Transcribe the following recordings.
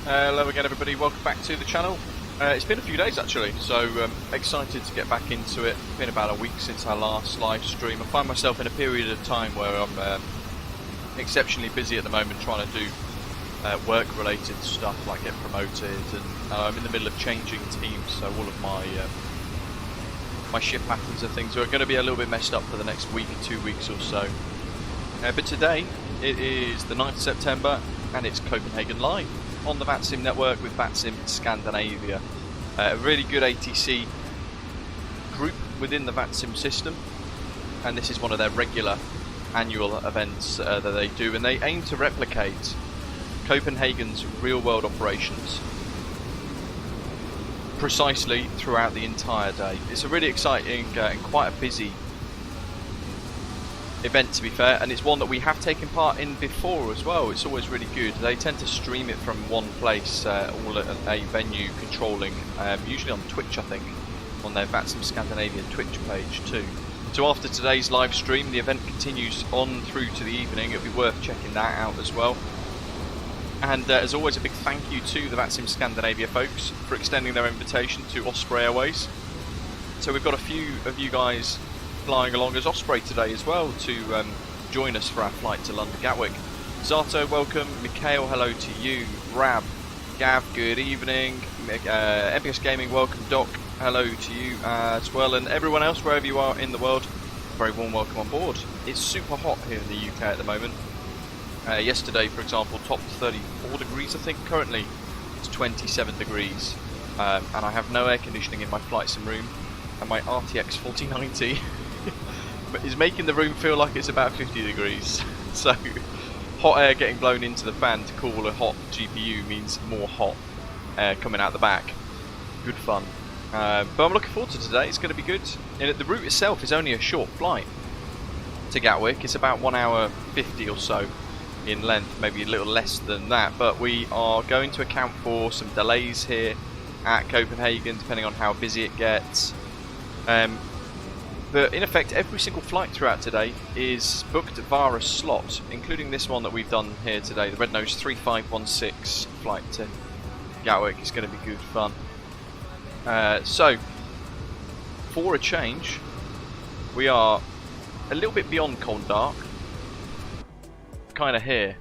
Hello again everybody, welcome back to the channel. It's been a few days actually, so excited to get back into it. It's been about a week since our last live stream. I find myself in a period of time where I'm exceptionally busy at the moment trying to do work related stuff like get promoted, and I'm in the middle of changing teams, so all of my shift patterns and things are going to be a little bit messed up for the next week, 2 weeks or so. But today it is the 9th of September and it's Copenhagen live on the VATSIM network with VATSIM Scandinavia. A really good ATC group within the VATSIM system, and this is one of their regular annual events that they do, and they aim to replicate Copenhagen's real-world operations precisely throughout the entire day. It's a really exciting and quite a busy event, to be fair, and it's one that we have taken part in before as well. It's always really good. They tend to stream it from one place, all at a venue controlling, usually on Twitch, I think, on their VATSIM Scandinavia Twitch page too. So after today's live stream, the event continues on through to the evening. It'll be worth checking that out as well. And as always, a big thank you to the VATSIM Scandinavia folks for extending their invitation to Osprey Airways. So we've got a few of you guys flying along as Osprey today as well to join us for our flight to London Gatwick. Zato, welcome. Mikhail, hello to you. Rab, Gav, good evening. MPS Gaming, welcome. Doc, hello to you as well. And everyone else, wherever you are in the world, very warm welcome on board. It's super hot here in the UK at the moment. Yesterday, for example, topped 34 degrees, I think. Currently, it's 27 degrees. And I have no air conditioning in my flight sim room. And my RTX4090 is making the room feel like it's about 50 degrees. So hot air getting blown into the fan to cool a hot GPU means more hot air coming out the back. Good fun. But I'm looking forward to today. It's going to be good. And the route itself is only a short flight to Gatwick. It's about 1 hour 50 or so in length, maybe a little less than that. But we are going to account for some delays here at Copenhagen, depending on how busy it gets. But in effect, every single flight throughout today is booked via a slot, including this one that we've done here today, the Red Nose 3516 flight to Gatwick. Is going to be good fun. So, for a change, we are a little bit beyond cold dark, kind of here.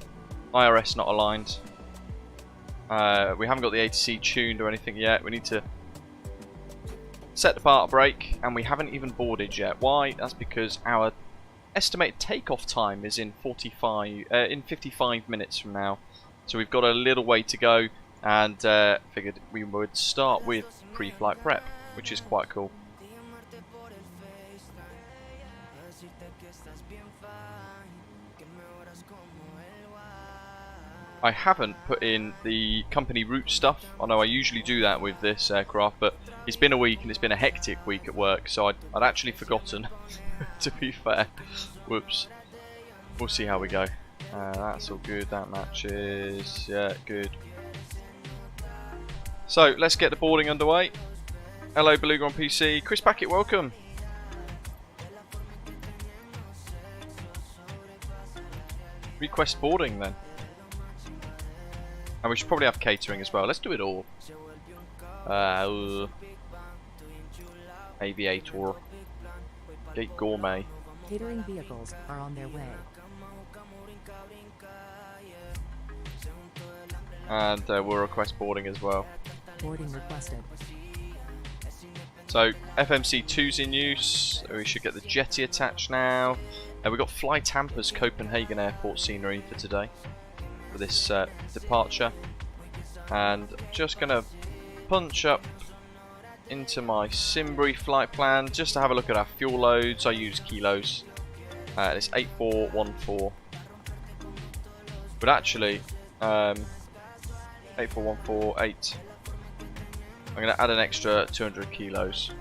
IRS not aligned. We haven't got the ATC tuned or anything yet. We need to set the part brake, and we haven't even boarded yet. Why? That's because our estimated takeoff time is in 55 minutes from now. So we've got a little way to go, and figured we would start with pre-flight prep, which is quite cool. I haven't put in the company route stuff. I know I usually do that with this aircraft, but it's been a week and it's been a hectic week at work, so I'd actually forgotten, to be fair. Whoops. We'll see how we go. That's all good, that matches. Yeah, good. So, let's get the boarding underway. Hello, Beluga on PC. Chris Packett, welcome. Request boarding then. And we should probably have catering as well. Let's do it all. Aviator. Gate Gourmet. Catering vehicles are on their way. And we'll request boarding as well. Boarding requested. So FMC2's in use. We should get the jetty attached now. We've got Fly Tampa's Copenhagen Airport scenery for today, for this departure. And I'm just going to punch up into my Simbury flight plan just to have a look at our fuel loads. I use kilos. It's 8414. But actually, 84148. I'm going to add an extra 200 kilos.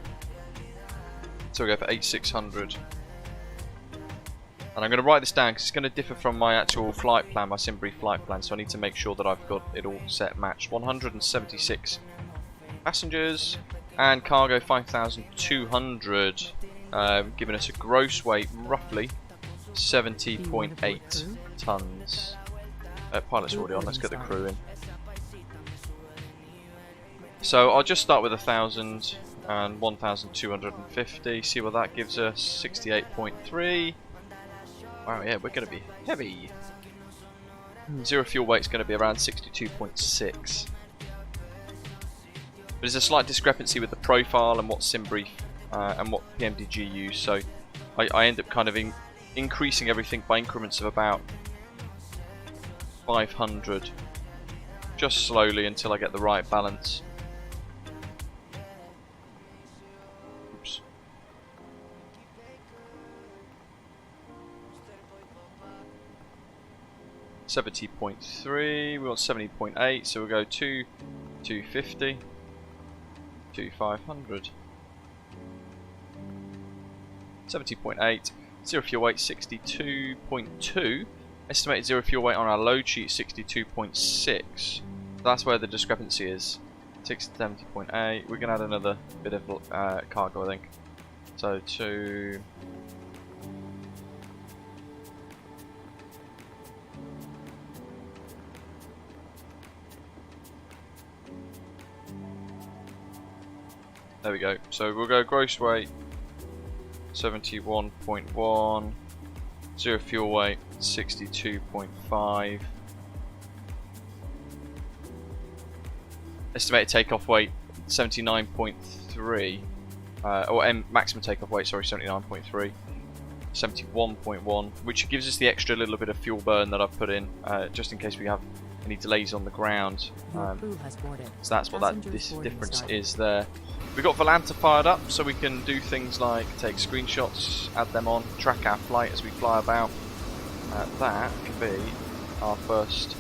So we'll go for 8600. And I'm going to write this down because it's going to differ from my actual flight plan, my Simbury flight plan, so I need to make sure that I've got it all set matched. 176 passengers and cargo 5,200, giving us a gross weight roughly 70.8 tons. Pilot's already on, let's get the crew in. So I'll just start with 1,000 and 1,250. See what that gives us. 68.3. Wow, yeah, we're going to be heavy. Zero fuel weight is going to be around 62.6. There's a slight discrepancy with the profile and what SimBrief and what PMDG use, so I end up kind of increasing everything by increments of about 500, just slowly until I get the right balance. Oops. $70.3, we want 70.8, so we'll go 250. 500. 70.8. Zero fuel weight 62.2. Estimated zero fuel weight on our load sheet 62.6. That's where the discrepancy is. 70.8. We're gonna add another bit of cargo, I think. So to there we go. So we'll go gross weight 71.1, zero fuel weight 62.5, estimated takeoff weight 79.3, or maximum takeoff weight, sorry, 79.3, 71.1, which gives us the extra little bit of fuel burn that I've put in, just in case we have any delays on the ground. So that's what this difference is there. We've got Volanta fired up, so we can do things like take screenshots, add them on, track our flight as we fly about. That could be our first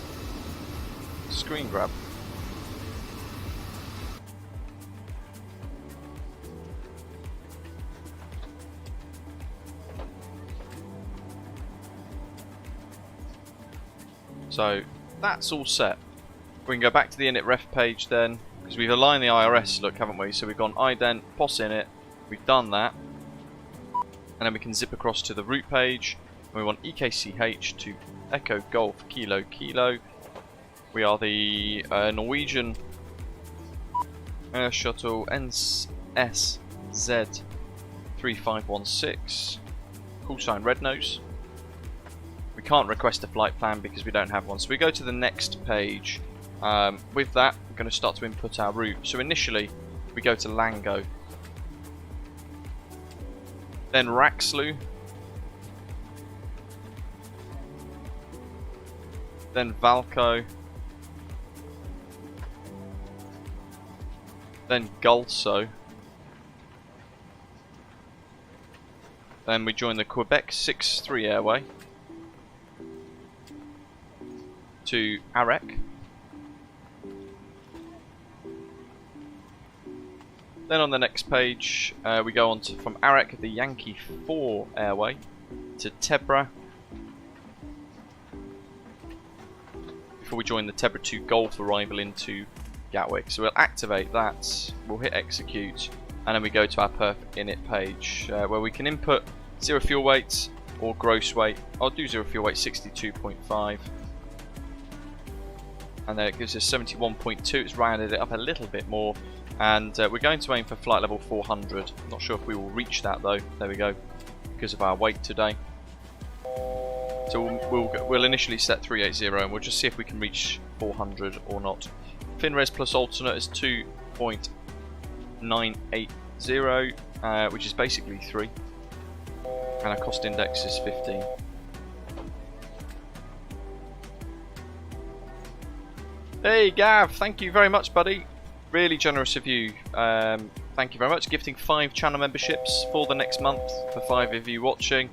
screen grab. So that's all set. We can go back to the init ref page then, because we've aligned the IRS look, haven't we? So we've gone ident, POS init, we've done that. And then we can zip across to the route page. And we want EKCH to Echo Golf Kilo Kilo. We are the Norwegian Air Shuttle NSZ3516. Call sign Red Nose. We can't request a flight plan because we don't have one. So we go to the next page. With that, we're going to start to input our route. So initially, we go to Lango, then Raxlu, then Valco, then Gulso, then we join the Quebec 63 Airway to Arek. Then on the next page, we go on to, from Arek, the Yankee 4 Airway to Tebra, before we join the Tebra 2 Golf arrival into Gatwick. So we'll activate that, we'll hit execute, and then we go to our perfect init page, where we can input zero fuel weight or gross weight. I'll do zero fuel weight 62.5. And then it gives us 71.2, it's rounded it up a little bit more. And we're going to aim for flight level 400. Not sure if we will reach that though. There we go, because of our weight today. So we'll initially set 380 and we'll just see if we can reach 400 or not. FinRes plus alternate is 2.980, which is basically 3. And our cost index is 15. Hey Gav, thank you very much, buddy. Really generous of you. Thank you very much. Gifting 5 channel memberships for the next month for 5 of you watching.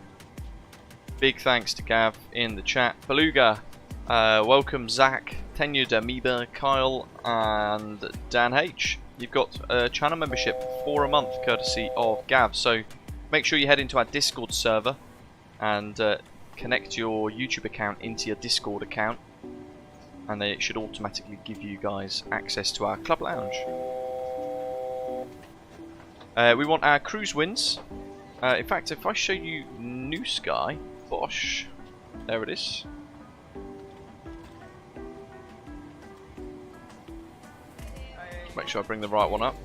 Big thanks to Gav in the chat. Beluga, welcome Zach, Tenured Amoeba, Kyle, and Dan H. You've got a channel membership for a month courtesy of Gav. So make sure you head into our Discord server and connect your YouTube account into your Discord account. And then it should automatically give you guys access to our club lounge. We want our cruise wins. In fact, if I show you New Sky, Bosch, there it is. Make sure I bring the right one up.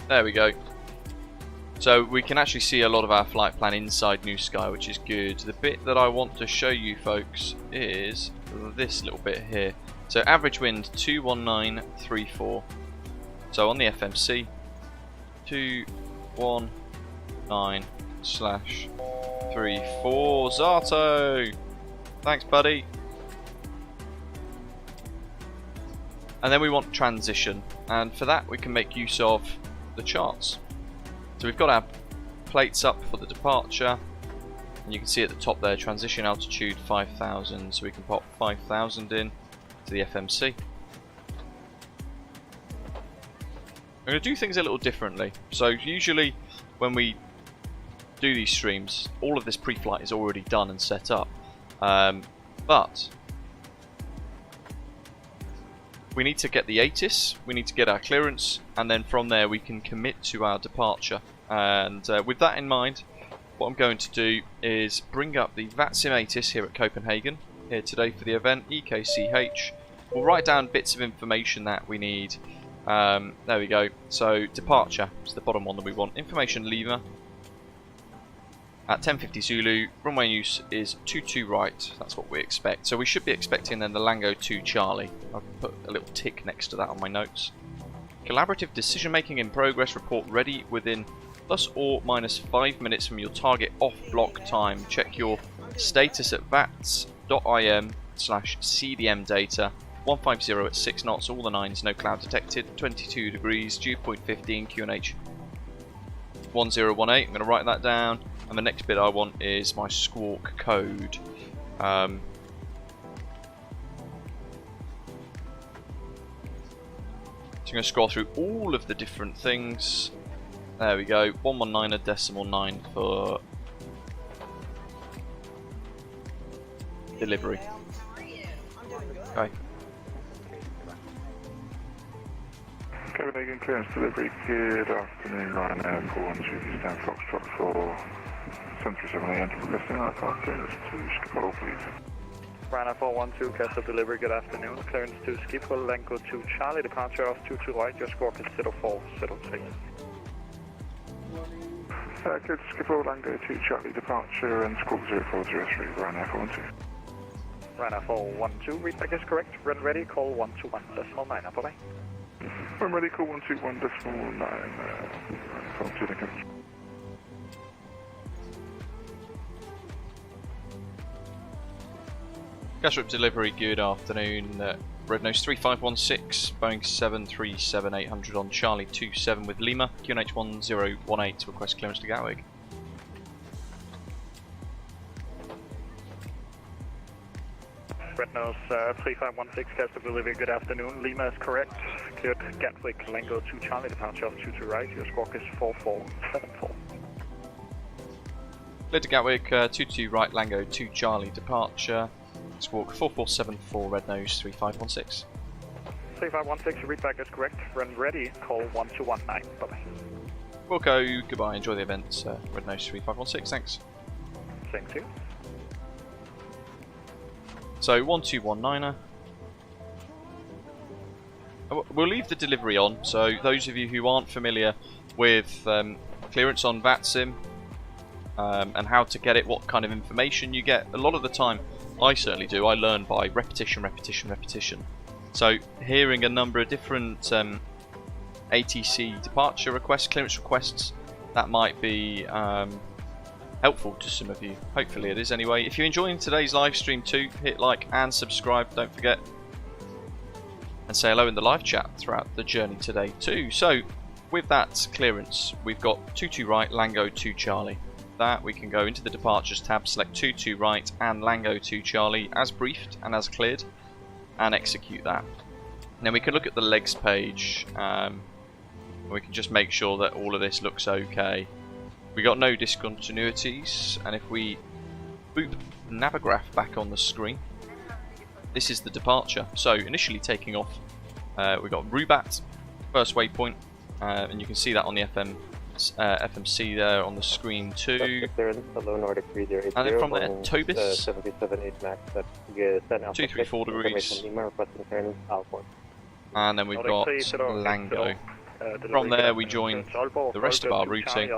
There we go. So we can actually see a lot of our flight plan inside New Sky, which is good. The bit that I want to show you folks is this little bit here. So average wind 21934. So on the FMC 219/34. Zato! Thanks buddy. And then we want transition, and for that we can make use of the charts. So we've got our plates up for the departure, and you can see at the top there, transition altitude 5,000, so we can pop 5,000 in to the FMC. I'm going to do things a little differently. So usually when we do these streams, all of this pre-flight is already done and set up, but we need to get the ATIS, we need to get our clearance, and then from there we can commit to our departure. And with that in mind, what I'm going to do is bring up the VATSIM ATIS here at Copenhagen, here today for the event, EKCH. We'll write down bits of information that we need. There we go. So departure is the bottom one that we want. Information Lima at 10:50 Zulu. Runway use is 22 right. That's what we expect. So we should be expecting then the Lango 2 Charlie. I'll put a little tick next to that on my notes. Collaborative decision making in progress. Report ready within ±5 minutes from your target off block time. Check your status at vats.im/cdm data. 150 at 6 knots, all the 9s, no cloud detected, 22 degrees, dew point 15, QNH 1018. I'm going to write that down, and the next bit I want is my squawk code. So I'm going to scroll through all of the different things. There we go, 119.9 for delivery. Okay. Copenhagen clearance delivery, good afternoon, Ryanair 412 stand Foxtrot for 737 AM requesting aircraft clearance to Schiphol, please. Ryanair 412, Castle delivery, good afternoon, clearance to Schiphol, Lango 2 Charlie, departure of 22 right, your squawk is 0403. Good, Schiphol, Lango 2 Charlie, departure and squawk 0403, Ryanair 412. Ryanair 412, readback is correct, run ready, call 121.9, bye-bye. When ready, call 121.9, Gatwick delivery, good afternoon. Red Nose 3516, Boeing 737-800 on Charlie 27 with Lima, QNH 1018 to request clearance to Gatwick. Red Nose 3516, Castle delivery, good afternoon, Lima is correct, good, Gatwick, Lango 2 Charlie, departure of 22 right, your squawk is 4474. Cleared to Gatwick, 22 right, Lango 2 Charlie, departure, squawk 4474, Red Nose 3516. 3516, readback is correct, run ready, call 1219, bye-bye. Wilco, goodbye, enjoy the event, Red Nose 3516, thanks. Same to you. So 1219er. We'll leave the delivery on, so those of you who aren't familiar with clearance on VATSIM and how to get it, what kind of information you get, a lot of the time, I certainly do, I learn by repetition. So hearing a number of different ATC departure requests, clearance requests, that might be helpful to some of you. Hopefully it is anyway. If you're enjoying today's live stream too, hit like and subscribe, don't forget. And say hello in the live chat throughout the journey today too. So with that clearance, we've got 22 right, Lango 2 Charlie. That we can go into the departures tab, select 22 right and Lango 2 Charlie as briefed and as cleared, and execute that. Then we can look at the legs page. We can just make sure that all of this looks okay. We got no discontinuities, and if we boop Navigraph back on the screen, this is the departure. So initially taking off, we got Rubat, first waypoint, and you can see that on the FM FMC there on the screen too. Hello, Nordic 3080. And then from there, Tobis, 737 max at 234 degrees. And then we've got Lango. From there we join the rest of our routing,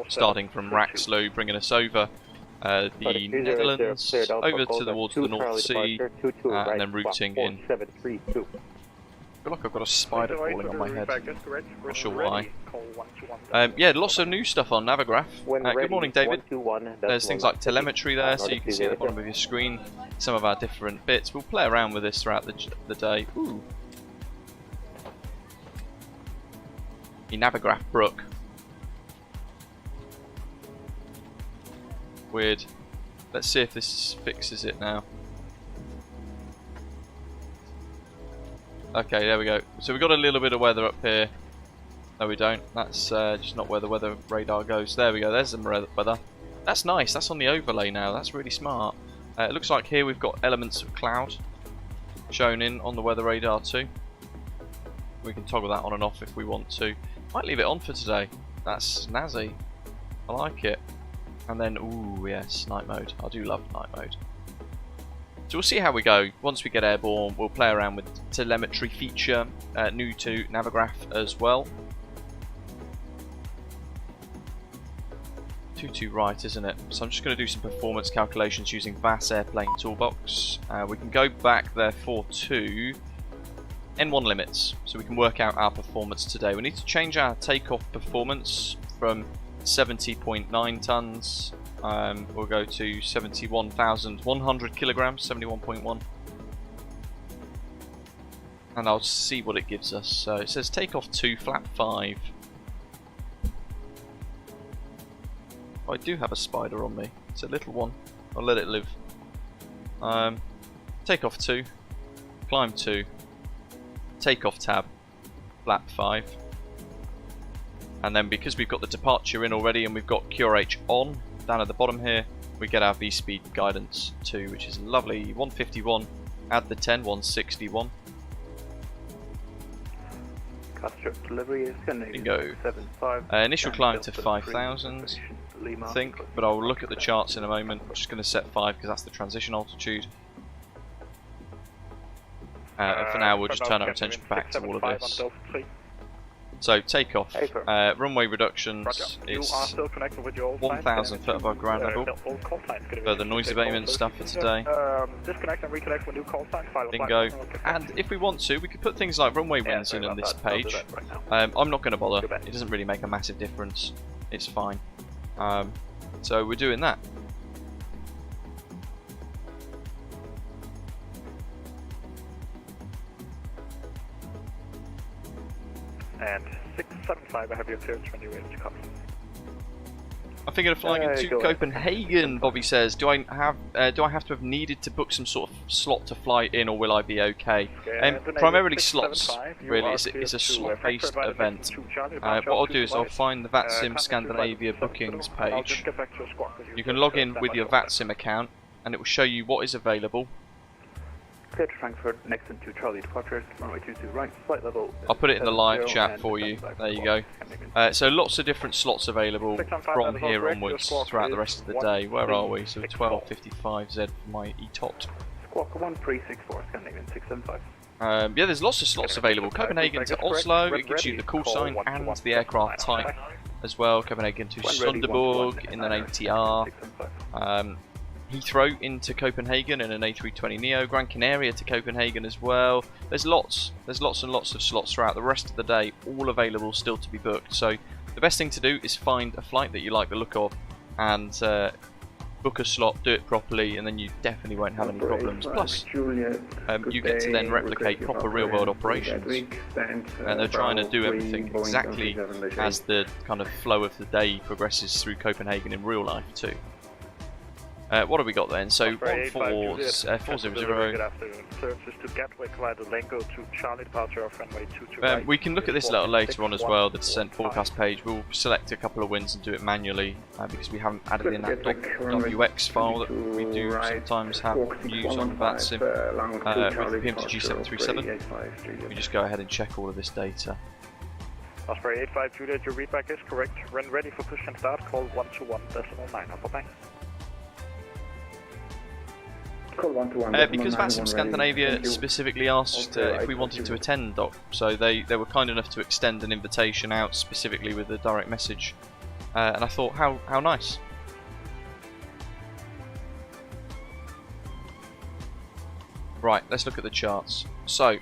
starting from Raxlow, bringing us over the Netherlands, over towards the North Sea, and then routing in. I feel like I've got a spider crawling on my head, not sure why. Yeah, lots of new stuff on Navigraph. Good morning, David. There's things like telemetry there, so you can see at the bottom of your screen some of our different bits. We'll play around with this throughout the day. Ooh. The Navigraph Brook. Weird. Let's see if this fixes it now. Okay, there we go. So we've got a little bit of weather up here. No, we don't. That's just not where the weather radar goes. There we go. There's some weather. That's nice. That's on the overlay now. That's really smart. It looks like here we've got elements of cloud shown in on the weather radar too. We can toggle that on and off if we want to. Might leave it on for today. That's snazzy. I like it. And then, ooh, yes, night mode. I do love night mode. So we'll see how we go. Once we get airborne, we'll play around with the telemetry feature, new to Navigraph as well. 22 right, isn't it? So I'm just going to do some performance calculations using VAS Airplane Toolbox. We can go back therefore to N1 limits, so we can work out our performance today. We need to change our takeoff performance from 70.9 tons. We'll go to 71,100 kilograms, 71.1. And I'll see what it gives us. So it says takeoff 2, flap 5. I do have a spider on me. It's a little one. I'll let it live. Takeoff 2, climb 2, takeoff tab, flap 5. And then because we've got the departure in already and we've got QRH on down at the bottom here, we get our V-speed guidance too, which is lovely. 151, add the 10, 161. Bingo. Initial climb to 5,000, I think, but I'll look at the charts in a moment. I'm just going to set 5 because that's the transition altitude. And for now, we'll just turn our attention back to all of this. So takeoff, runway reductions is 1,000 foot above ground level. Further noise abatement stuff for today. Bingo. And if we want to, we could put things like runway winds in on this page. I'm not going to bother. It doesn't really make a massive difference. It's fine. So we're doing that. And 675, I have your clearance when you're ready to come. I'm thinking of flying into Copenhagen, Bobby says. Do I have to have needed to book some sort of slot to fly in, or will I be okay? Primarily slots, really. It's a slot-based event. What I'll do is I'll find the VATSIM Scandinavia bookings page. You can log in with your VATSIM account, and it will show you what is available. Clear to Frankfurt, next and 2 Charlie departures, runway 22 right, flight level. I'll put it in the live chat for you. There you go. So lots of different slots available from here onwards throughout the rest of the day. Where are we? So 12:55 Z for my ETOT. Squawk 1364, Scandinavian 675. Yeah, there's lots of slots available. Copenhagen to Oslo, it gives you the call sign and the aircraft type as well. Copenhagen to Sunderborg in an ATR. Heathrow into Copenhagen in an A320neo, Gran Canaria to Copenhagen as well. There's lots and lots of slots throughout the rest of the day, all available still to be booked. So the best thing to do is find a flight that you like the look of and book a slot, do it properly, and then you definitely won't have any problems. Plus, you get to then replicate proper real-world operations. And they're trying to do everything exactly as the kind of flow of the day progresses through Copenhagen in real life too. What have we got then? So 400. We can look at this a little later on as well, the descent forecast page. We'll select a couple of winds and do it manually because we haven't added in that .wx file that we do sometimes have used on VATSIM with PMDG 737. We just go ahead and check all of this data. Osprey 85 Juliet, your readback is correct. Run ready for push and start. Call 121.9 upper bank. Call 121. Because VATSIM Scandinavia specifically asked if we wanted to attend, Doc. So they were kind enough to extend an invitation out specifically with a direct message. And I thought, how nice. Right, let's look at the charts. So,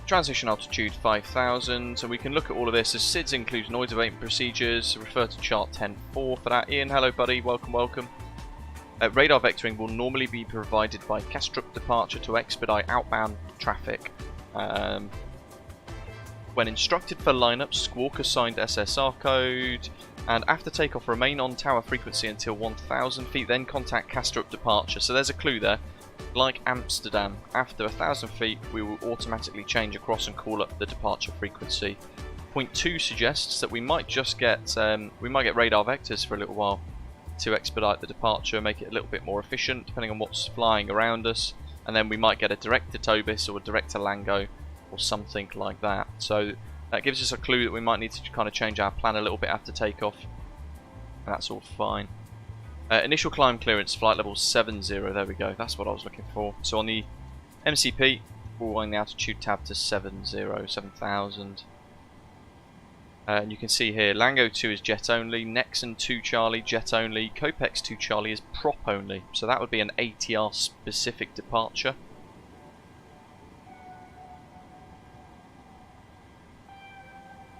transition altitude 5,000, so we can look at all of this. As SIDS includes noise abatement procedures, refer to chart 10.4 for that. Ian, hello buddy, welcome. Radar vectoring will normally be provided by Kastrup departure to expedite outbound traffic. When instructed for lineup, squawk assigned SSR code, and after takeoff remain on tower frequency until 1,000 feet, then contact Kastrup departure. So there's a clue there. Like Amsterdam, after 1,000 feet we will automatically change across and call up the departure frequency. Point 2 suggests that we might just get radar vectors for a little while to expedite the departure, make it a little bit more efficient depending on what's flying around us, and then we might get a direct to Tobis or a direct to Lango or something like that. So that gives us a clue that we might need to kind of change our plan a little bit after takeoff, and that's all fine. Initial climb clearance, flight level 70, there we go, that's what I was looking for. So on the MCP, we'll wind the altitude tab to 7,000. And you can see here, Lango 2 is jet only, Nexon 2 Charlie jet only, Copex 2 Charlie is prop only. So that would be an ATR specific departure.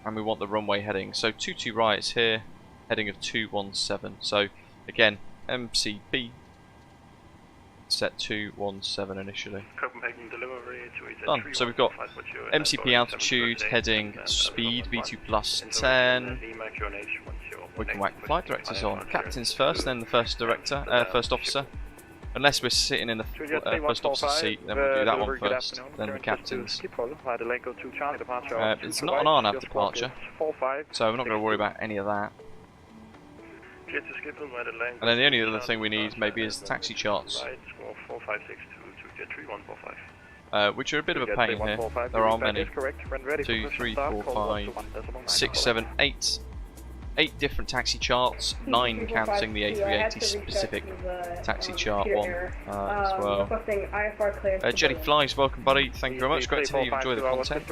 And we want the runway heading. So 22 right is here, heading of 217. So again, MCP set 217 initially. Copenhagen delivery to Done. So we've got MCP altitude, heading, speed V2 plus 10. We can whack the flight directors on. Captain's first, then the first officer. Unless we're sitting in the first officer seat, then we'll do that one first, then the captain's. It's not an RNAV departure, so we're not going to worry about any of that. And then the only other thing we need maybe is the taxi charts, which are a bit of a pain here. There are many. 2, 3, 4, 5, 6, 7, 8. 8 different taxi charts, 9 counting the A380 specific taxi chart one as well. Jetty Flies, welcome buddy, thank you very much, great to hear you enjoy the content.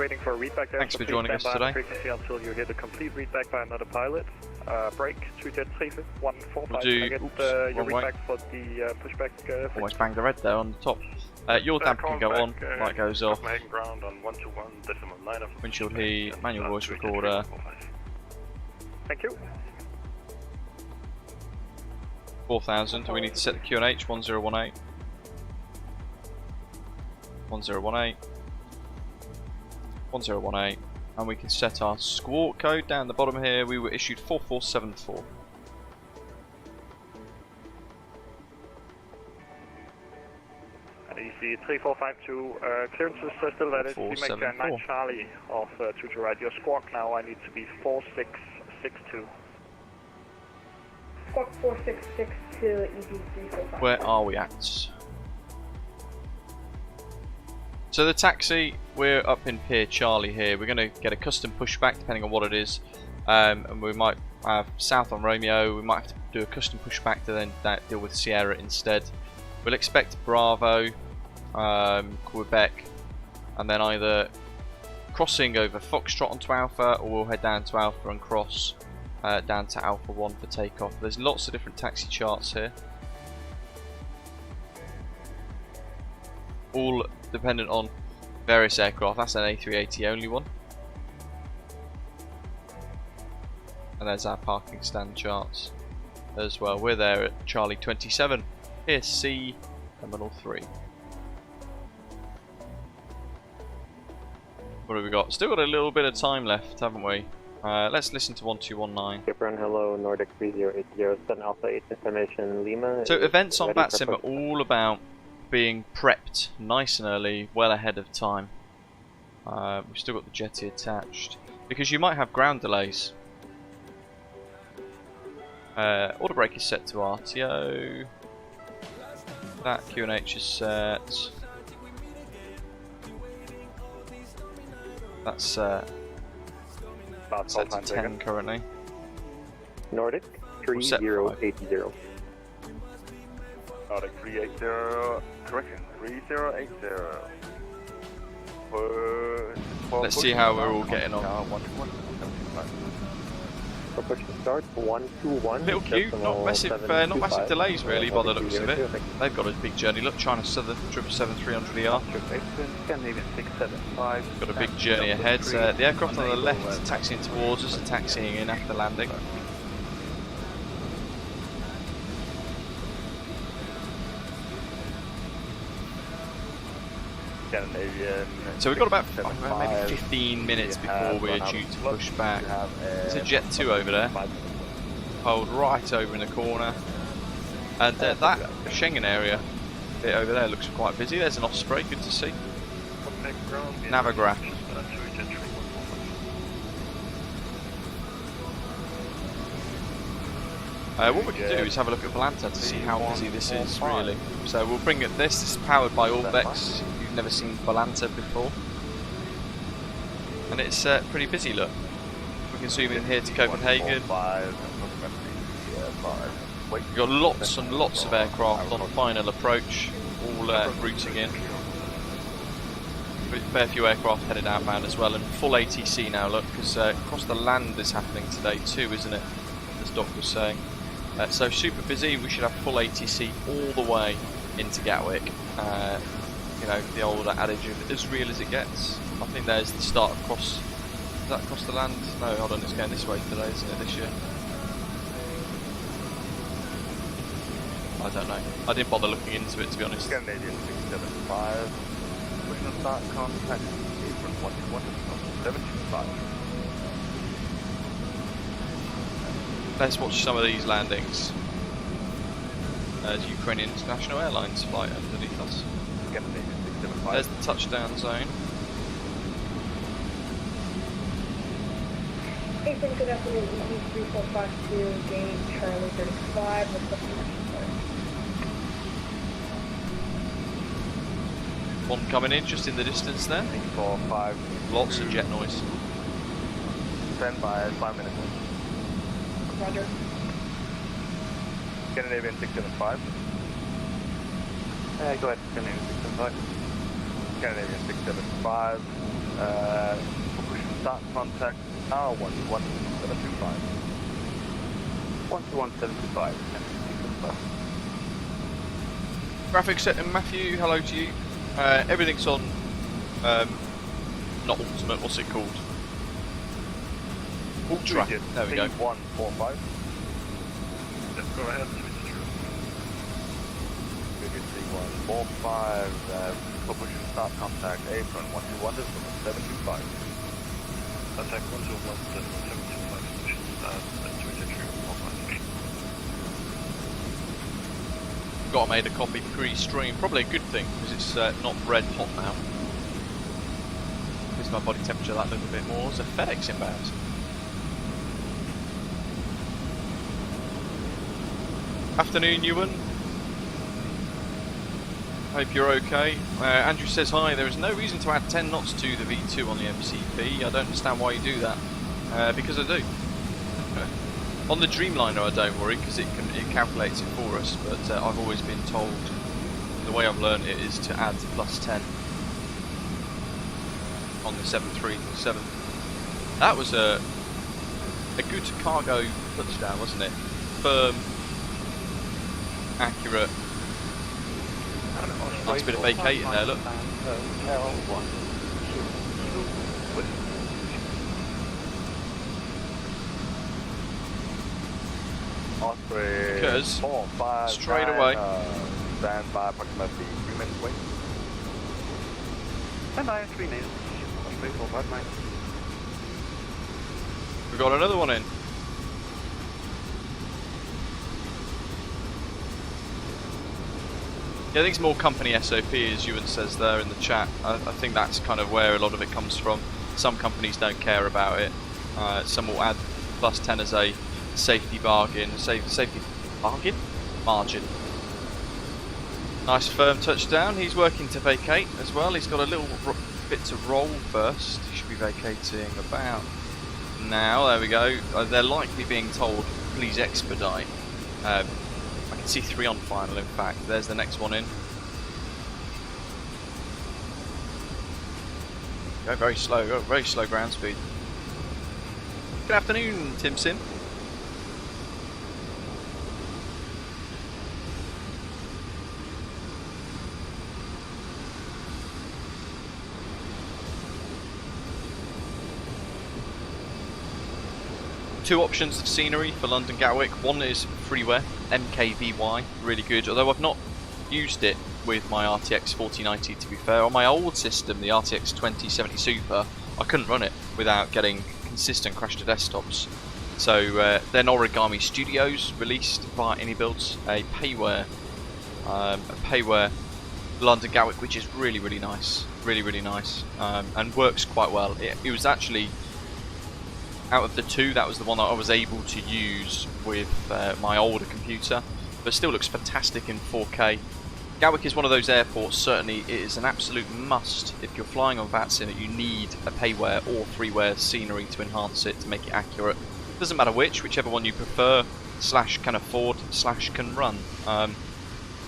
Thanks for joining us today. Until you hear the complete readback by another pilot. Break, 2-3, 1-4, we'll do, your readback for the pushback. Almost banged the red there on the top. Your damper can go on, light goes off. Windshield heat, manual voice recorder. Thank you. 4,000. Do we need to set the QNH 1018? 1018. 1018. And we can set our squawk code down the bottom here. We were issued 4474. EC 3452, clearance is still valid. We make 9 Charlie off 2 to right. Your squawk now I need to be 4662. Squawk 4662, ED345. Where are we at? So the taxi, we're up in Pier Charlie here. We're going to get a custom pushback depending on what it is. And we might have South on Romeo. We might have to do a custom pushback to then deal with Sierra instead. We'll expect Bravo, Quebec, and then either crossing over Foxtrot onto Alpha, or we'll head down to Alpha and cross down to Alpha 1 for takeoff. There's lots of different taxi charts here, all dependent on various aircraft. That's an A380 only one. And there's our parking stand charts as well. We're there at Charlie 27. Here, C, Terminal 3. What have we got? Still got a little bit of time left, haven't we? Let's listen to 1219. Cape hello, Nordic 3080, Sun Alpha 8 information, Lima. So events on VATSIM are all about being prepped nice and early, well ahead of time. We've still got the jetty attached, because you might have ground delays. Order brake is set to RTO. That QNH is set. That's Start set to time 10 currently. Nordic We'll set 3080. Nordic 380, correction, 3080. Let's see how we're all getting on. 121. For push to start, 121. Little cute, not massive delays really by the looks of it. They've got a big journey. Look, China Southern 777-300ER. Scandinavia 675. Got a big journey ahead. The aircraft on the left taxiing towards us, taxiing in after landing. Scandinavian. So we've got about maybe 15 minutes before we're due to push back. There's a Jet 2 over there, pulled right over in the corner. And that Schengen area bit over there looks quite busy. There's an Osprey, good to see. Navigraph. What we can do is have a look at Volanta to see how busy this is really. So we'll bring it. This is powered by Orbex. You've never seen Volanta before, and it's pretty busy. Look, we can zoom in here to Copenhagen. We've got lots and lots of aircraft on final approach, all routing in. A fair few aircraft headed outbound as well, and full ATC now. Look, because across the land is happening today too, isn't it? As Doc was saying. So super busy. We should have full ATC all the way into Gatwick. You know, the old adage of as real as it gets. I think there's the start across. Is that across the land? No, hold on, it's going this way today, isn't it? This year. I don't know. I didn't bother looking into it, to be honest. Scandinavian 675. Pushing on start contact. Apron 121.725. Let's watch some of these landings. There's Ukrainian International Airlines flight underneath us. There's the touchdown zone. Apron, good afternoon. EC3452, gauge Charlie 35. What's the connection for? One coming in just in the distance there. 845. Lots of jet noise. Stand by 5 minutes. Roger. Scandinavian 675. Go ahead, Scandinavian 675. Scandinavian 675. Pushing start contact. R11725. 121.725. Graphics set in Matthew, hello to you. Everything's on, not ultimate, what's it called? Ultra. There we go. 145. Let's go ahead. C145. Pushing start contact. Apron 121.725. Attack 121.725. Mission start. Got made a copy pre-stream, probably a good thing because it's not red hot now. Gives my body temperature that little bit more. There's a FedEx inbound. Afternoon, Ewan. Hope you're okay. Andrew says hi. There is no reason to add 10 knots to the V2 on the MCP. I don't understand why you do that. Because I do. On the Dreamliner, I don't worry because it calculates it for us. But I've always been told the way I've learned it is to add plus 10 on the 737. That was a good cargo touchdown, wasn't it? Firm, accurate. Nice bit of vacating there, look. Osprey Because 4, 5, straight 9, away. Stand by approximately 3 minutes wait. Stand by 3 minutes. Osprey 459. We've got another one in. Yeah, I think it's more company SOP, as Ewan says there in the chat. I think that's kind of where a lot of it comes from. Some companies don't care about it. Some will add plus 10 as a safety bargain, safety bargain? Margin. Nice firm touchdown. He's working to vacate as well. He's got a little bit to roll first. You should be vacating about now. There we go. They're likely being told, please expedite. I can see 3 on final, in fact. There's the next one in. Go very slow ground speed. Good afternoon, Tim Sim. Two options of scenery for London Gatwick. One is freeware, MKVY, really good. Although I've not used it with my RTX4090, to be fair. On my old system, the RTX2070 Super, I couldn't run it without getting consistent crash to desktops. So then Origami Studios released via AnyBuilds a payware London Gatwick, which is really nice, really nice, and works quite well. It was actually, out of the two, that was the one that I was able to use with my older computer, but still looks fantastic in 4K. Gatwick is one of those airports, certainly it is an absolute must if you're flying on VATSIM that you need a payware or freeware scenery to enhance it, to make it accurate. Doesn't matter whichever one you prefer, / can afford, / can run. But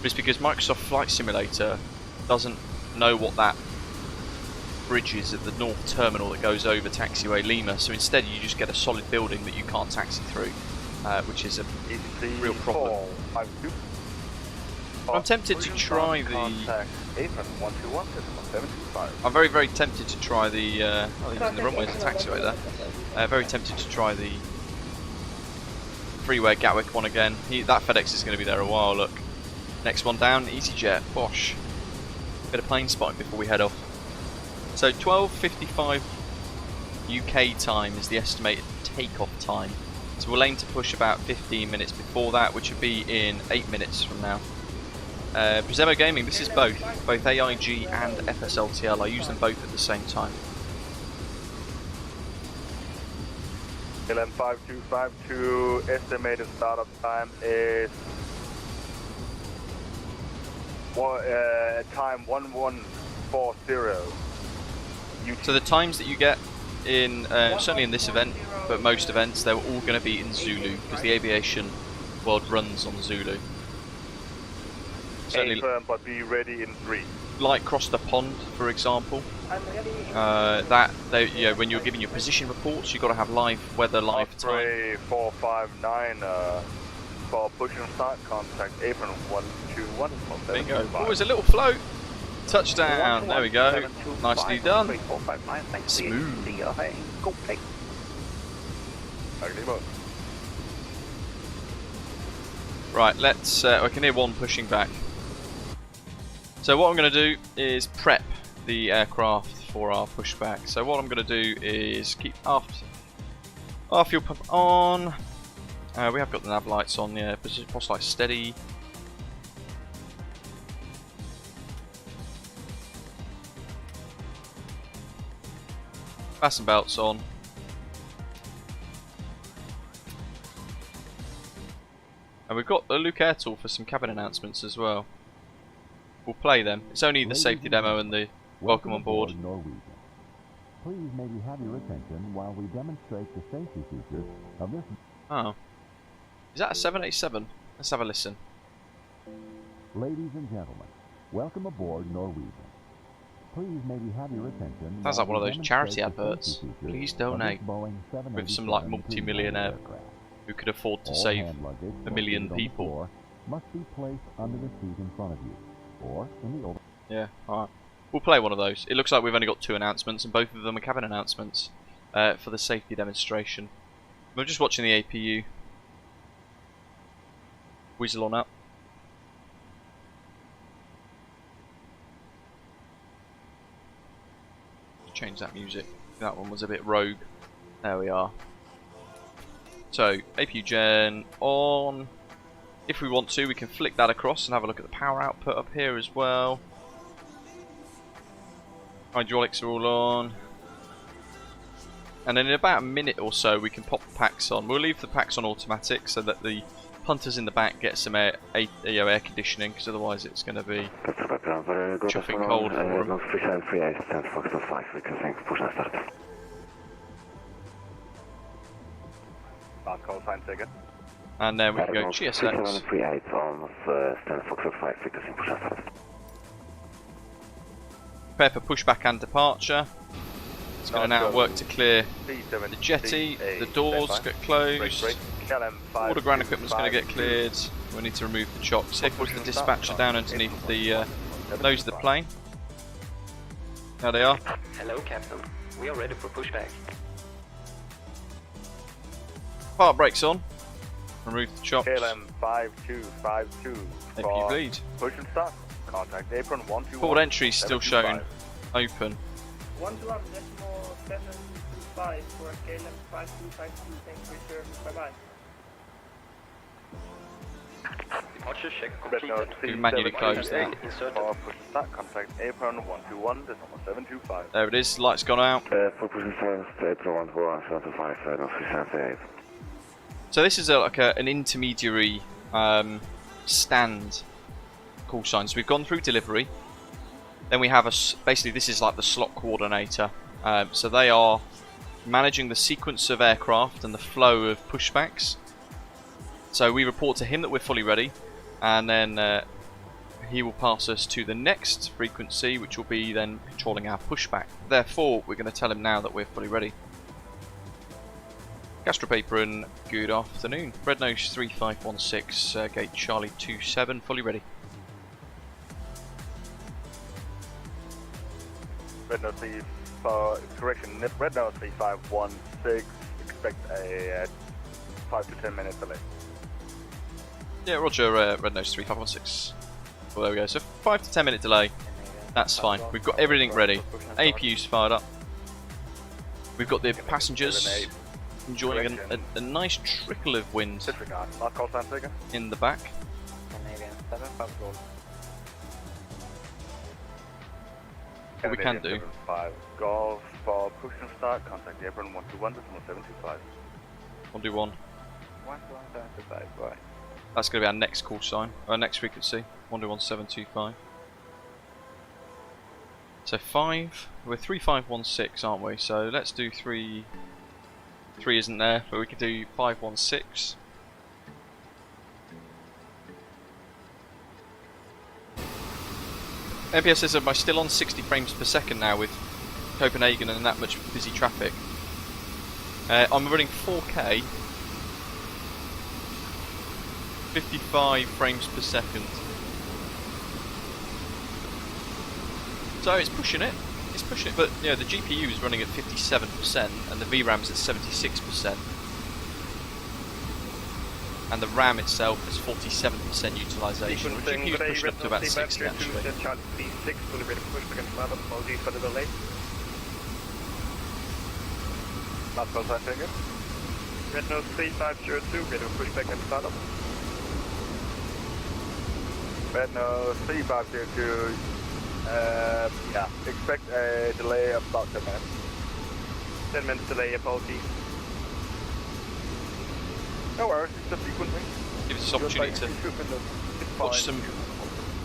it's because Microsoft Flight Simulator doesn't know what that bridge is at the north terminal that goes over taxiway Lima, so instead you just get a solid building that you can't taxi through, which is a real problem. I'm tempted to try the... I'm very tempted to try the... I think the runway's a taxiway there. Very tempted to try the freeware Gatwick one again. That FedEx is going to be there a while, look. Next one down, EasyJet, Bosch. Bit of plane spotting before we head off. So 12:55 UK time is the estimated takeoff time. So we'll aim to push about 15 minutes before that, which would be in 8 minutes from now. Presemo Gaming, this is both AIG and FSLTL. I use them both at the same time. LM 5252, estimated startup time is time 1140. So the times that you get in, certainly in this event, but most events, they're all going to be in Zulu, because the aviation world runs on Zulu. Certainly, but be ready in 3. Like cross the pond, for example. When you're giving your position reports, you've got to have live weather, live Osprey time. 459 for push and start, contact apron 121. Bingo. Oh, there's a little float. Touchdown. There we go. Nicely done. Smooth. Right, let's. I can hear one pushing back. So what I'm going to do is prep the aircraft for our pushback. So what I'm going to do is keep our fuel pump on. We have got the nav lights on. Yeah, position post light steady. Fasten belts on. And we've got the Luke Air Tool for some cabin announcements as well. We'll play them. It's only the safety demo and the welcome on board. Please maybe have your attention while we demonstrate the safety features of this. Oh. Is that a 787? Let's have a listen. Ladies and gentlemen, welcome aboard Norwegian. Please maybe have your attention. Sounds like one of those charity adverts. Please donate. With some like multi-millionaire who could afford to save 1 million people. Must be placed under the seat in front of you, or in the over. Yeah, alright. We'll play one of those. It looks like we've only got 2 announcements, and both of them are cabin announcements for the safety demonstration. We're just watching the APU weasel on up. Change that music. That one was a bit rogue. There we are. So, APU gen on. If we want to, we can flick that across and have a look at the power output up here as well. Hydraulics are all on. And then in about a minute or so, we can pop the packs on. We'll leave the packs on automatic so that the punters in the back get some air conditioning, because otherwise it's going to be chuffing cold for them. Last call sign taken. And then we can go GSX. Prepare for pushback and departure. It's going to now work to clear the jetty, the doors get closed, all the ground equipment's going to get cleared. We need to remove the chocks. Here push the dispatcher down underneath the nose of the plane. There they are. Hello, Captain. We are ready for pushback. Part brakes on. Remove the chocks. KLM 5252. If you bleed. Push and start. Contact apron 121. Forward entry still shown open. 121.725 for KLM 5252. Thanks for your service. Bye bye. Departure check Red Nose completed. We manually close that. Inserted. For push and start. Contact apron 121. This number 725. There it is. Light's gone out. So this is like an intermediary stand call sign. So we've gone through delivery. Then we have basically this is like the slot coordinator. So they are managing the sequence of aircraft and the flow of pushbacks. So we report to him that we're fully ready, and then he will pass us to the next frequency, which will be then controlling our pushback. Therefore, we're going to tell him now that we're fully ready. Gastrop apron, good afternoon. Red Nose 3516, gate Charlie 27, fully ready. Red Nose 3 for correction. Red Nose 3516. Expect a 5 to 10 minute delay. Yeah, roger, Red Nose 3516. Well, there we go. So 5 to 10 minute delay. That's fine. We've got everything ready. APU's fired up. We've got the passengers enjoying a nice trickle of wind Disregard. Last call sign taken. in the back. Canadian 7, control. What we can do. 5 Golf for push and start. Contact the apron 121. This number 725. We'll do one. 121.725, right. That's going to be our next call sign, our next frequency, 121725. So 5, we're 3516, aren't we? So let's do 3. 3 isn't there, but we could do 516. MPS says, am I still on 60 frames per second now with Copenhagen and that much busy traffic? I'm running 4K. 55 frames per second. So it's pushing it. It's pushing it, but you know, the GPU is running at 57% and the VRAM's at 76%. And the RAM itself is 47% utilization. The GPU is pushing up to about 60 actually. Charlie 36, fully ready for pushback and start. Apologies for the delay. Last call sign taken. Red Nose 3502, ready for pushback and start up. Red Nose 3502, yeah, expect a delay of about 10 minutes. 10 minutes delay, apologies. No worries, it's just sequencing. Gives us opportunity to watch some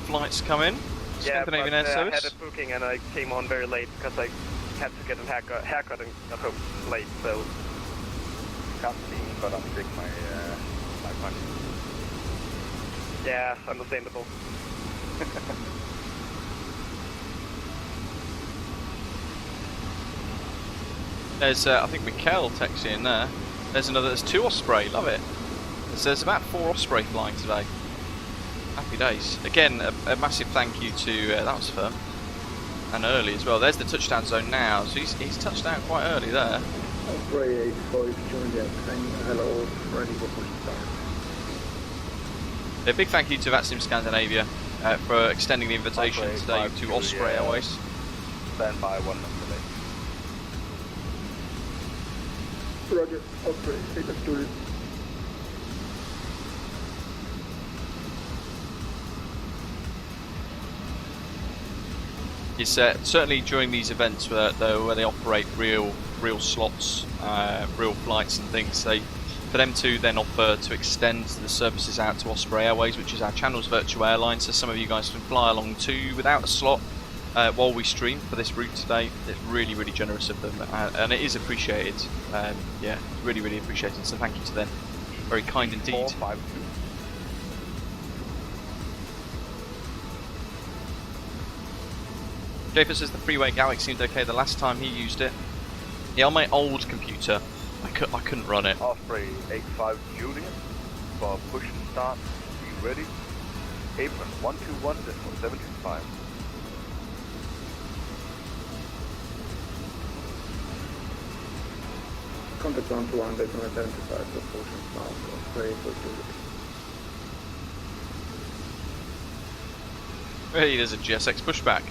flights come in. Scandinavian Air Service. I had a booking and I came on very late because I had to get a haircut and got home late, so can't see me, but I'm taking my money. Yeah, understandable. There's, I think Mikkel texting in there. There's 2 Osprey, love it. There's about 4 Osprey flying today. Happy days. Again, a massive thank you to, that was fun. And early as well. There's the touchdown zone now, so he's touched down quite early there. Osprey 85, join the airplane. Hello, ready for push start. A big thank you to VATSIM Scandinavia for extending the invitation today to Osprey Airways. Stand by 1 minute delay. Roger, Osprey, take us to it. It's certainly during these events where they operate real slots, real flights and things. for them to then offer to extend the services out to Osprey Airways, which is our channel's virtual airline, so some of you guys can fly along too without a slot while we stream for this route today. It's really, really generous of them, and it is appreciated. Yeah, really, really appreciated, so thank you to them. Very kind indeed. 452. Japheth says the freeway Gatwick seemed okay the last time he used it. Yeah, on my old computer, I couldn't run it. Osprey 85 Julian for push and start. Be ready. Apron 121.725. Contact 121.75 for push and start. Osprey for Julian. Hey, there's a GSX pushback.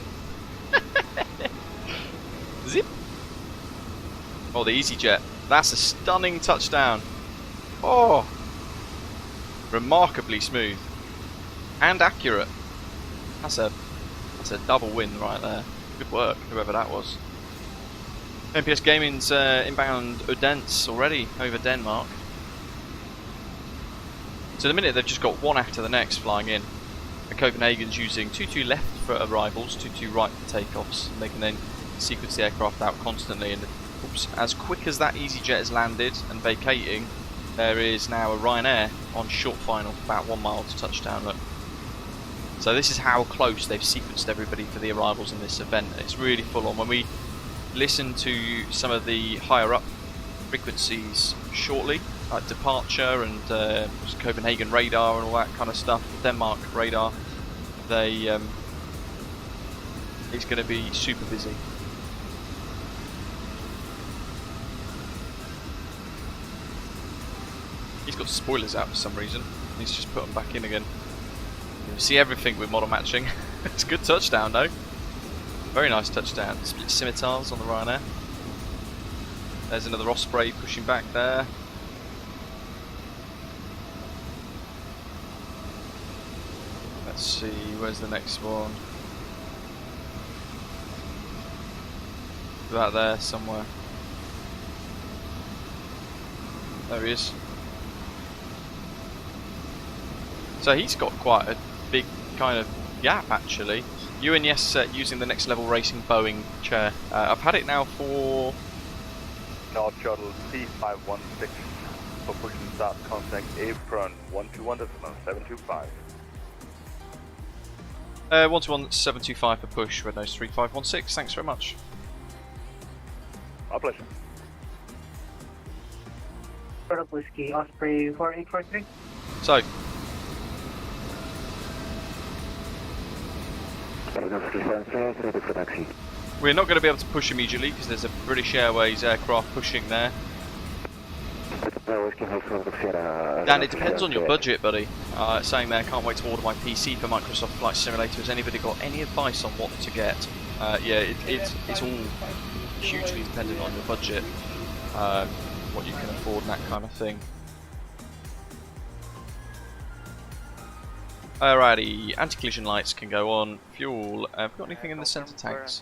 Zip. Oh, the EasyJet. That's a stunning touchdown. Oh, remarkably smooth and accurate. That's a double win right there. Good work, whoever that was. MPS Gaming's inbound Odense already over Denmark. So the minute they've just got one after the next flying in. And Copenhagen's using 22 left for arrivals, 22 right for takeoffs, and they can then sequence the aircraft out constantly. And oops, as quick as that EasyJet is landed and vacating, there is now a Ryanair on short final, about 1 mile to touchdown. Look. So this is how close they've sequenced everybody for the arrivals in this event. It's really full on. When we listen to some of the higher up frequencies shortly, like departure and Copenhagen radar and all that kind of stuff, Denmark radar, they it's going to be super busy. He's got spoilers out for some reason. He's just put them back in again. You see everything with model matching. It's a good touchdown though. Very nice touchdown. Split scimitars on the Ryanair. There's another Osprey pushing back there. Let's see, where's the next one? About there somewhere. There he is. So he's got quite a big kind of gap actually. You and Yes using the Next Level Racing Boeing chair. I've had it now for... North Shuttle C516 for push and start. Contact apron 121.725. 121.725 for push, Red Nose 3516. Thanks very much. My pleasure. Whiskey Osprey 4843. So, we're not going to be able to push immediately because there's a British Airways aircraft pushing there. Dan, it depends on your budget, buddy. Saying there, can't wait to order my PC for Microsoft Flight Simulator. Has anybody got any advice on what to get? Yeah, it's all hugely dependent on your budget, what you can afford and that kind of thing. Alrighty, anti-collision lights can go on. Fuel, have we got anything in the centre tanks?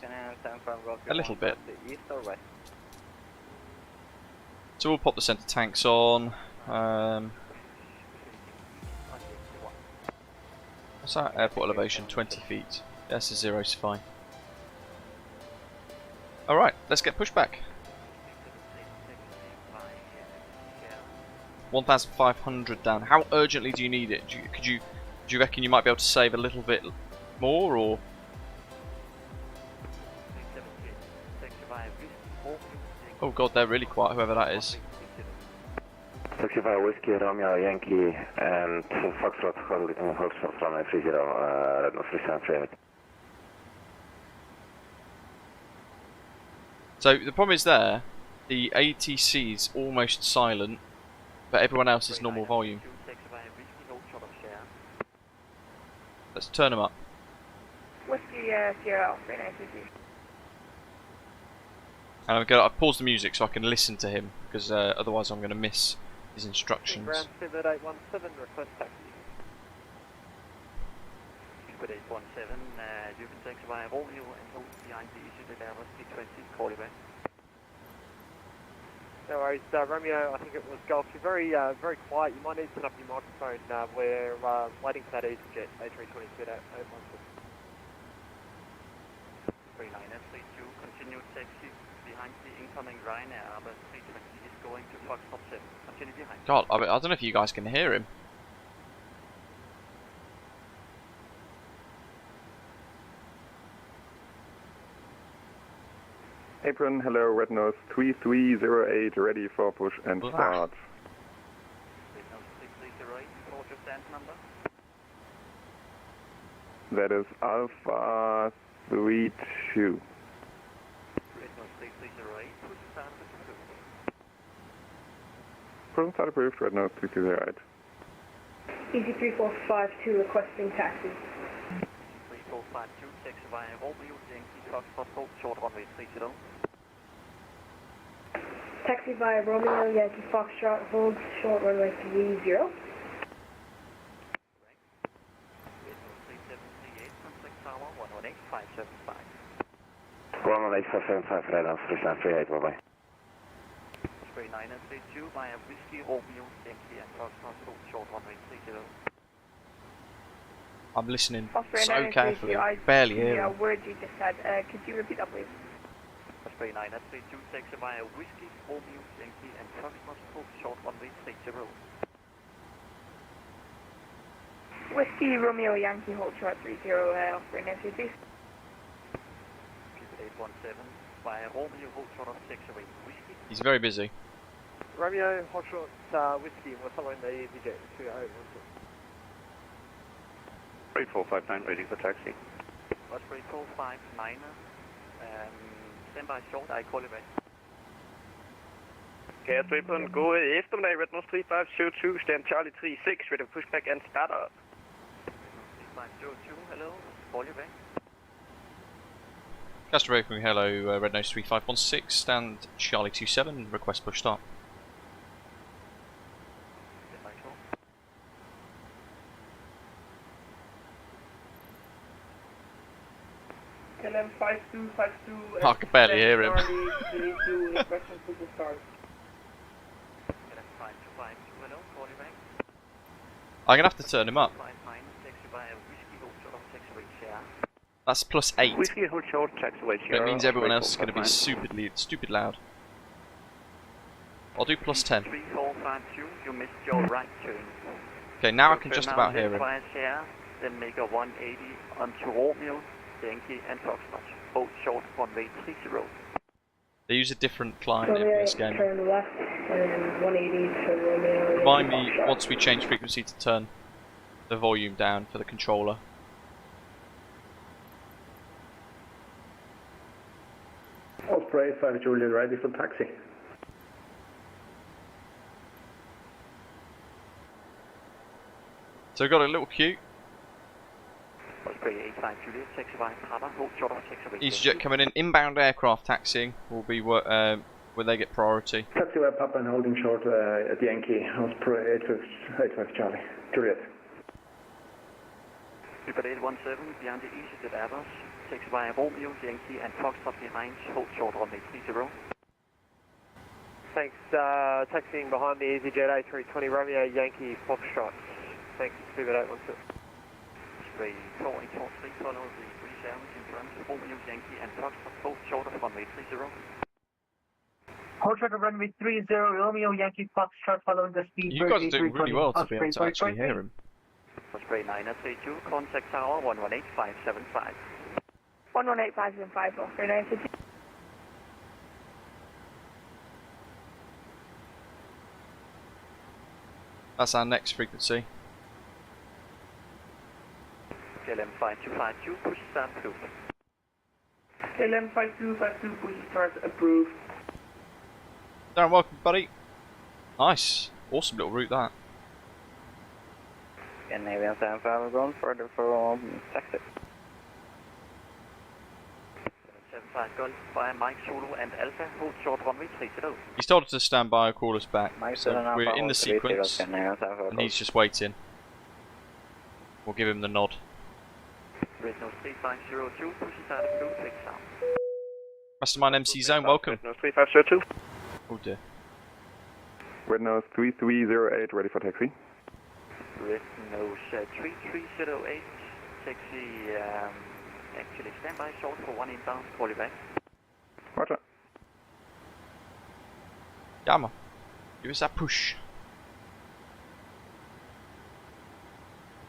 A little bit. So we'll pop the centre tanks on. What's that? Airport elevation, 20 feet. Yes, a zero's fine. Alright, let's get pushback. 1,500 down. How urgently do you need it? Do you reckon you might be able to save a little bit more, or? Oh god, they're really quiet, whoever that is. 65 Whiskey, Romeo, Yankee, and Foxtrot, Foxtrot runway 30, Red Nose 3738. So the problem is there, the ATC is almost silent, but everyone else is normal volume. Let's turn them up. Whiskey Sierra Alpha 922. And I've paused the music so I can listen to him, because otherwise I'm going to miss his instructions. Grand Pivot 817, request taxi. Pivot 817, you can take via Romeo and hold behind the EasyJet Airbus T20, call you back. No worries, Romeo, I think it was Golf. You're very quiet. You might need to turn up your microphone. We're waiting for that EasyJet A320 at 39 S32, continue taxi behind the incoming Ryanair, but 320 is going to Foxtrot 7. Continue behind. God, I don't know if you guys can hear him. Apron, hello, Red Nose 3308, ready for push and start. Red Nose 3308, report your stand number. That is Alpha 32. Red Nose 3308, push start approved. Push and start approved, Red Nose 3308. Easy 3452 requesting taxi. 3452, taxi via Romeo, Yankee, Foxtrot, hold short runway 30. Taxi via Romeo, Yankee Foxtrot, hold short runway 30. 118.575, Red Nose 3308, bye bye. Osprey 932 via Whiskey, Romeo, Yankee, and Foxtrot, hold short runway 30. I'm listening Osprey so 932, carefully, I barely hear yeah, him. word you just said. Could you repeat that, please? Osprey 932, taxi via Whiskey, Romeo, Yankee, and Foxtrot, hold short runway 30. Whiskey, Romeo, Yankee, hold short 30, Osprey 932. 817 via Romeo, hold short of 6 away. Whiskey. He's very busy. Romeo, hot short Whiskey, we're following the EasyJet 208. 3459, ready for taxi. Osprey 459, stand by short, I call you back. Kære Dribben, god eftermiddag, Red Nose 3502, stand Charlie 36, ready for pushback and start up. 3502, hello, call you back. Castor Open, hello, Red Nose 3516, stand Charlie 27, request push start. Stand by short. LM 5252. I can barely hear him. LM 5252, hello, call you back. I'm gonna have to turn him up. Taxi via Whiskey, hold short of 6 away, share. That's +8. Whiskey, hold short, taxiway, That means everyone else is going to be stupid loud. I'll do +10. 3452, you missed your right turn. Okay, now I So can turn just out about hear left him. via share, then make a 180 onto Romeo, Yankee, and Foxtrot. Hold short runway 30. They use a different client in Romeo, this game. turn left, and 180 to Romeo. Remind Yankee me Foxtrot. once we change frequency to turn the volume down for the controller. Osprey 5 Juliet, ready for taxi. So we've got a little queue. Osprey 85 Juliet, taxi via Papa, hold short of 6 away. EasyJet coming in, inbound aircraft taxiing will be where they get priority. Taxi via Papa and holding short at Yankee, Osprey 85 Charlie. Juliet. Super 817 behind the EasyJet Airbus, taxi via Romeo, Yankee, and Foxtrot behind, hold short runway 30. Thanks, taxiing behind the EasyJet A320, Romeo, Yankee, Foxtrot. Thanks, Super 812. Osprey 4843, follow the 37 in front, Romeo, Yankee, and Foxtrot, hold short of runway 30. Hold short of runway 30, Romeo, Yankee, Foxtrot, following the speed. You guys are doing really well to be able to actually hear him. Osprey 932, contact tower 118575. 118575, Osprey 932. That's our next frequency. LM 5252, push start approved. LM 5252, push start approved. Darren, welcome, buddy. Nice. Awesome little route, that. Scandinavia 75, we're going further for taxi. 75 Golf via Mike Solo and Alpha, hold short runway 30. He's told us to stand by and call us back. Mike So Solo, we're Alpha, in the hold 30, sequence, Scandinavia 75, and he's just waiting. We'll give him the nod. Red Nose 3502, push start approved, fix out. Mastermind MC Zone, welcome. Red Nose 3502. Oh dear. Red Nose 3308, ready for taxi. Red Nose 3308, taxi, actually standby short for 1 inbound, call you back. Roger. Gamma, give us that push.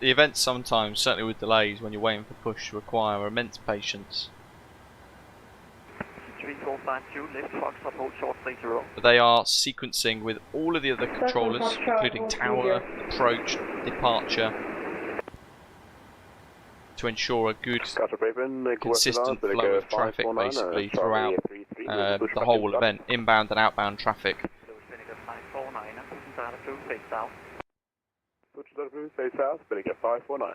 The events sometimes, certainly with delays when you're waiting for push, require immense patience. 3452, left Foxtrot, hold short 30. But they are sequencing with all of the other controllers, including tower, approach, departure, to ensure a good, consistent flow of traffic basically throughout the whole event, inbound and outbound traffic. Spinnaker 549, data 2, face south. Face south, Spinnaker 549.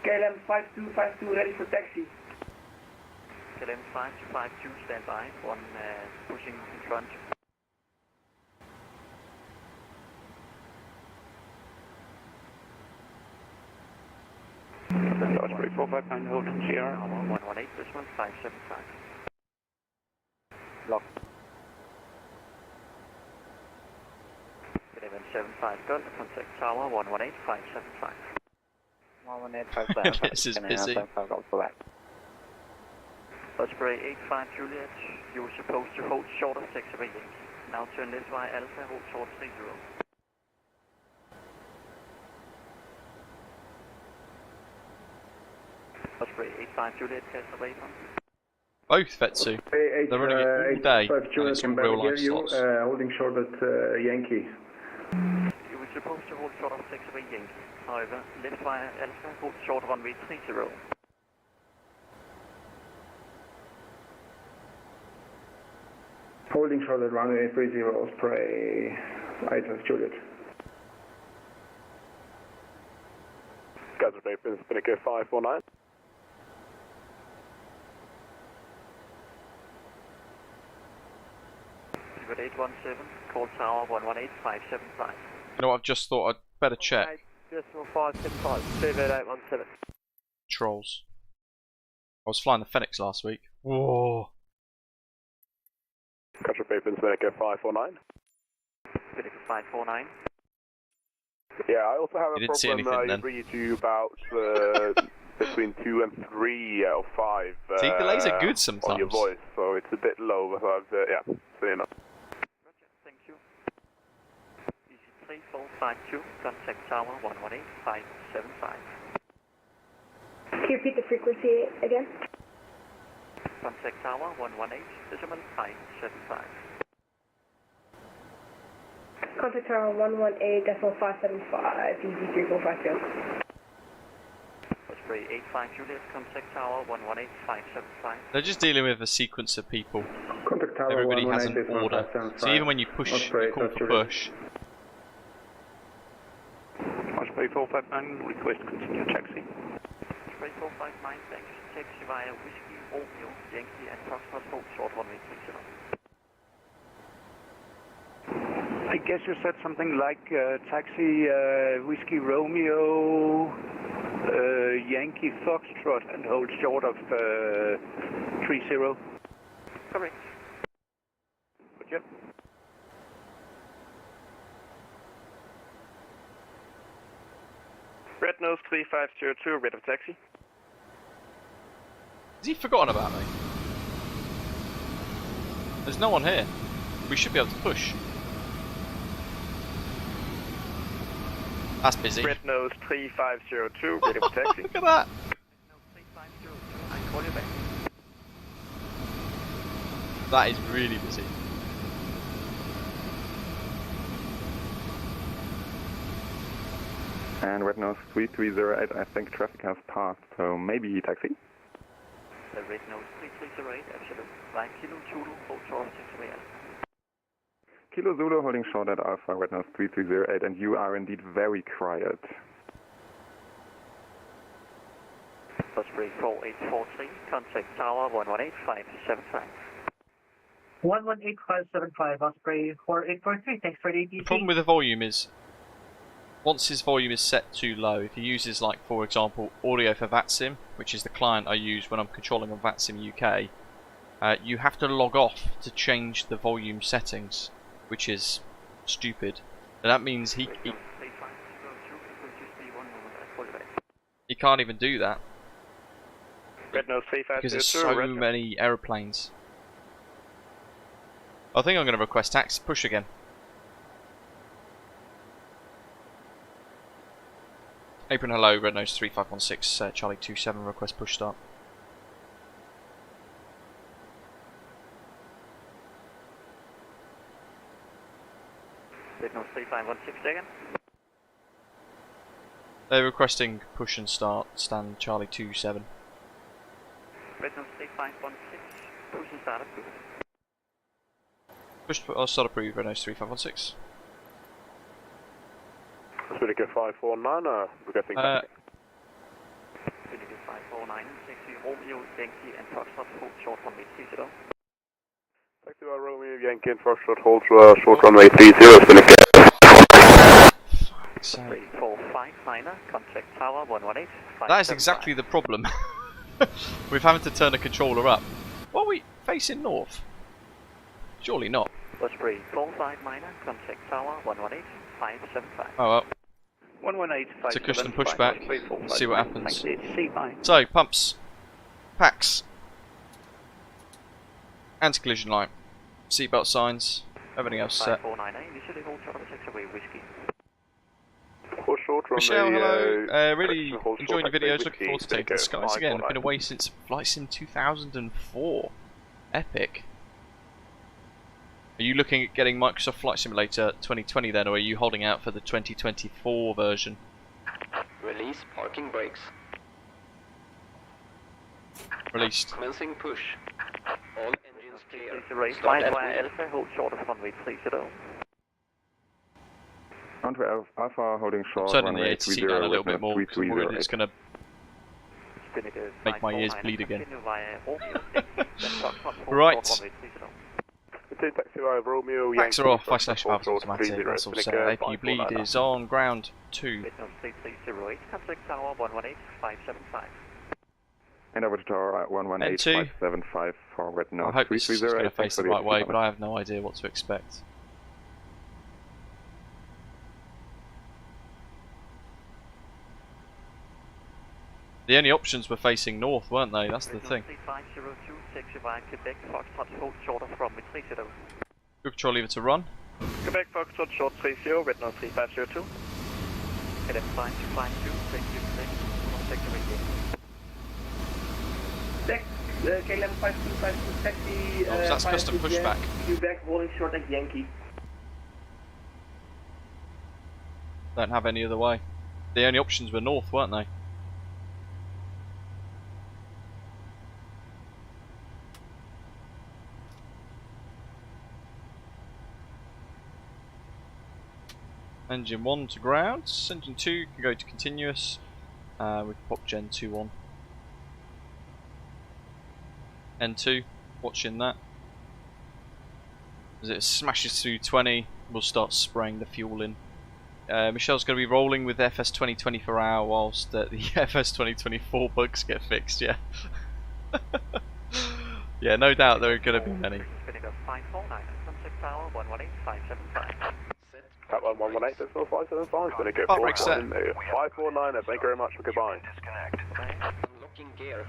KLM 5252, ready for taxi. KLM 5252, standby, one pushing in front. Osprey 459, hold on GR. 118, this one 575. Lock. 1175 Golf, contact tower 118, 575. 118, This is busy. Osprey 85 Juliet, you were supposed to hold short of 6 of 8. Now turn left via Alpha, hold short 30. Osprey 85 Juliet, cast away from. Both Vetsu. They're running it all day, and it's on real life slots. Holding short at Yankee. You were supposed to hold short of 6 of 8 Yankee. However, left via Alpha, hold short runway 30. Holding short at runway 30, Osprey 8 Juliet. Gatwick, Spinnaker 549. Good 817, call tower 118575. You know what, I've just thought I'd better check. Decimal 575, Vivid 817. Trolls. I was flying the Phoenix last week. Whoa. Gatwick, Spinnaker 549. Spinnaker 549. Yeah, I also have You a didn't see problem anything then. bringing to you about between 2 and 3 or 5. See, delays are good On sometimes. your voice, so it's a bit low, but I've, yeah, so you know. Roger, thank you. Easy 3452, contact tower 118575. Can you repeat the frequency again? Contact tower 118.575. Contact tower 118.575, DG3452. Osprey 85 Juliet, contact tower 118.575. They're just dealing with a sequence of people. Contact tower Everybody has an 118.575. order. So even when you push, you call for push. Osprey 459, request continue taxi. Osprey 459, thanks. Taxi via Whiskey, Romeo, Yankee, and Foxtrot, hold short runway 30. I guess you said something like taxi, Whiskey Romeo, Yankee Foxtrot, and hold short of 30. Correct. Yep. Red Nose 3502, ready for taxi. Has he forgotten about me? There's no one here. We should be able to push. That's busy. Red Nose 3502, ready for taxi. Look at that. I call you back. That is really busy. And Red Nose 3308, I think traffic has passed, so maybe taxi? Red Nose 3308, absolute. 1 Kilo Zulu, hold short 6 away. Kilo Zulu holding short at Alpha, Red Nose 3308, and you are indeed very quiet. Osprey 4843, contact tower 118575. 118575, Osprey 4843, thanks for the ATC. The problem with the volume is, once his volume is set too low, if he uses, like, for example, audio for VATSIM, which is the client I use when I'm controlling on VATSIM UK, you have to log off to change the volume settings, which is stupid. And that means he can't even do that because there's so many aeroplanes. I think I'm going to request taxi. Push again. Apron hello, Red Nose 3516, Charlie 27, request push start. Red Nose 3516 again. They're requesting push and start, stand Charlie 27. Red Nose 3516, push and start approved. Push or start approved, Red Nose 3516. Swedica 549, requesting taxi. Swedica 549, taxi Romeo, Yankee and Foxtrot, hold short runway 30. Taxi Romeo, Yankee and Foxtrot, hold short runway 30, Swedica. 3459, contact tower 118. That is exactly the problem. We're having to turn the controller up. What are we facing north? Surely not. Osprey 459, contact tower 118, 575. Oh well. 118, It's a custom pushback. Let's see what happens. C9. So, pumps, packs, anti-collision light, seatbelt signs, everything else set. 5498, initially hold short on 6 away whiskey. Michelle, hello. Really enjoying your videos. Looking forward to taking the skies again. I've been away since Flight Sim 2004. Epic. Are you looking at getting Microsoft Flight Simulator 2020 then, or are you holding out for the 2024 version? Release parking brakes. Released. Commencing push. All engines clear. Race flight via Alpha, hold short of runway 30. Runway Alpha holding short. Turning the ATC down a little bit more. I'm worried it's going to make my ears bleed again. Right. Packs are off, 5/5 automatic, that's all set. APU bleed is on ground 2. And over to tower 118575 for Red Nose. I hope this is going to face the right way, but I have no idea what to expect. The only options were facing north, weren't they? That's the thing. Good control lever to run. Quebec Foxtrot short 30, Red Nose 3502. Quebec 552, thank you, take the wing. KLM 5252 taxi. Oh, that's custom pushback. Quebec holding short at Yankee. Don't have any other way. The only options were north, weren't they? Engine 1 to ground, engine 2 can go to continuous, we can pop Gen 2 on. N2, watching that. As it smashes through 20, we'll start spraying the fuel in. Michelle's going to be rolling with FS 2020 per hour whilst the FS 2024 bugs get fixed, yeah. Yeah, no doubt there are going to be many. That 118, that's not 575, going to go Park brake set. 549, thank you very much for goodbye. Unlocking gear.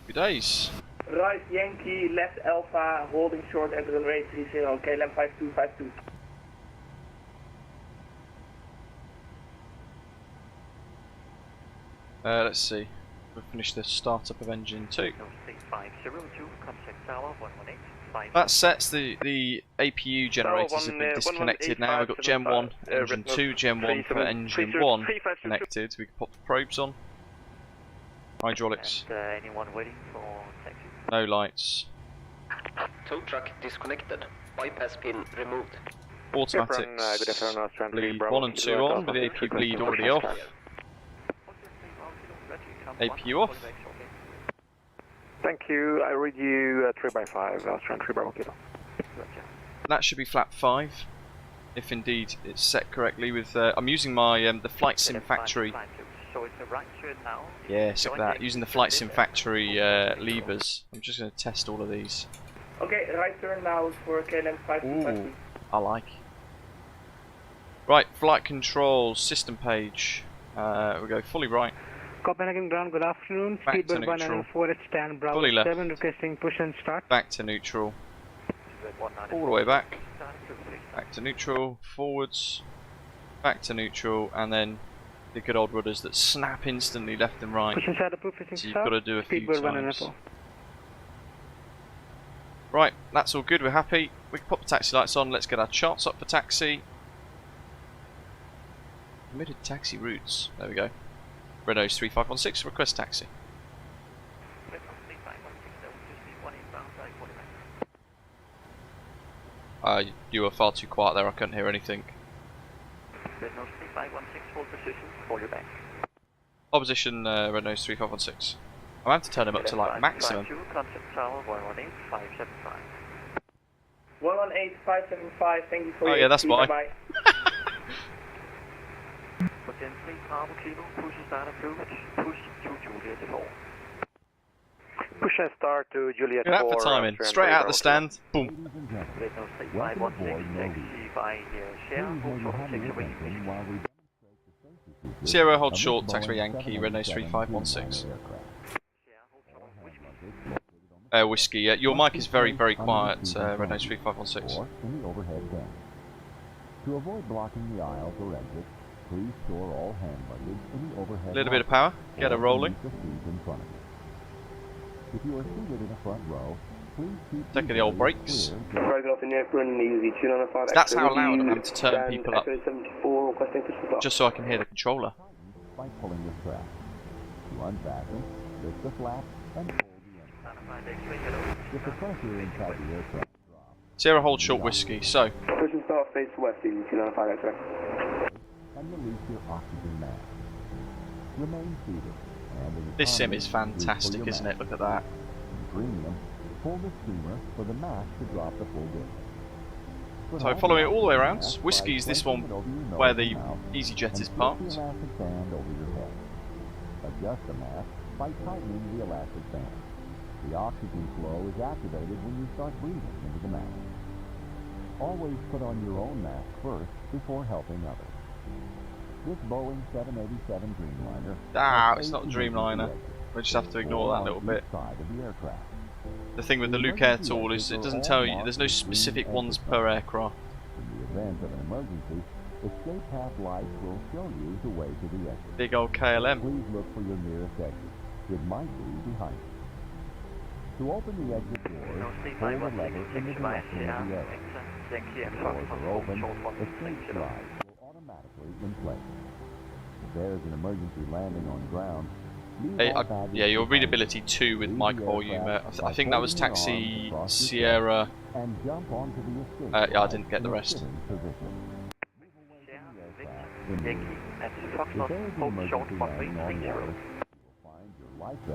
Good days. Right, Yankee, left Alpha, holding short at runway 30, KLM 5252. Let's see. We've finished the startup of engine 2. That sets the APU generators have been disconnected now. We've got Gen 1, engine 2, Gen 1 for engine 1 connected. We can pop the probes on. Hydraulics. Anyone waiting for taxi? No lights. Tow truck disconnected. Bypass pin removed. Automatics. Bleed 1 and 2 on with the APU bleed already off. APU off. Thank you, I read you 3x5, Austrian 3x1 kilo. That should be flap 5. if indeed it's set correctly. With I'm using my the Flight Sim Factory. So it's a right turn now. Yes, look at that. Using the Flight Sim Factory levers. I'm just going to test all of these. Okay, right turn now for KLM 525. Ooh, I like. Right, flight control system page. We go fully right. Copenhagen ground, good afternoon. Back to Speedbird 1 neutral. and 4 at stand, Bravo Fully left. 7 requesting push and start. Back to neutral. All the way back. Back to neutral. Forwards. Back to neutral, and then the good old rudders that snap instantly left and right. Push and start approved facing So you've south. got to do a few Speedbird 1 and times. 4. Right, that's all good. We're happy. We can pop the taxi lights on. Let's get our charts up for taxi. Permitted taxi routes. There we go. Renault 3516, request taxi. You were far too quiet there, I couldn't hear anything. Renault 3516, hold position, call you back. Opposition Renault 3516. I'm going to have to turn him up to like maximum. Concept tower 118575. 118575, thank you for Oh your yeah, that's why. bye. Potentially Bravo Kilo, push and start approved, push to Juliet 4. Push and start to Juliet Look at 4. that for timing. Straight out the stand. Boom. Renault 3516, taxi by share, hold short, takes away. Sierra, hold short, taxiway Yankee, Renault 3516. Whiskey, your mic is very, very quiet, Renault 3516. In the overhead bin. To avoid blocking the aisles or exits, please store all hand luggage in the overhead. A little bit of power, get her rolling. The seat in front of you. If you are seated in the front row, please keep taking the old breaks. That's how loud I'm having to turn people up, just so I can hear the controller. By pulling the strap. To unfasten, lift the flap and pull the end. If the pressure inside the aircraft drops, Sierra, hold short, Whiskey. So, Push and start face west, easy 295 X-ray. and release your oxygen mask. Remain seated. And in this sim economy, is fantastic, reach for your isn't mask. it? Look at that. In premium, pull the steamer for the mask to drop the full distance. So, following it all the way around, Whiskey is this one where the EasyJet is parked. Slip the elastic band over your head. Adjust the mask by tightening the elastic band. The oxygen flow is activated when you start breathing into the mask. Always put on your own mask first before helping others. This Boeing 787 Dreamliner. Ah, it's not a Dreamliner. We just have to ignore that little bit. Side of the aircraft. The thing with the Luke Air tool is it doesn't tell you, there's no specific ones per aircraft. In the event of an emergency, escape path lights will show you the way to the exit. Big old KLM. Please look for your nearest exit. It might be behind you. To open the exit doors, pull the lever in the direction of the exit. Doors are open, escape slides will automatically inflate. If there is an emergency landing on ground, yeah, your readability 2 with mic volume. I think that was taxi Sierra. And jump onto the escape yeah, I didn't get the rest.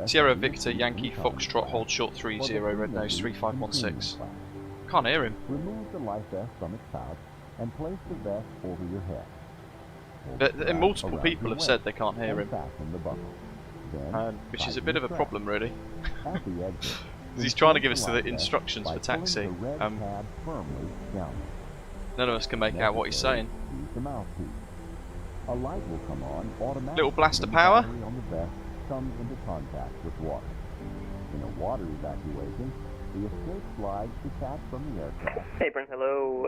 Sierra Victor Yankee Foxtrot hold short 30 Red Nose 3516. Can't hear him. Remove the life vest from its pouch and place the vest over your head. But multiple people have said they can't hear him, which is a bit of a problem, really. He's trying to give us the instructions for taxi. None of us can make out what he's saying. A light will come on automatically. Little blast of power. On the vest comes into contact with water. In a water evacuation, the escape slides detach from the aircraft. Hey, Brent, hello.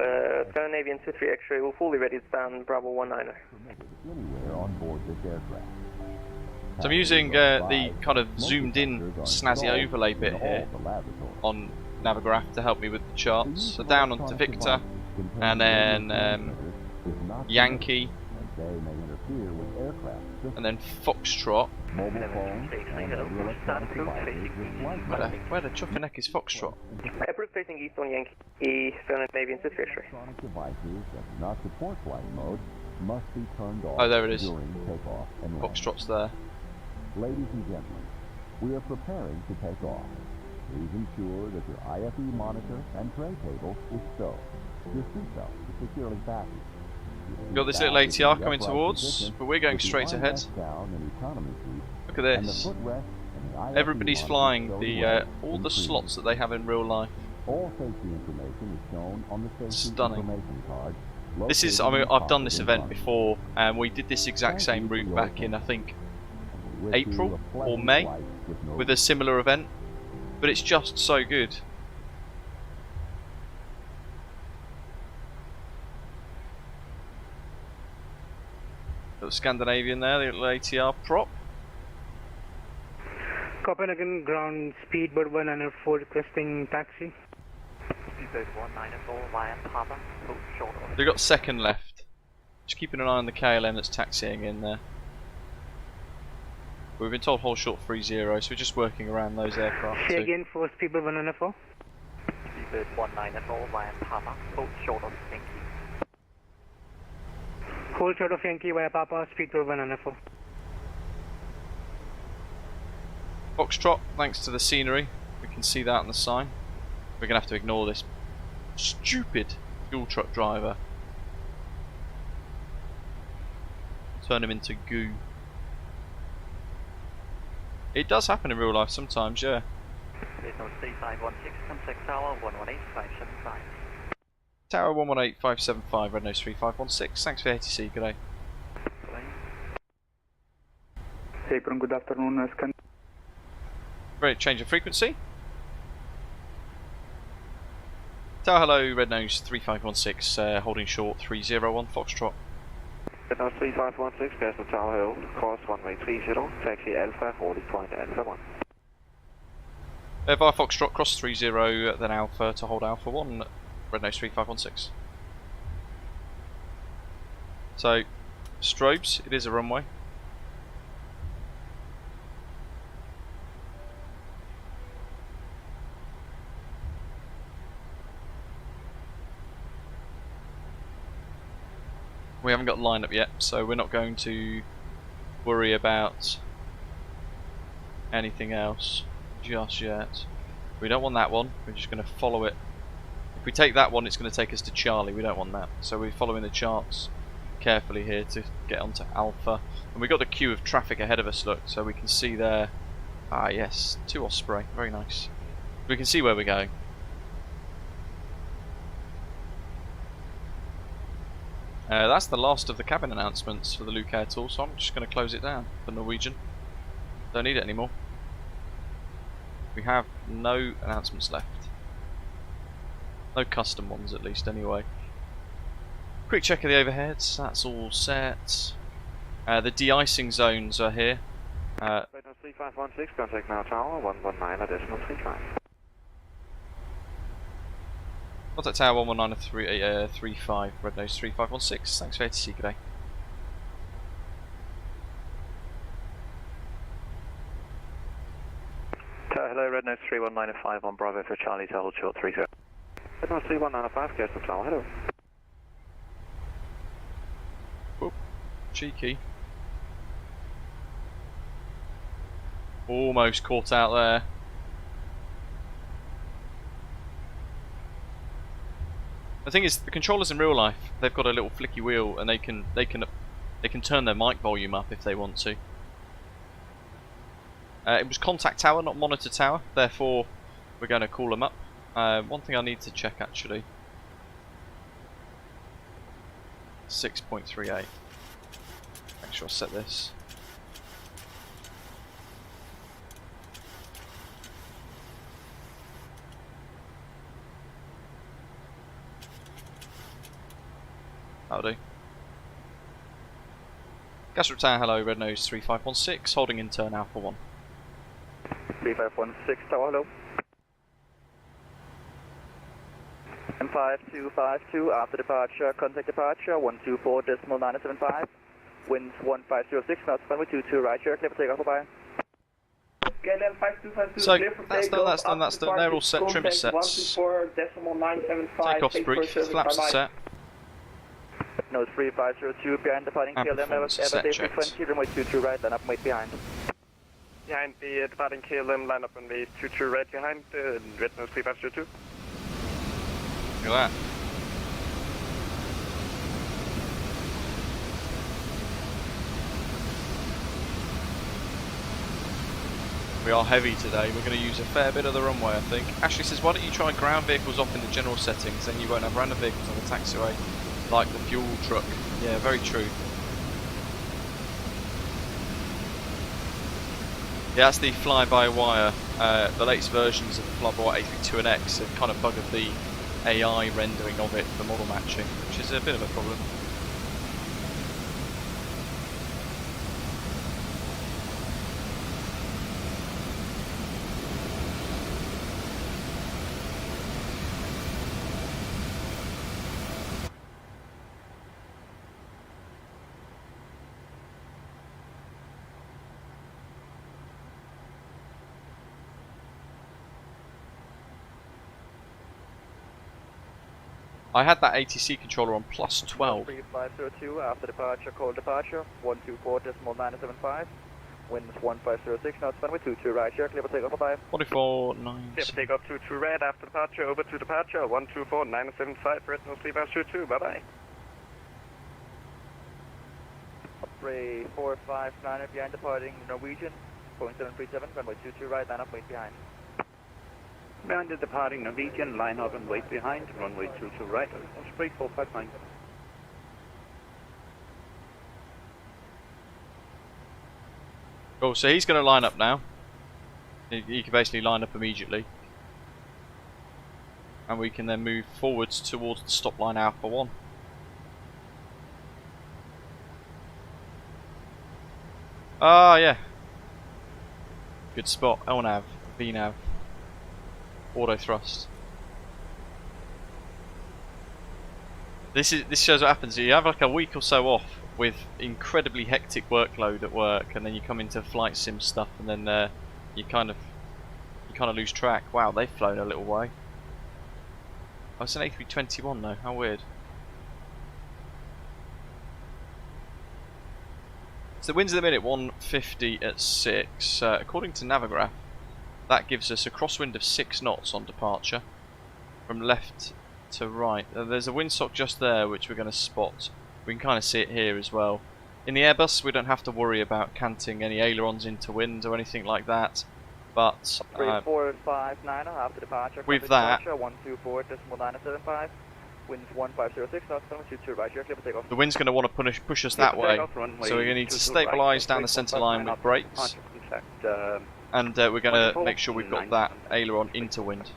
Scandinavian 23 X-ray, we're fully ready to stand Bravo 19er. Anywhere on board this aircraft. So I'm using the kind of zoomed in snazzy overlay bit here on Navigraph to help me with the charts. So down onto Victor, and then Yankee, and then Foxtrot. Where the chuffing neck is Foxtrot? Approved facing east on Yankee, Scandinavian 23 X-ray. Devices that do not support flight mode must be turned off. Oh, there it is. During takeoff and landing. Foxtrot's there. Ladies and gentlemen, we are preparing to take off. Please ensure that your IFE monitor and tray table is stowed. Your seatbelt is securely fastened. We've got this little ATR coming towards, but we're going straight ahead. Look at this. Everybody's flying all the slots that they have in real life. All safety information is shown on the safety Stunning. information card. This is, I mean, I've done this event before, and we did this exact same route back in, I think, April or May, with a similar event, but it's just so good. Little Scandinavian there, the little ATR prop. Copenhagen ground speedbird 194 requesting taxi. Speedbird 194 via Papa, hold short of. They've got second left. Just keeping an eye on the KLM that's taxiing in there. We've been told hold short 30, so we're just working around those aircraft. Say again for speedbird 194. Speedbird 194 via Papa, hold short of Yankee. Hold short of Yankee via Papa, speedbird 194. Foxtrot, thanks to the scenery, we can see that on the sign. We're going to have to ignore this stupid fuel truck driver. Turn him into goo. It does happen in real life sometimes, yeah. Signal 3516, contact tower 118575. Tower 118575, Red Nose 3516, thanks for ATC, good day. Apron, good afternoon, scan. Great, change of frequency. Tower hello, Red Nose 3516, holding short 301 Foxtrot. Red Nose 3516, Castle Tower Hill, course runway 30, taxi Alpha, holding point Alpha 1. Via Foxtrot, cross 30, then Alpha to hold Alpha 1, Red Nose 3516. So, strobes, it is a runway. We haven't got line up yet, so we're not going to worry about anything else just yet. We don't want that one, we're just going to follow it. If we take that one, it's going to take us to Charlie, we don't want that. So we're following the charts carefully here to get onto Alpha. And we've got the queue of traffic ahead of us, look, so we can see there. Ah yes, 2 Osprey, very nice. We can see where we're going. That's the last of the cabin announcements for the Luke Air Tour, so I'm just going to close it down for Norwegian. Don't need it anymore. We have no announcements left. No custom ones at least anyway. Quick check of the overheads, that's all set. The de-icing zones are here. Red Nose 3516, contact now tower 119.35. Contact tower 119.35, Red Nose 3516, thanks for ATC, good day. Hello, Red Nose 3195 on Bravo for Charlie to hold short 30. Red Nose 3195, Castle Tower, hello. Oop, cheeky. Almost caught out there. The thing is, the controllers in real life, they've got a little flicky wheel, and they can turn their mic volume up if they want to. It was contact tower, not monitor tower, therefore we're going to call them up. One thing I need to check actually. 6.38. Make sure I set this. That'll do. Gas Tower, hello, Red Nose 3516, holding in turn Alpha 1. 3516, tower, hello. M5252, after departure, contact departure, 124.975. Winds 1506, knots, runway 22, right here, clear for takeoff, bye. So, that's done, they're all set, trim is set. Takeoff's brief, flaps are set. Nose 3502, behind departing KLM, level 20, runway 22 right, line up and wait behind. Behind the departing KLM, line up and wait 22 right behind, Red Nose 3502. Look at that. We are heavy today. We're going to use a fair bit of the runway, I think. Ashley says, why don't you try ground vehicles off in the general settings, then you won't have random vehicles on the taxiway like the fuel truck. Yeah, very true. Yeah, that's the fly-by-wire. The latest versions of the fly-by-wire A32NX have kind of buggered the AI rendering of it for model matching, which is a bit of a problem. I had that ATC controller on +12. 3502 after departure, call departure, 124.975. Winds 1506 knots, runway 22 right, clear for takeoff, bye. 44.9. Clear for takeoff 22 red after departure, over to departure, 124.975, Rednose 3502, bye bye. Osprey 459 behind departing Norwegian, Boeing 737, runway 22 right, line up, wait behind. Behind the departing Norwegian, line up and wait behind, runway 22 right, Osprey 459. Cool, so he's going to line up now. He can basically line up immediately. And we can then move forwards towards the stop line Alpha 1. Ah, yeah. Good spot. LNAV, VNAV. Auto thrust. This shows what happens. You have like a week or so off with incredibly hectic workload at work, and then you come into flight sim stuff, and then you kind of lose track. Wow, they've flown a little way. Oh, it's an A321 though. How weird. So the winds at the minute 150 at 6. According to Navigraph, that gives us a crosswind of 6 knots on departure from left to right. There's a windsock just there which we're going to spot. We can kind of see it here as well. In the Airbus we don't have to worry about canting any ailerons into wind or anything like that. But 3459 after departure. With that, 124.975. Winds 1506 knots, 22 right, clear for takeoff. the wind's going to want to push us that way. So we're going to need to stabilise down the centre line with brakes. And we're going to make sure we've got that aileron into wind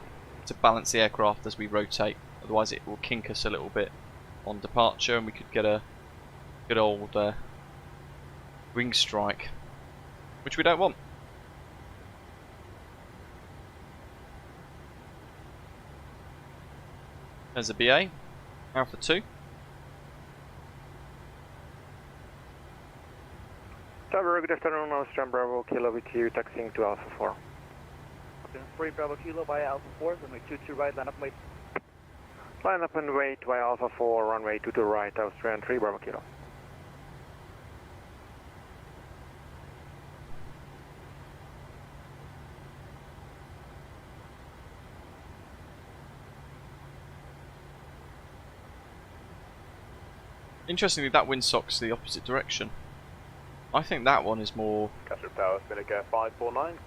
to balance the aircraft as we rotate. Otherwise it will kink us a little bit on departure and we could get a good old wing strike, which we don't want. There's a BA, Alpha 2. Tower, good afternoon, Austrian Bravo, Kilo with you, taxiing to Alpha 4. 3 Bravo Kilo by Alpha 4, runway 22 right, line up and wait. Line up and wait by Alpha 4, runway 22 right, Austrian 3 Bravo Kilo. Interestingly, that windsock's the opposite direction. I think that one is more... Castle Tower, Spinnaker 549.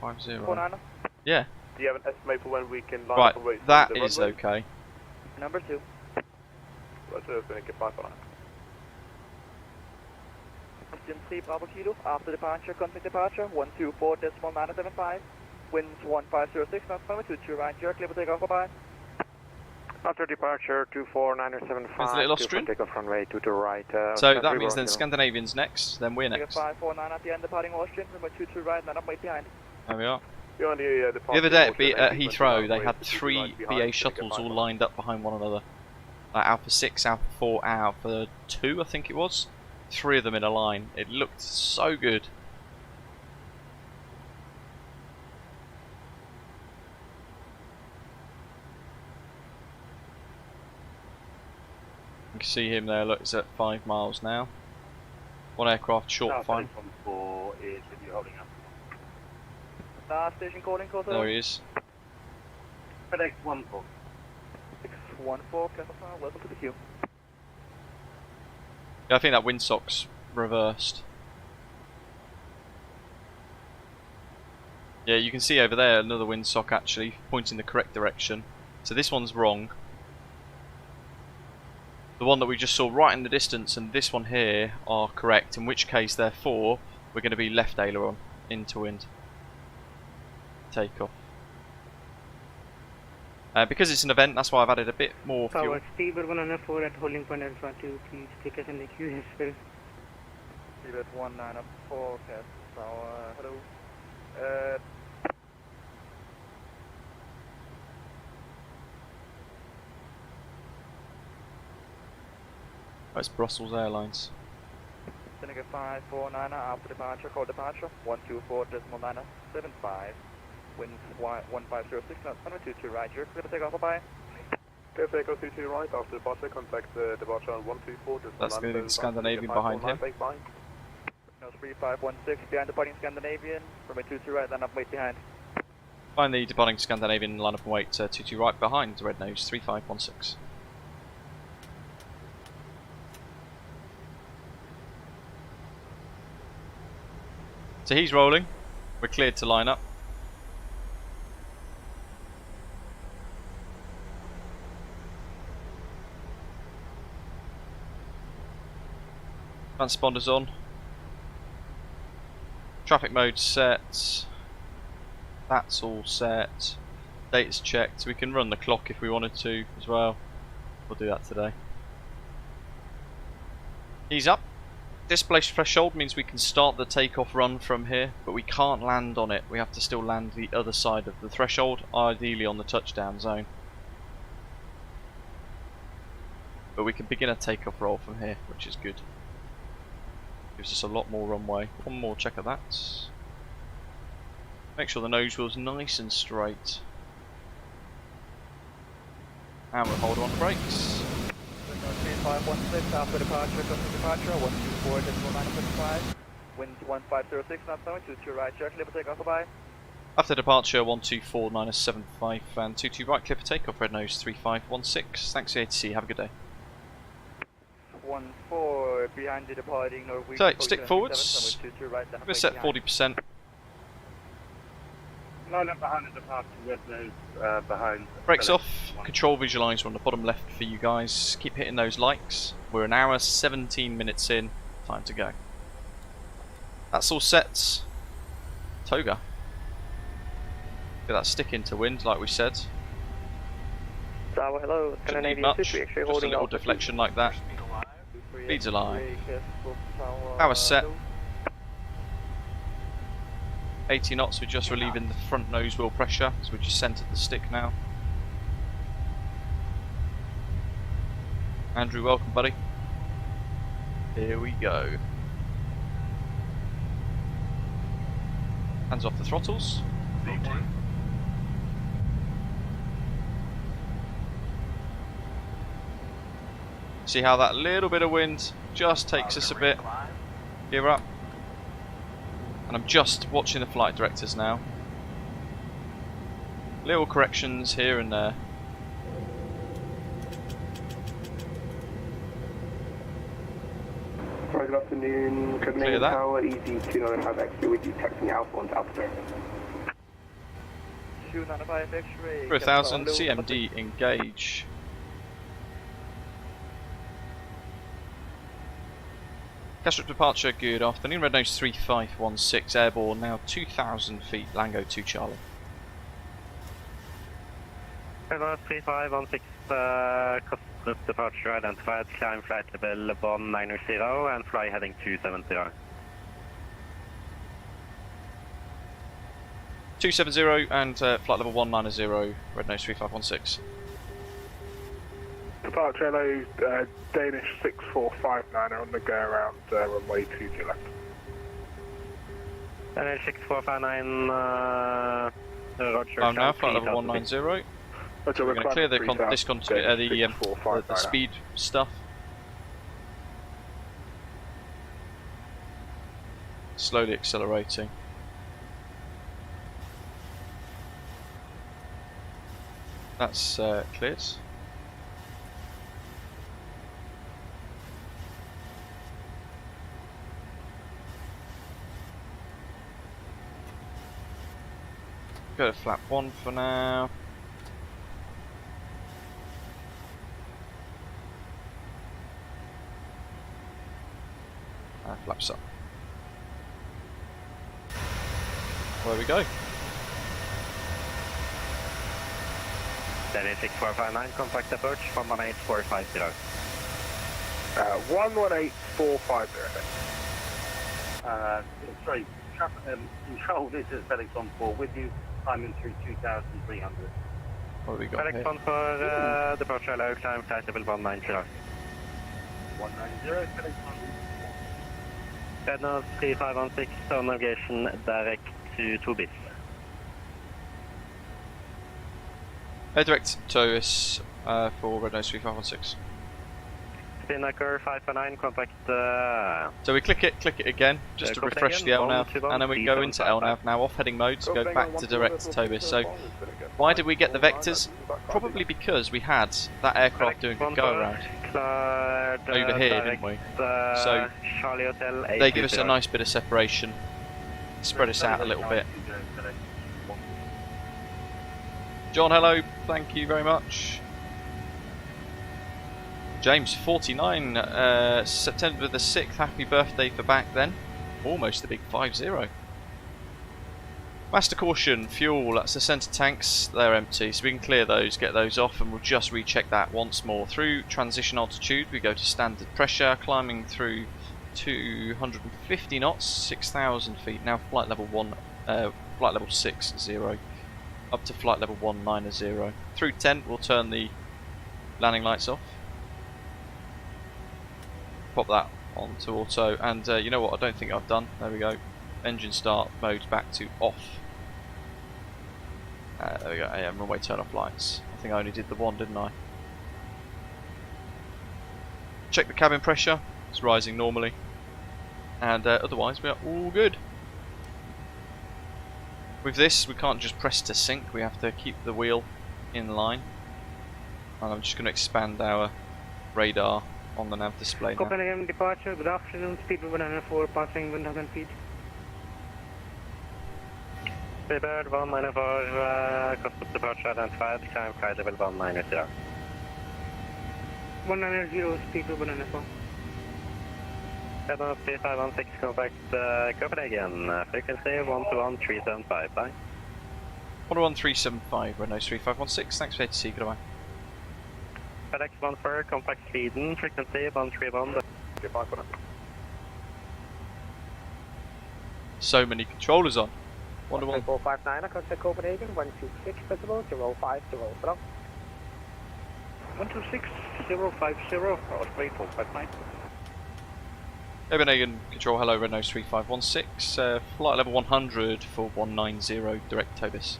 50. 49. Yeah. Do you have an estimate for when we can line Right, up and wait? that is okay. Number 2. Roger, Spinnaker 549. Agency Bravo Kilo, after departure, contact departure, 124.975. Winds 1506 knots, runway 22 right, clear for takeoff, bye-bye. After departure, 24975. There's a little Austrian. Takeoff runway 22 right. So that means then Scandinavian's next, then we're next. 549 at the end, departing Austrian, runway 22 right, line up, wait behind. There we are. The other day at Heathrow, they had 3 BA shuttles all lined up behind one another. Like Alpha 6, Alpha 4, Alpha 2, I think it was. 3 of them in a line. It looked so good. You can see him there, look, it's at 5 miles now. One aircraft short, fine. Is you holding up. Station calling, call There he is. FedEx 14. 614, welcome to the queue. Yeah, I think that windsock's reversed. Yeah, you can see over there another windsock actually pointing the correct direction. So this one's wrong. The one that we just saw right in the distance and this one here are correct, in which case therefore we're going to be left aileron into wind. Takeoff. Because it's an event, that's why I've added a bit more fuel. Tower, Speedbird 194 at holding point Alpha 2, please take us in the queue as well. Speedbird 194, cast tower, hello. That's Brussels Airlines. Seneca 549 after departure, call departure, 124.975. Winds 1506 knots, 122 right, you're clear to take off, bye-bye. Clear to take off 22 right, after departure, contact departure on 124. That's going to be the Scandinavian behind him. No, 3516, behind departing Scandinavian, from a 22 right, then up wait behind. Find the departing Scandinavian, line up and wait, 22 right behind, red nose, 3516. So he's rolling, we're cleared to line up. Transponders on. Traffic mode set. That's all set. Date's checked. We can run the clock if we wanted to as well. We'll do that today. He's up. Display threshold means we can start the takeoff run from here, but we can't land on it. We have to still land the other side of the threshold, ideally on the touchdown zone. But we can begin a takeoff roll from here, which is good. Gives us a lot more runway. One more check of that. Make sure the nose wheel's nice and straight. And we'll hold on the brakes. 3516 after departure, custom departure, 124.975. Winds 1506 knots, 22 right, you're clear for takeoff, bye-bye. After departure, 124.975 and 22 right, clear for takeoff, red nose 3516. Thanks ATC, have a good day. 14 behind the departing Norwegian. So, stick forwards. We're set 40%. Line up behind the departure, red nose behind. Brakes off, control visualizer on the bottom left for you guys. Keep hitting those likes. We're an hour 17 minutes in, time to go. That's all set. Toga. Get that stick into wind like we said. Tower, hello, Shouldn't need much, just a little deflection like that. Speed's alive. Power set. 80 knots, we're just relieving the front nose wheel pressure, so we just centered the stick now. Andrew, welcome buddy. Here we go. Hands off the throttles. See how that little bit of wind just takes us a bit. Gear up. And I'm just watching the flight directors now. Little corrections here and there. Good afternoon, Copenhagen Tower, EZ295 X-ray with you, taxiing Alpha 1 to Alpha Square. 295 X-ray. 3000 CMD engage. Castrop departure, good afternoon, red nose 3516, airborne now 2000 feet, Lango 2 Charlie. Hello, 3516, Castrop departure identified, climb flight level 190 and fly heading 270. 270 and flight level 190, red nose 3516. Departure hello, Danish 6459 on the go around runway 2 to your left. Danish 6459, roger. I'm now flight level 190. We're going to clear the the speed stuff. Slowly accelerating. That's cleared. Go to flap 1 for now. Flaps up. Where we go? That is 6459, contact approach 118450. 118450. Sorry, control, this is FedEx 4 with you, climbing through 2,300. What have we got FedEx here? 1 for departure allow, climb flight level 190. 190, FedEx 1. Red Nose 3516, so navigation direct to 2 bits. Direct to us for Red Nose 3516. Spinnaker 549, contact So we click it again, just to refresh the LNAV, and then we go into LNAV now, off heading mode, to go back to direct to Tobis. So why did we get the vectors? Probably because we had that aircraft doing a go around over here, didn't we? So they give us a nice bit of separation, spread us out a little bit. John, hello, thank you very much. James, 49, September the 6th, happy birthday for back then. Almost the big 5-0. Master caution, fuel, that's the centre tanks, they're empty, so we can clear those, get those off, and we'll just recheck that once more. Through transition altitude, we go to standard pressure, climbing through 250 knots, 6,000 feet, now flight level 60, up to flight level 190. Through 10, we'll turn the landing lights off. Pop that onto auto, and you know what, I don't think I've done, there we go, engine start mode back to off. There we go, AM runway turn off lights. I think I only did the one, didn't I? Check the cabin pressure, it's rising normally, and otherwise we are all good. With this we can't just press to sync, we have to keep the wheel in line, and I'm just going to expand our radar on the nav display now. Copenhagen departure, good afternoon, speed 104, passing 1000 feet. Speedbird 194, cost of departure identified, climb flight level 190. 190, speed 194. Red Nose 3516, contact Copenhagen, frequency 121375, bye. 11375, Red Nose 3516, thanks for ATC, goodbye. FedEx 1 for contact Sweden, frequency 131. So many controllers on. 459, contact Copenhagen, 126 visible, 050, hello. 126, 050, Osprey 459. Copenhagen control, hello, Red Nose 3516, flight level 100 for 190, direct Tobis.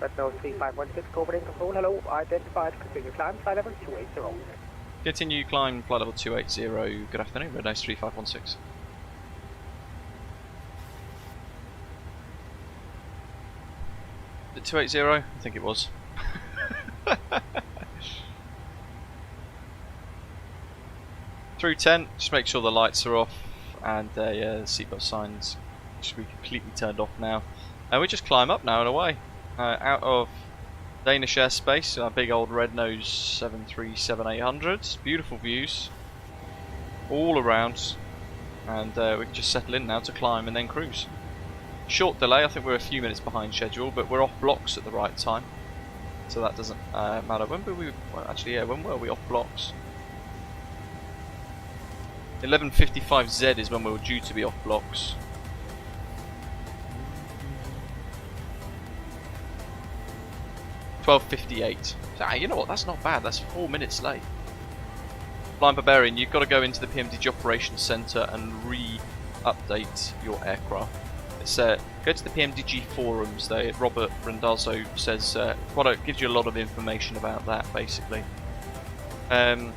Red Nose 3516, Copenhagen control, hello, identified, continue climb, flight level 280. Continue climb, flight level 280, good afternoon, Red Nose 3516. Is it 280? I think it was. Through 10, just make sure the lights are off, and the seatbelt signs should be completely turned off now. And we just climb up now and away. Out of Danish airspace, our big old Red Nose 737-800s, beautiful views all around, and we can just settle in now to climb and then cruise. Short delay, I think we're a few minutes behind schedule, but we're off blocks at the right time, so that doesn't matter. When were we? Well, actually, yeah, when were we off blocks? 11:55Z is when we were due to be off blocks. $12:58. So, you know what? That's not bad. That's 4 minutes late. Flying Barbarian, you've got to go into the PMDG Operations Centre and re-update your aircraft. It's go to the PMDG forums. Robert Randazzo says gives you a lot of information about that, basically. A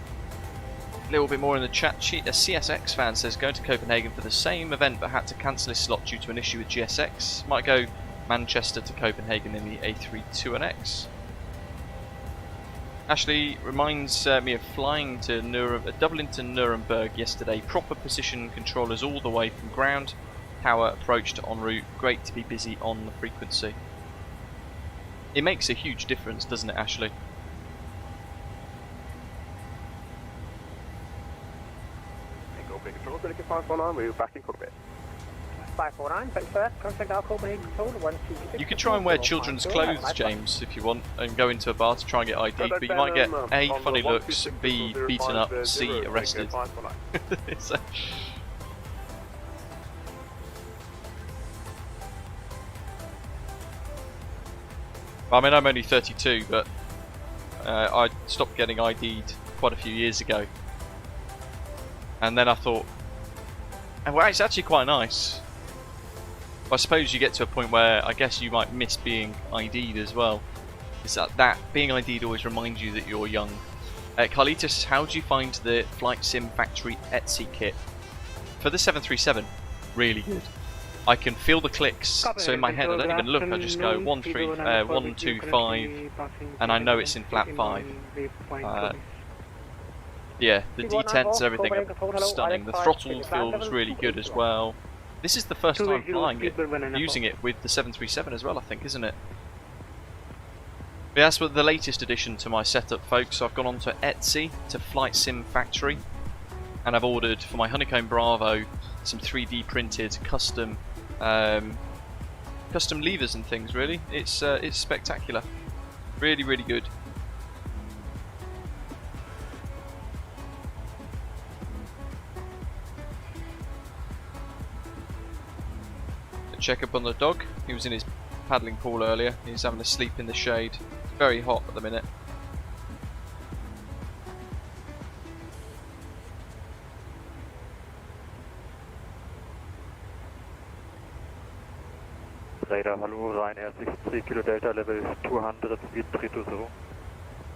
little bit more in the chat sheet. A CSX fan says going to Copenhagen for the same event but had to cancel his slot due to an issue with GSX. Might go Manchester to Copenhagen in the A321X. Ashley reminds me of flying to Dublin to Nuremberg yesterday. Proper position controllers all the way from ground. Tower approach to en route. Great to be busy on the frequency. It makes a huge difference, doesn't it, Ashley? Go big control, Copenhagen 549, we're back in cockpit. 549, but first, contact our Copenhagen control, 126. You could try and wear children's clothes, James, if you want, and go into a bar to try and get ID, but you might get A, funny looks, B, beaten up, C, arrested. So, I mean, I'm only 32, but I stopped getting ID'd quite a few years ago. And then I thought, well, it's actually quite nice. I suppose you get to a point where I guess you might miss being ID'd as well. Is that being ID'd always reminds you that you're young. Carlitos, how do you find the Flight Sim Factory Etsy kit? For the 737, really good. I can feel the clicks, so in my head I don't even look, I just go 1, 2, 5, and I know it's in flap 5. Yeah, the detents and everything are stunning. The throttle feels really good as well. This is the first time flying it, using it with the 737 as well, I think, isn't it? But that's the latest addition to my setup, folks. So I've gone on to Etsy, to Flight Sim Factory, and I've ordered for my Honeycomb Bravo some 3D printed custom levers and things. Really, it's spectacular. Really, really good. Check up on the dog. He was in his paddling pool earlier. He's having a sleep in the shade. It's very hot at the minute. Radar, hello, Ryanair 63 Kilo Delta, level 200, speed 320.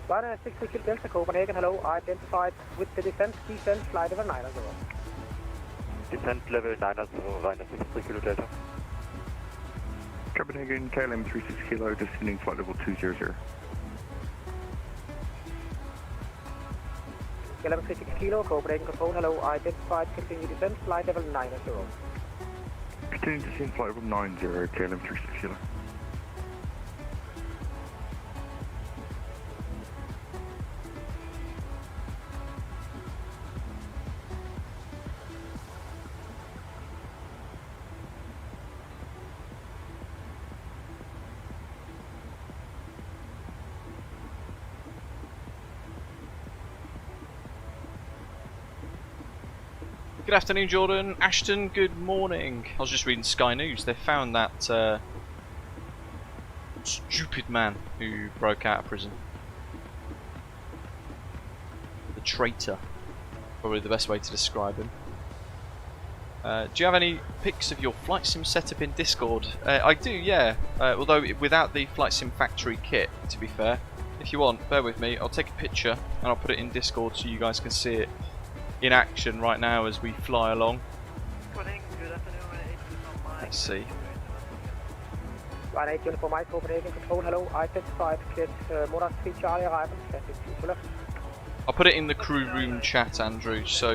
Ryanair 63 Kilo Delta, Copenhagen, hello, identified with the descent, flight level 90. Descent level 90, Ryanair 63 Kilo Delta. Copenhagen, KLM 36 Kilo, descending flight level 200. KLM 36 Kilo, Copenhagen control, hello, identified, continue descent, flight level 90. Continue descent flight level 90, KLM 36 Kilo. Good afternoon, Jordan. Ashton, good morning. I was just reading Sky News. They found that stupid man who broke out of prison. The traitor. Probably the best way to describe him. Do you have any pics of your Flight Sim setup in Discord? I do, yeah. Although without the Flight Sim Factory kit, to be fair. If you want, bear with me. I'll take a picture and I'll put it in Discord so you guys can see it in action right now as we fly along. Let's see. Ryanair 24 Mike, Copenhagen control, hello, identified, cleared, Monarch 3 Charlie arrival, I'll put it in the crew room chat, Andrew, so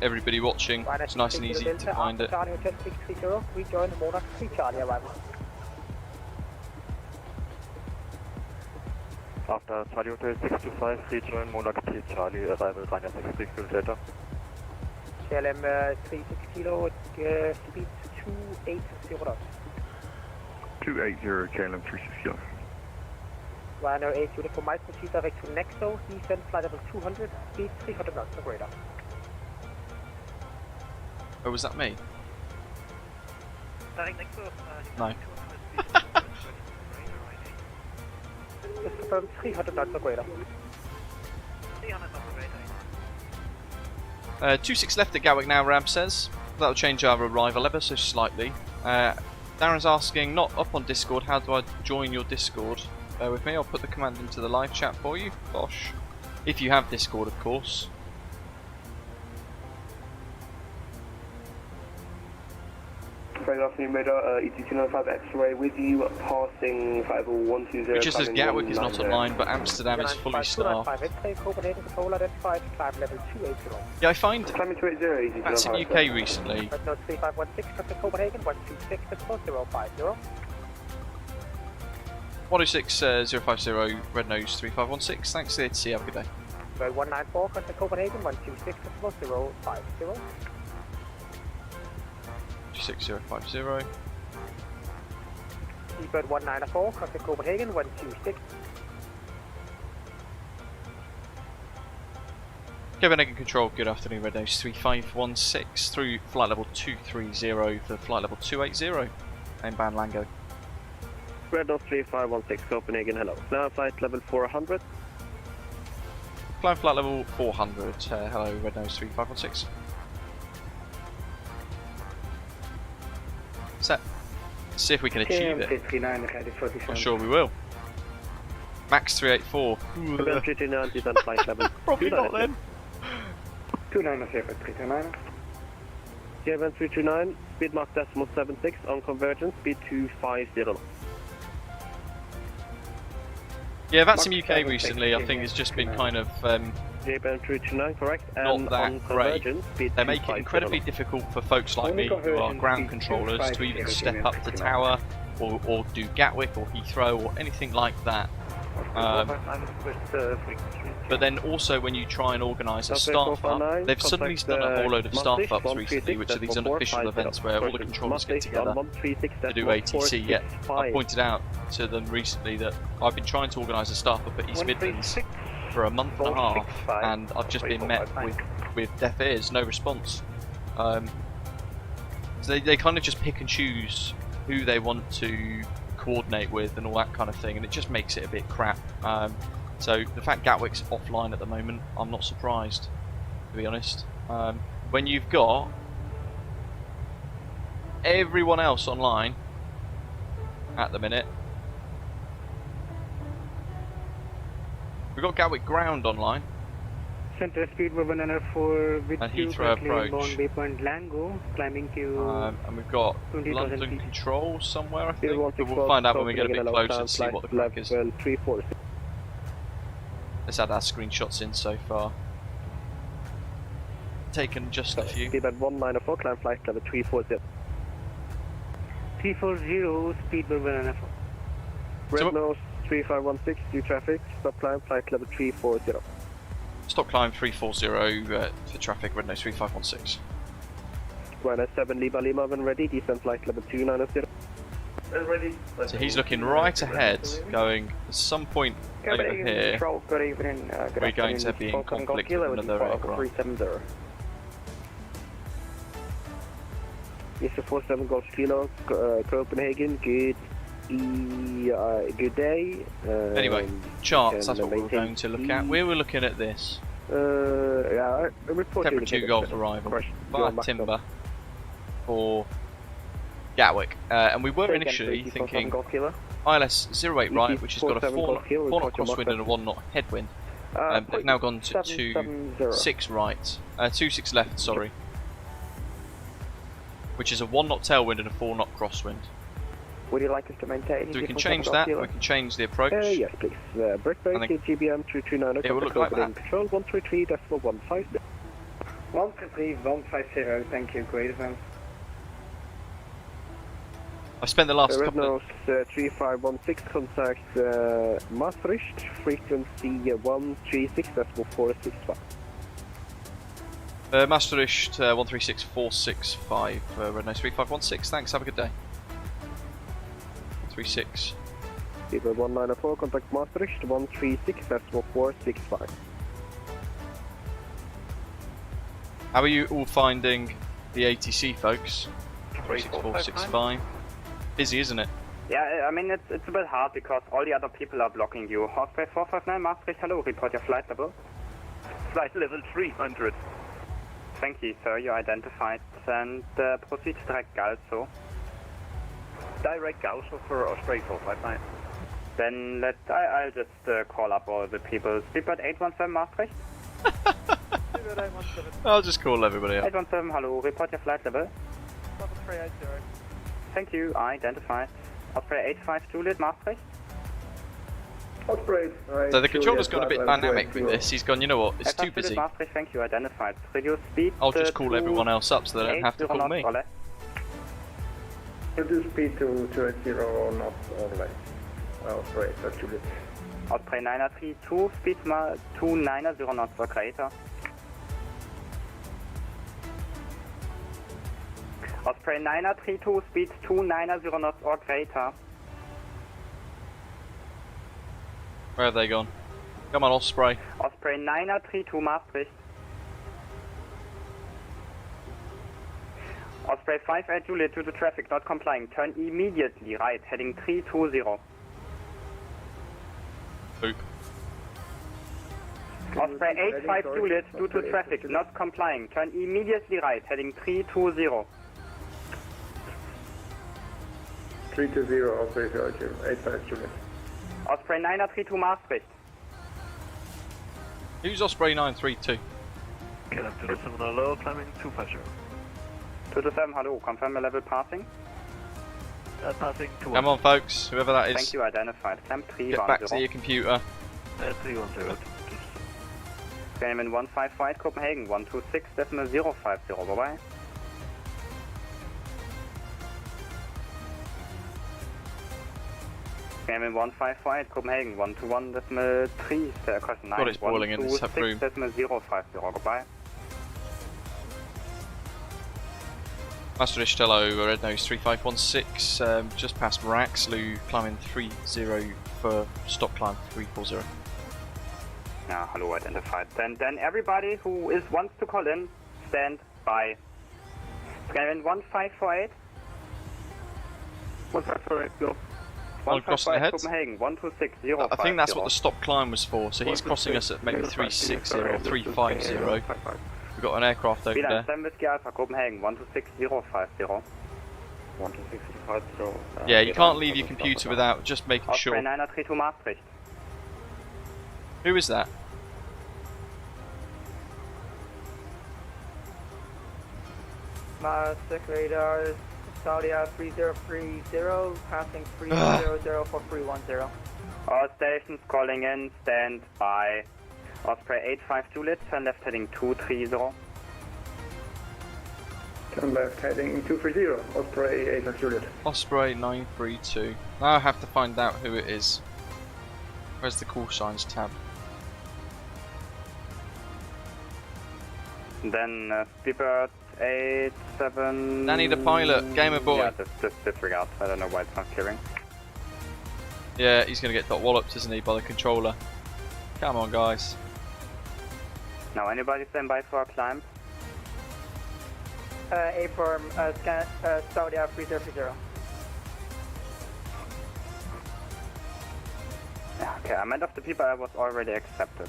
everybody watching, it's nice and easy to find it. Charlie Hotel 630, rejoin Monarch 3 Charlie arrival. After Charlie Hotel 625, rejoin Monarch 3 Charlie, arrival Ryanair 63 Kilo Delta. KLM 36 Kilo, speed 280 knots. 280, KLM 36 Kilo. Ryanair 8 unit for Mike, proceed direct to Nexo, descent flight level 200, speed 300 knots, no radar. Oh, was that me? No. Just confirm 300 knots, no radar. 26 left at Gatwick now, Ram says. That'll change our arrival ever so slightly. Darren's asking, not up on Discord, how do I join your Discord? Bear with me, I'll put the command into the live chat for you. Gosh. If you have Discord, of course. Good afternoon, radar, ET295 X-ray with you, passing 5120. It just says Gatwick is not online, but Amsterdam is fully staffed. Yeah, I find that's in UK recently. 106 050 Red Nose 3516. Thanks to the ATC. Have a good day. Bird 194, contact Copenhagen 126 050. 26050. Bird 194, contact Copenhagen 126. Copenhagen Control, good afternoon, Red Nose 3516 through flight level 230 for flight level 280, inbound Lango. Red Nose 3516 Copenhagen, hello. Now flight level 400. Climb flight level 400, hello, Red Nose 3516. Set. See if we can achieve it. I'm sure we will. Max 384. Rebel 329 is on flight level. Probably not then. 290 329, speed mark decimal 76 on convergence, speed 250. Yeah, VATSIM UK recently, I think, has just been kind of JBM329, correct? not And that on great. convergence, speed They make it 250. incredibly difficult for folks like me who are ground controllers to even step up to tower or do Gatwick or Heathrow or anything like that. But then also when you try and organise a staff up, they've suddenly done a whole load of staff ups recently, which are these unofficial events where all the controllers get together to do ATC. Yet I pointed out to them recently that I've been trying to organise a staff up at East Midlands for a month and a half, and I've just been met with deaf ears, no response. So they kind of just pick and choose who they want to coordinate with and all that kind of thing, and it just makes it a bit crap. So the fact Gatwick's offline at the moment, I'm not surprised, to be honest. When you've got everyone else online at the minute, we've got Gatwick ground online. Center speed for 104 with And you Heathrow currently approach. inbound waypoint Lango, climbing to And we've got 20,000 London feet. Control somewhere, I think. But we'll find out when we get a bit closer and see what the crack is. Let's add our screenshots in so far. Taken just a few. Speed at 194, climb flight level 340. 340, speed for 104. Red Nose 3516, due traffic, stop climb flight level 340. Stop climb 340 for traffic, Red Nose 3516. Ryanair 7 Lima when ready, descent flight level 290. Ready. So he's looking right ahead, going at some point over here. Good evening. We're going to be in conflict with another aircraft. 370. Yes, 47 Golf Kilo, Copenhagen, good day. Anyway, charts, that's what we were going to look at. We were looking at this. Yeah, Temper 2 Golf arrival via Timber for Gatwick. And we were initially thinking ILS 08 right, which has got a 4 knot crosswind and a 1 knot headwind. They've now gone to 2-6 right, 2-6 left, sorry. Which is a 1 knot tailwind and a 4 knot crosswind. Would you like us to maintain? So we can change that, we can change the approach. Yes, please. Breakbait, GBM 329, it will look like that. Control 133.150. 133.150, thank you, great event. I spent the last Red couple of... Nose 3516, contact Maastricht, frequency 136.465. Maastricht 136465, Red Nose 3516, thanks, have a good day. 36. Speedbird 194, contact Maastricht 136.465. How are you all finding the ATC, folks? 36465. Busy, isn't it? Yeah, I mean, it's a bit hard because all the other people are blocking you. Osprey 459, Maastricht, hello, report your flight level. Flight level 300. Thank you, sir, you're identified. And proceed to direct Galso. Direct Galso for Osprey 459. Then I'll just call up all the people. Speedbird 817 Maastricht? I'll just call everybody up. 817, hello, report your flight level. Thank you, identified. Osprey 852 lit Maastricht? Osprey, So the controller's gone a bit dynamic with this. He's gone, you know what, it's too busy. Maastricht, thank you, identified. Reduce speed. I'll just call everyone else up so they don't have to call me. Reduce speed to 280 or not only. Osprey 85 Juliet. Osprey 932, speed 290 knots or greater. Osprey 932, speed 290 knots or greater. Where have they gone? Come on, Osprey. Osprey 932, Maastricht. Osprey 58 Juliet, due to traffic not complying, turn immediately right, heading 320. Boop. Osprey 85 Juliet, due to traffic not complying, turn immediately right, heading 320. 320, Osprey 85 Juliet. Osprey 932 Maastricht. Who's Osprey 932? KLM 227 hello, climbing 250. 227 hello, confirm your level passing. Passing 2. Come on, folks, whoever that is. Thank you, identified. Climb 310. Get back to your computer. 310. Skyman 155 Copenhagen 126.050, bye bye. Skyman 155 Copenhagen 121.3, question 9. God, it's boiling in this room. 126.050, goodbye. Maastricht, hello, Red Nose 3516, just past Raxlu, climbing 30 for stop climb 340. Yeah, hello, identified. Then everybody who wants to call in, stand by. Skyman 1548. 1548, go. One crossing ahead. Copenhagen 126.050. I think that's what the stop climb was for, so he's crossing us at maybe 360 or 350. We've got an aircraft over there. 7 Whiskey Alpha Copenhagen 126.050. Yeah, you can't leave your computer without just making sure. Osprey 932 Maastricht. Who is that? Maastricht radar, Saudi 3030, passing 300 for 310. All stations calling in, stand by. Osprey 85 Juliet, turn left heading 230. Turn left heading 230, Osprey 85 Juliet. Osprey 932. Now I have to find out who it is. Where's the call signs tab? Then Speedbird 87. Danny the pilot, gamer boy. Yeah, just disregard. I don't know why it's not clearing. Yeah, he's going to get dot walloped, isn't he, by the controller. Come on, guys. Now, anybody stand by for a climb? A firm, Saudi 3030. Okay, I meant of the people I was already accepted.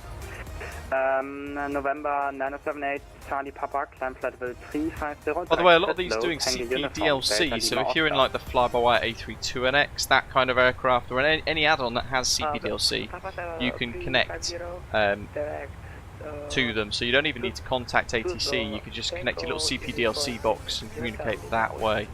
November 978 Charlie Papa, climb flight level 350. By the way, a lot of these are doing CPDLC, so if you're in like the fly-by-wire A32NX, that kind of aircraft, or any add-on that has CPDLC, you can connect to them, so you don't even need to contact ATC, you can just connect your little CPDLC box and communicate that way.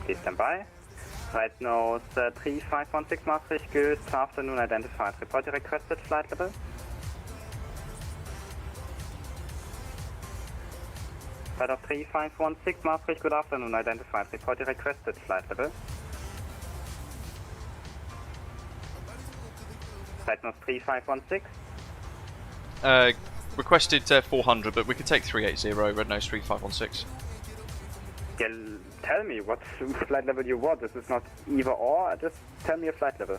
Please stand by. Right nose 3516 Maastricht, good afternoon, identified. Report your requested flight level. Flight of 3516 Maastricht, good afternoon, identified. Report your requested flight level. Flight nose 3516. Requested 400, but we could take 380, Red Nose 3516. Yeah, tell me what flight level you want. This is not either or, just tell me a flight level.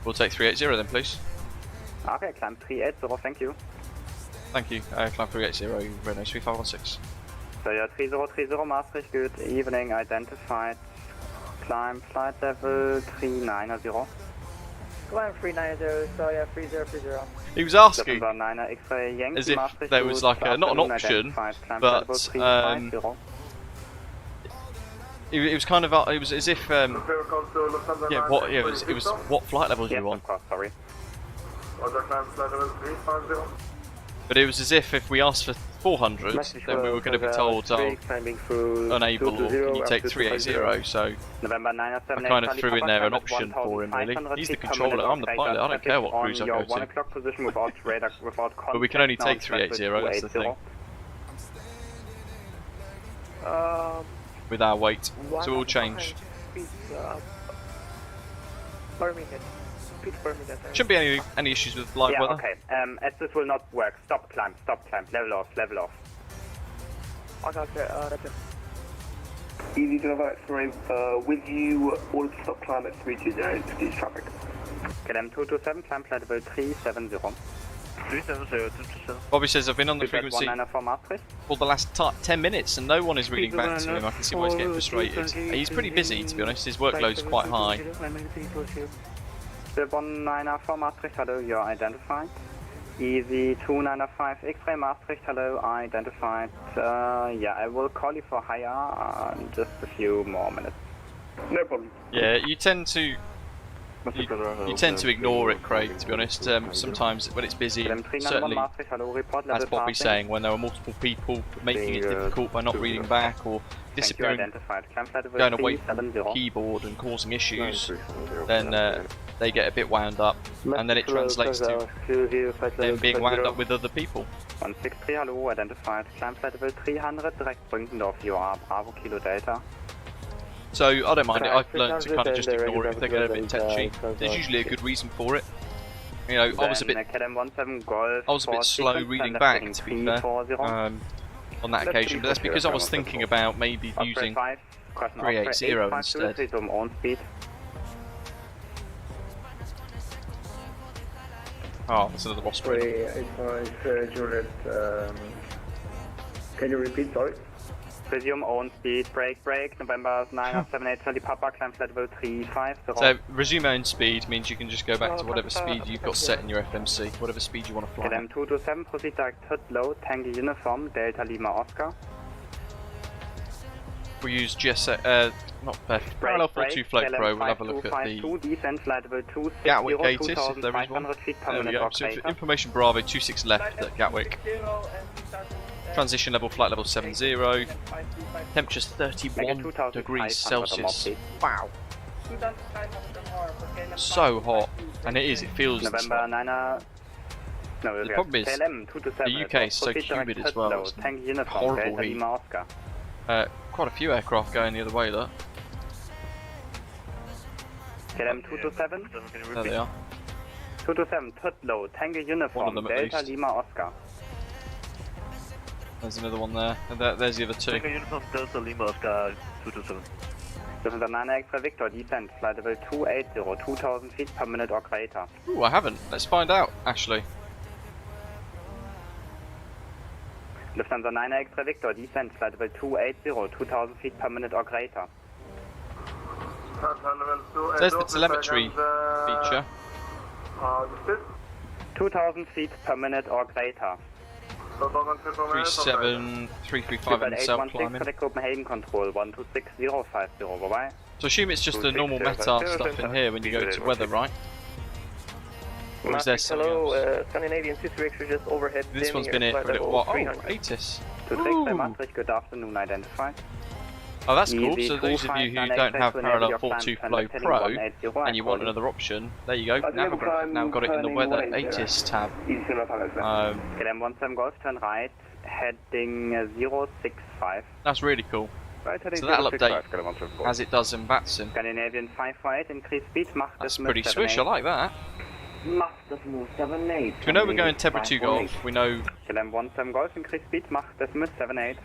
We'll take 380 then, please. Okay, climb 380, thank you. Thank you, climb 380, Red Nose 3516. So you're 3030 Maastricht, good evening, identified. Climb flight level 390. Climb 390, so yeah, 3030. He was asking as if there was like a, not an option, but it was kind of, it was as if, yeah, what, yeah, it was what flight level do you want? Sorry. But it was as if we asked for 400, then we were going to be told, oh, unable, or can you take 380, so I kind of threw in there an option for him, really. He's the controller, I'm the pilot, I don't care what cruise I go to. But we can only take 380, that's the thing. With our weight, so we'll change. Shouldn't be any issues with live weather. Okay, as this will not work, stop climb, level off. I got that. Easy to have X-ray with you, all stop climb at 320, please traffic. KLM 227, climb flight level 370. Bobby says I've been on the frequency for the last 10 minutes and no one is reading back to him. I can see why he's getting frustrated. He's pretty busy, to be honest, his workload's quite high. 194 Maastricht, hello, you're identified. Easy 295 X-ray Maastricht, hello, identified. Yeah, I will call you for higher in just a few more minutes. No problem. Yeah, you tend to ignore it, Craig, to be honest. Sometimes when it's busy, certainly, as Bobby's saying, when there are multiple people making it difficult by not reading back or disappearing, going away from the keyboard and causing issues, then they get a bit wound up, and then it translates to them being wound up with other people. 163, hello, identified. Climb flight level 300, direct Brünkendorf, you are Bravo Kilo Delta. So I don't mind it, I've learned to kind of just ignore it if they get a bit touchy. There's usually a good reason for it. You know, I was a bit slow reading back, to be fair, on that occasion, but that's because I was thinking about maybe using 380 instead. Oh, that's another Osprey. 85 Juliet, can you repeat, sorry? Resume own speed, brake, November 978 Charlie Papa, climb flight level 350. So, resume own speed means you can just go back to whatever speed you've got set in your FMC, whatever speed you want to fly. KLM 227, proceed direct hood low, Tango uniform, Delta Lima Oscar. We'll use not parallel 42 float pro, we'll have a look at the Gatwick Gatis, if there is one. There we go, so information Bravo 26 left at Gatwick. Transition level, flight level 70. Temperature's 31 degrees Celsius. Wow. So hot. And it is, it feels this hot. The problem is, the UK is so humid as well. It's horrible heat. Quite a few aircraft going the other way, look. KLM 227. There they are. 227, Tutlow, Tango uniform, Delta Lima Oscar. There's another one there. And there's the other two. Tango uniform, Delta Lima Oscar 227. 9 Extra Victor, descent, flight level 280, 2000 feet per minute or greater. Ooh, I haven't. Let's find out, Ashley. Lufthansa 9 Extra Victor, descent, flight level 280, 2000 feet per minute or greater. There's the telemetry feature. 2000 feet per minute or greater. 37335 in self-climbing. Copenhagen control 126050, bye-bye. So assume it's just the normal METAR stuff in here when you go to weather, right? Or is there something else? Scandinavian 2 just overhead. This one's been here for a little while. Oh, ATIS. Good afternoon, identified. Oh, that's cool. So those of you who don't have parallel 42 Flow Pro and you want another option, there you go. Now we've got it in the weather ATIS tab. KLM 17 Golf, turn right, heading 065. That's really cool. So that'll update as it does in VATSIM. Scandinavian 548, increase speed. That's pretty swish, I like that. So we know we're going Tebra 2 Golf, we know... KLM 17 Golf, increase speed, Macht decimal 78.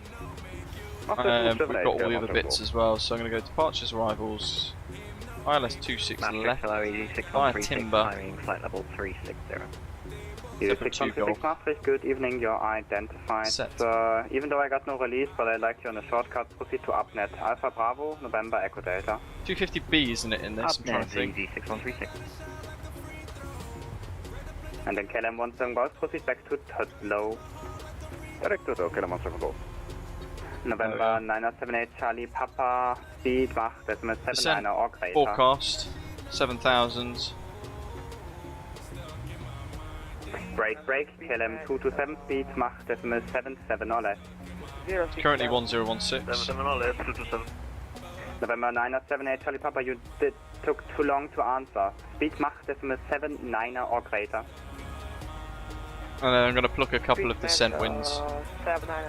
We've got all the other bits as well, so I'm going to go departures, arrivals, ILS 26 left, via Timber, flight level 360. Tebra 2 Golf. Good evening, you're identified. Even though I got no release, but I'd like you on a shortcut, proceed to UpNet, Alpha Bravo, November Echo Delta. 250B isn't it in this? I'm trying to think. 6136. And then KLM 17 Golf, proceed back to Tutlow. Direct to KLM 17 Golf. November 978 Charlie Papa, speed Mach decimal 79 or greater. Forecast 7,000. Break, KLM 227, speed Mach decimal 77 or less. Currently 1016. 77 or less, 227. November 978 Charlie Papa, you took too long to answer. Speed Mach decimal 79 or greater. And then I'm going to pluck a couple of descent winds. 79.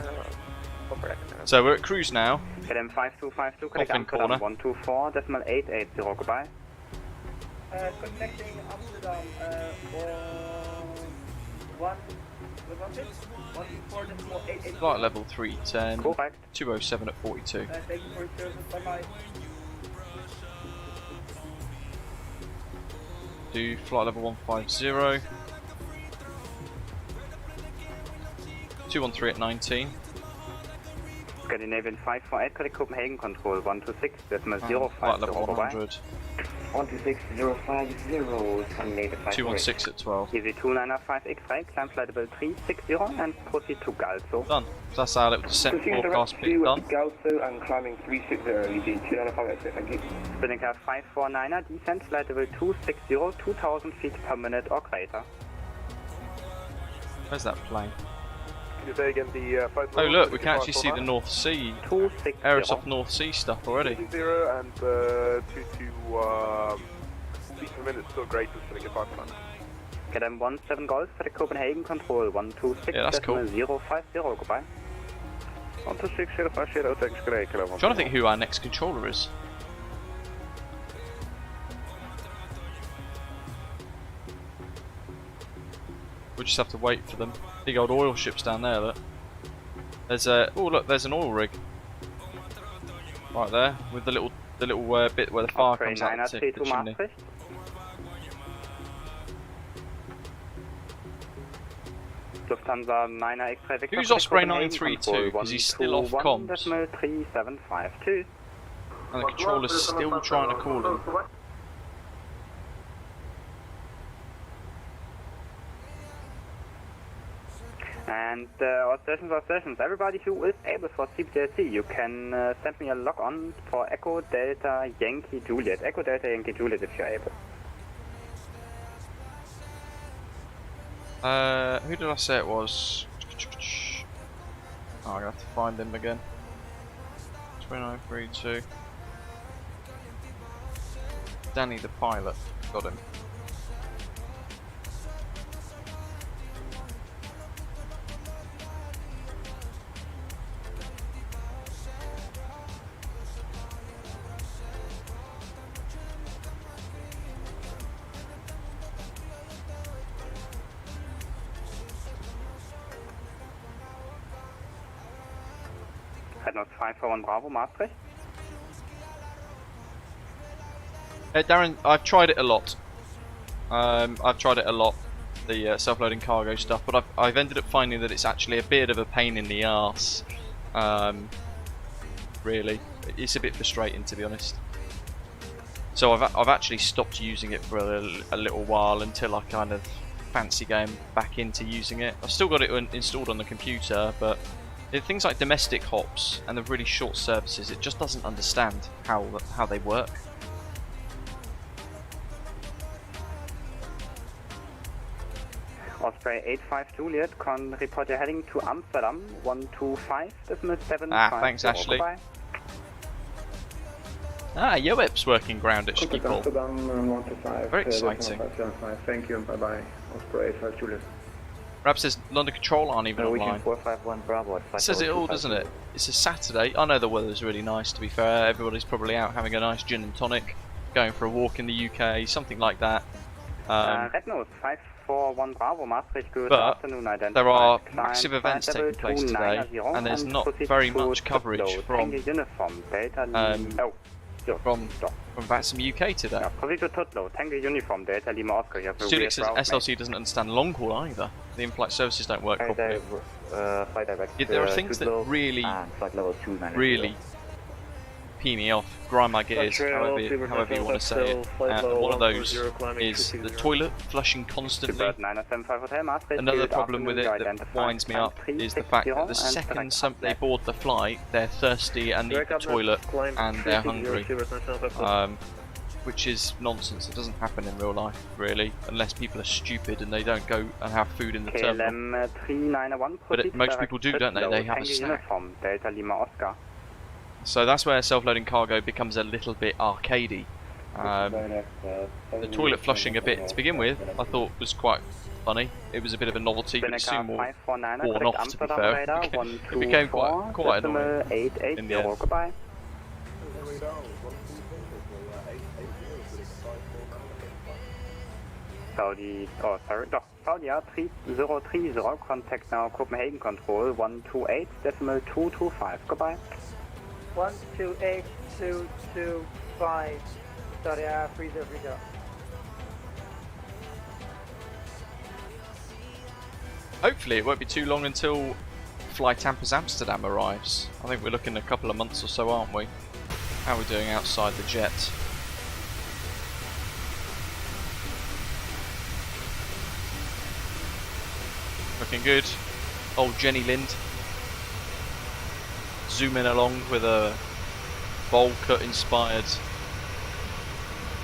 So we're at cruise now. KLM 5252, Off in corner. 124, decimal 880, goodbye. Connecting Amsterdam, Flight level 310. Correct. 207 at 42. Thank you for your service, bye-bye. Do flight level 150. 213 at 19. Scandinavian 548, correct Copenhagen control 126, decimal 05, flight level 100. 126.050, Scandinavian 216 at 12. Easy 295 X-ray, climb flight level 360 and proceed to Galso. Done. So that's our little descent forecast bit done. Galso and climbing 360, easy 295 X-ray, thank you. Spinning car 549er, descent flight level 260, 2000 feet per minute or greater. Where's that plane? You say again the Oh look, we can actually see the North Sea, Aerosoft North Sea stuff already. 0 and 22 feet per minute, still great, just going to get 5 miles. KLM 17 Golf for the Copenhagen control 126, yeah, that's cool. 050, goodbye. 126, 050, thanks, good day, KLM. I'm trying to think who our next controller is. We'll just have to wait for them. Big old oil ships down there, look. There's a look, there's an oil rig right there with the little bit where the fire comes out of the chimney. Lufthansa 9 X-ray Victor. Who's Osprey 932? Because he's still off comms. 3752. And the controller's still trying to call him. And our stations, everybody who is able for CPTLC, you can send me a log on for Echo Delta Yankee Juliet. Echo Delta Yankee Juliet if you're able. Who did I say it was? Oh, I'm gonna have to find him again. 2932. Danny the pilot. Got him. Headnote 541 Bravo, Maastricht. Darren, I've tried it a lot. The self-loading cargo stuff, but I've ended up finding that it's actually a bit of a pain in the arse. Really, it's a bit frustrating, to be honest. So I've actually stopped using it for a little while until I kind of fancy going back into using it. I've still got it installed on the computer, but things like domestic hops and the really short services, it just doesn't understand how they work. Osprey 85 Juliet, report you're heading to Amsterdam 125.75. Thanks Ashley. Yoep's working ground at Schiphol. Amsterdam 125. Very exciting. Thank you, bye bye. Osprey 85 Juliet. Rab says London Control aren't even online. 451 Bravo. It says it all, doesn't it? It's a Saturday. I know the weather's really nice, to be fair. Everybody's probably out having a nice gin and tonic, going for a walk in the UK, something like that. Red Nose 541 Bravo, Maastricht, good but afternoon, identified. there are massive events taking place today, and there's not very much coverage from VATSIM UK today. Studix says SLC doesn't understand long haul either. The in-flight services don't work properly. There are things that really pee me off, grind my gears, however you want to say it. One of those is the toilet flushing constantly. Another problem with it that winds me up is the fact that the second they board the flight, they're thirsty and need the toilet and they're hungry. which is nonsense. It doesn't happen in real life, really, unless people are stupid and they don't go and have food in the terminal. But most people do, don't they? They have a snack. Delta Lima Oscar. So that's where self-loading cargo becomes a little bit arcadey. The toilet flushing a bit to begin with, I thought was quite funny. It was a bit of a novelty, but it soon worn off, to be fair. It became quite annoying in the end. Saudi, oh sorry, no, Saudi R3030, contact now Copenhagen control 128.225, goodbye. 128.225, Saudi R3030. Hopefully it won't be too long until Fly Tampers Amsterdam arrives. I think we're looking a couple of months or so, aren't we? How are we doing outside the jet? Looking good. Old Jenny Lind. Zooming along with a bowl cut inspired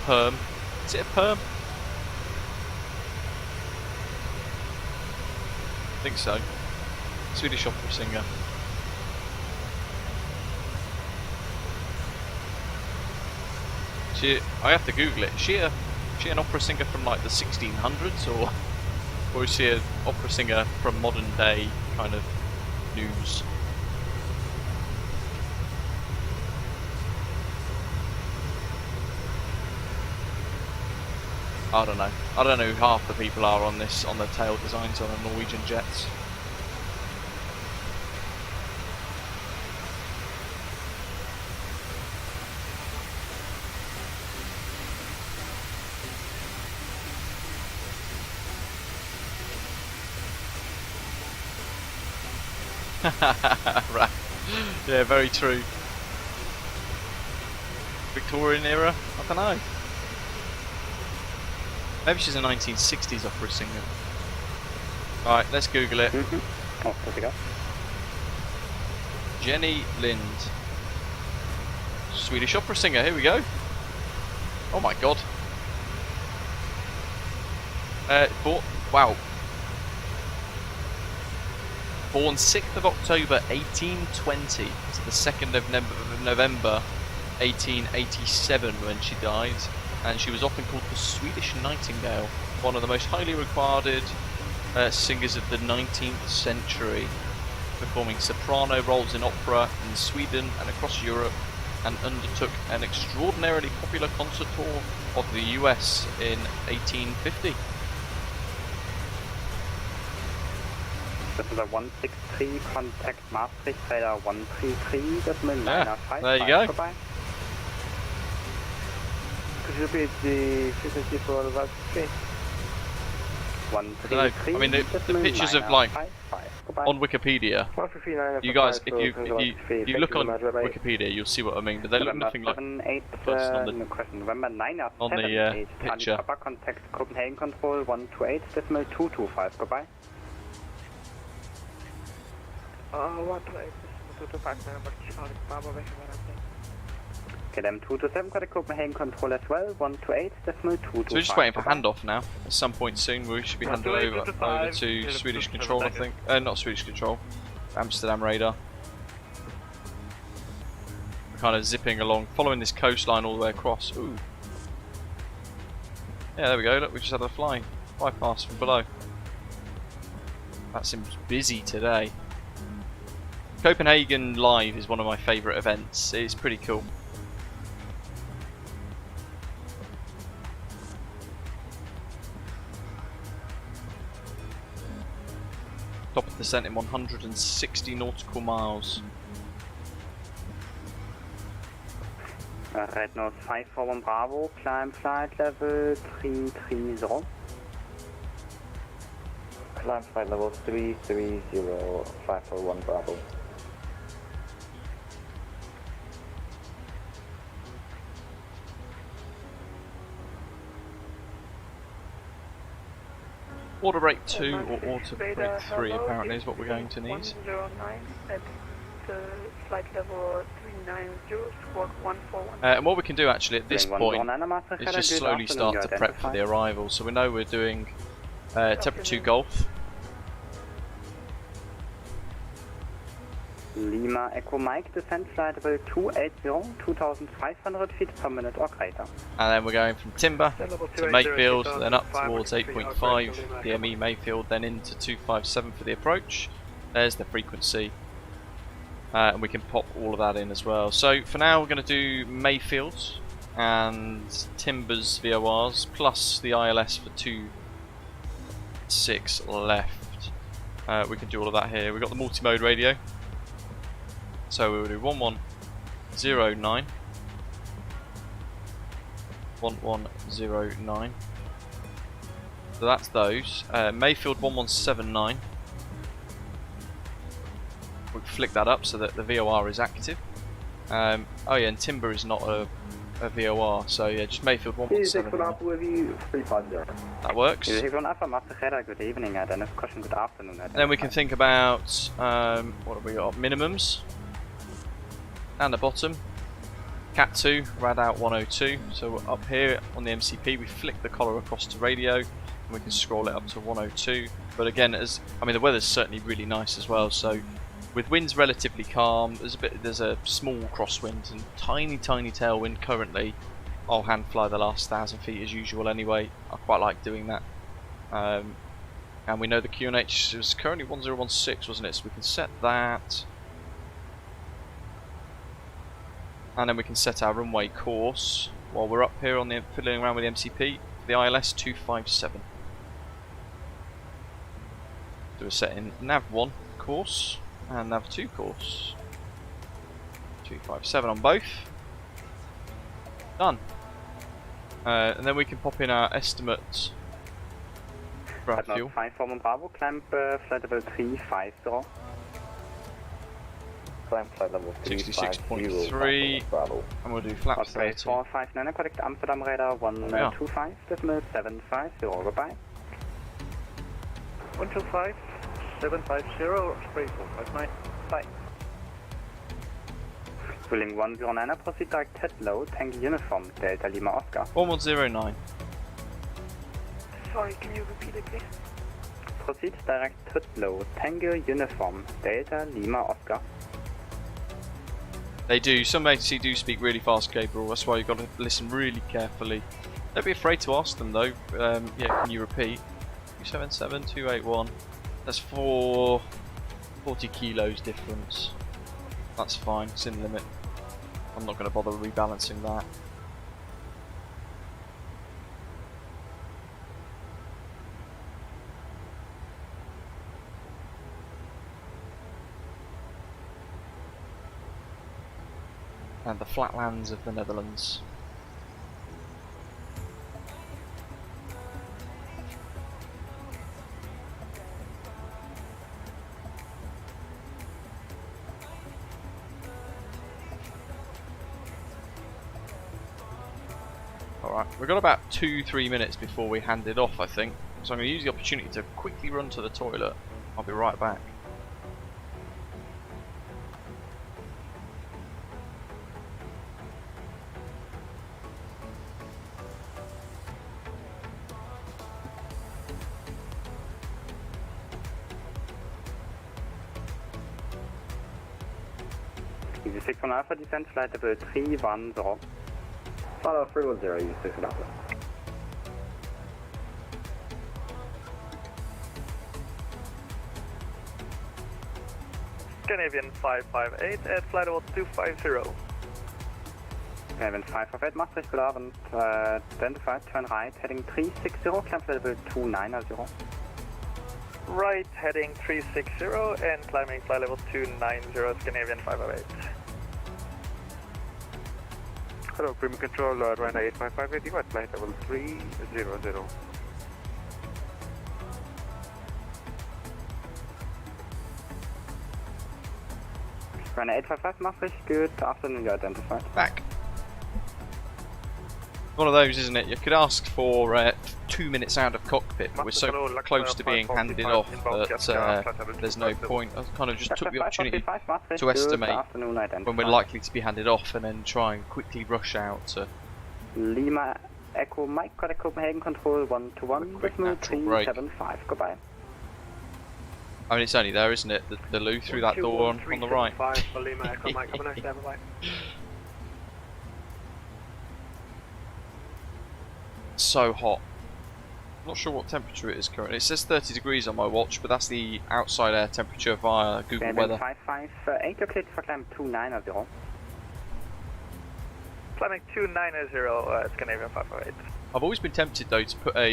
perm. Is it a perm? I think so. Swedish opera singer. I have to Google it. Is she an opera singer from like the 1600s, or is she an opera singer from modern day kind of news? I don't know. I don't know who half the people are on the tail designs on the Norwegian jets. Right. Yeah, very true. Victorian era? I don't know. Maybe she's a 1960s opera singer. Alright, let's Google it. Oh, there we go. Jenny Lind. Swedish opera singer, here we go. Oh my god. Wow. Born 6th of October 1820 to the 2nd of November 1887 when she died, and she was often called the Swedish Nightingale, one of the most highly regarded singers of the 19th century, performing soprano roles in opera in Sweden and across Europe, and undertook an extraordinarily popular concert tour of the US in 1850. This is a 163, contact Maastricht, radar 133.955. There you go. Goodbye. Could you repeat the frequency for the VATSIM? I mean, the pictures of like on Wikipedia. You guys, if you look on Wikipedia, you'll see what I mean. But they look nothing like the person on the picture. Contact Copenhagen control 128.225. Goodbye. KLM 227, got a Copenhagen control as well, 128.225. So we're just waiting for handoff now. At some point soon we should be handed over to Swedish control, I think. Not Swedish control, Amsterdam radar. We're kind of zipping along, following this coastline all the way across. Ooh. Yeah, there we go, look, we just had a flying bypass from below. That seems busy today. Copenhagen Live is one of my favourite events. It's pretty cool. Top of descent in 160 nautical miles. Red Nose 541 Bravo, climb flight level 330. Climb flight level 330, 541 Bravo. Auto brake 2 or auto brake 3 apparently is what we're going to need. flight level 390, squawk 141. And what we can do actually at this point is just slowly start to prep for the arrival. So we know we're doing temperature 2 Golf. Lima Echo Mike, descent flight level 280, 2,500 feet per minute or greater. And then we're going from Timber to Mayfield, then up towards 8.5 DME Mayfield, then into 257 for the approach. There's the frequency. And we can pop all of that in as well. So for now we're going to do Mayfield and Timber's VORs plus the ILS for 2.6 left. We can do all of that here. We've got the multi-mode radio. So we will do 1109, 1109. So that's those. Mayfield 1179. We flick that up so that the VOR is active. Oh yeah, and Timber is not a VOR, so yeah, just Mayfield 1179. with you, 350. That works. Good evening, Dennis. Good afternoon. And then we can think about what have we got? Minimums. Down the bottom, Cat 2, rad out 102. So up here on the MCP, we flick the collar across to radio, and we can scroll it up to 102. But again, the weather's certainly really nice as well. So with winds relatively calm, there's a small crosswind and tiny tailwind currently. I'll hand fly the last 1,000 feet as usual anyway. I quite like doing that. And we know the QNH is currently 1016, wasn't it? So we can set that. And then we can set our runway course while we're up here on the fiddling around with the MCP, the ILS 257. So we're setting nav 1 course and nav 2 course. 257 on both. Done. And then we can pop in our estimate for our fuel. 5 Bravo, climb flight level 350. Climb flight level 66.3, and we'll do flaps 30. 459, correct Amsterdam radar 125.750, goodbye. 125, 750, Osprey 459, bye. Willing 109, proceed direct head low, Tango Uniform, Delta Lima Oscar. 1109. Sorry, can you repeat it please? Proceed direct head low, Tango Uniform, Delta Lima Oscar. They do. Some ATC do speak really fast, Gabriel. That's why you've got to listen really carefully. Don't be afraid to ask them though. Yeah, can you repeat? 277, 281. That's 40 kilos difference. That's fine. It's in limit. I'm not going to bother rebalancing that. And the flatlands of the Netherlands. Alright, we've got about 2-3 minutes before we hand it off, I think. So I'm going to use the opportunity to quickly run to the toilet. I'll be right back. Easy 61 Alpha, descent flight level 310. Follow 310, Easy 61 Alpha. Scandinavian 558 at flight level 250. Scandinavian 558, Maastricht, good Abend. Identified, turn right, heading 360, climb flight level 290. Right, heading 360 and climbing flight level 290, Scandinavian 508. Hello, Prima Control, Ryanair 8558, you at flight level 300. Ryanair 855, Maastricht, good afternoon, you identified. Back. One of those, isn't it? You could ask for 2 minutes out of cockpit, but we're so close to being handed off that there's no point. I kind of just took the opportunity to estimate when we're likely to be handed off and then try and quickly rush out to Lima Echo Mike, contact Copenhagen control 121, decimal 375, goodbye. I mean, it's only there, isn't it? The loo through that door on the right. For Lima Echo Mike, have a nice day, bye-bye. So hot. Not sure what temperature it is currently. It says 30 degrees on my watch, but that's the outside air temperature via Google Weather. 558, you're cleared for climb 290. Climbing 290, Scandinavia 558. I've always been tempted though to put a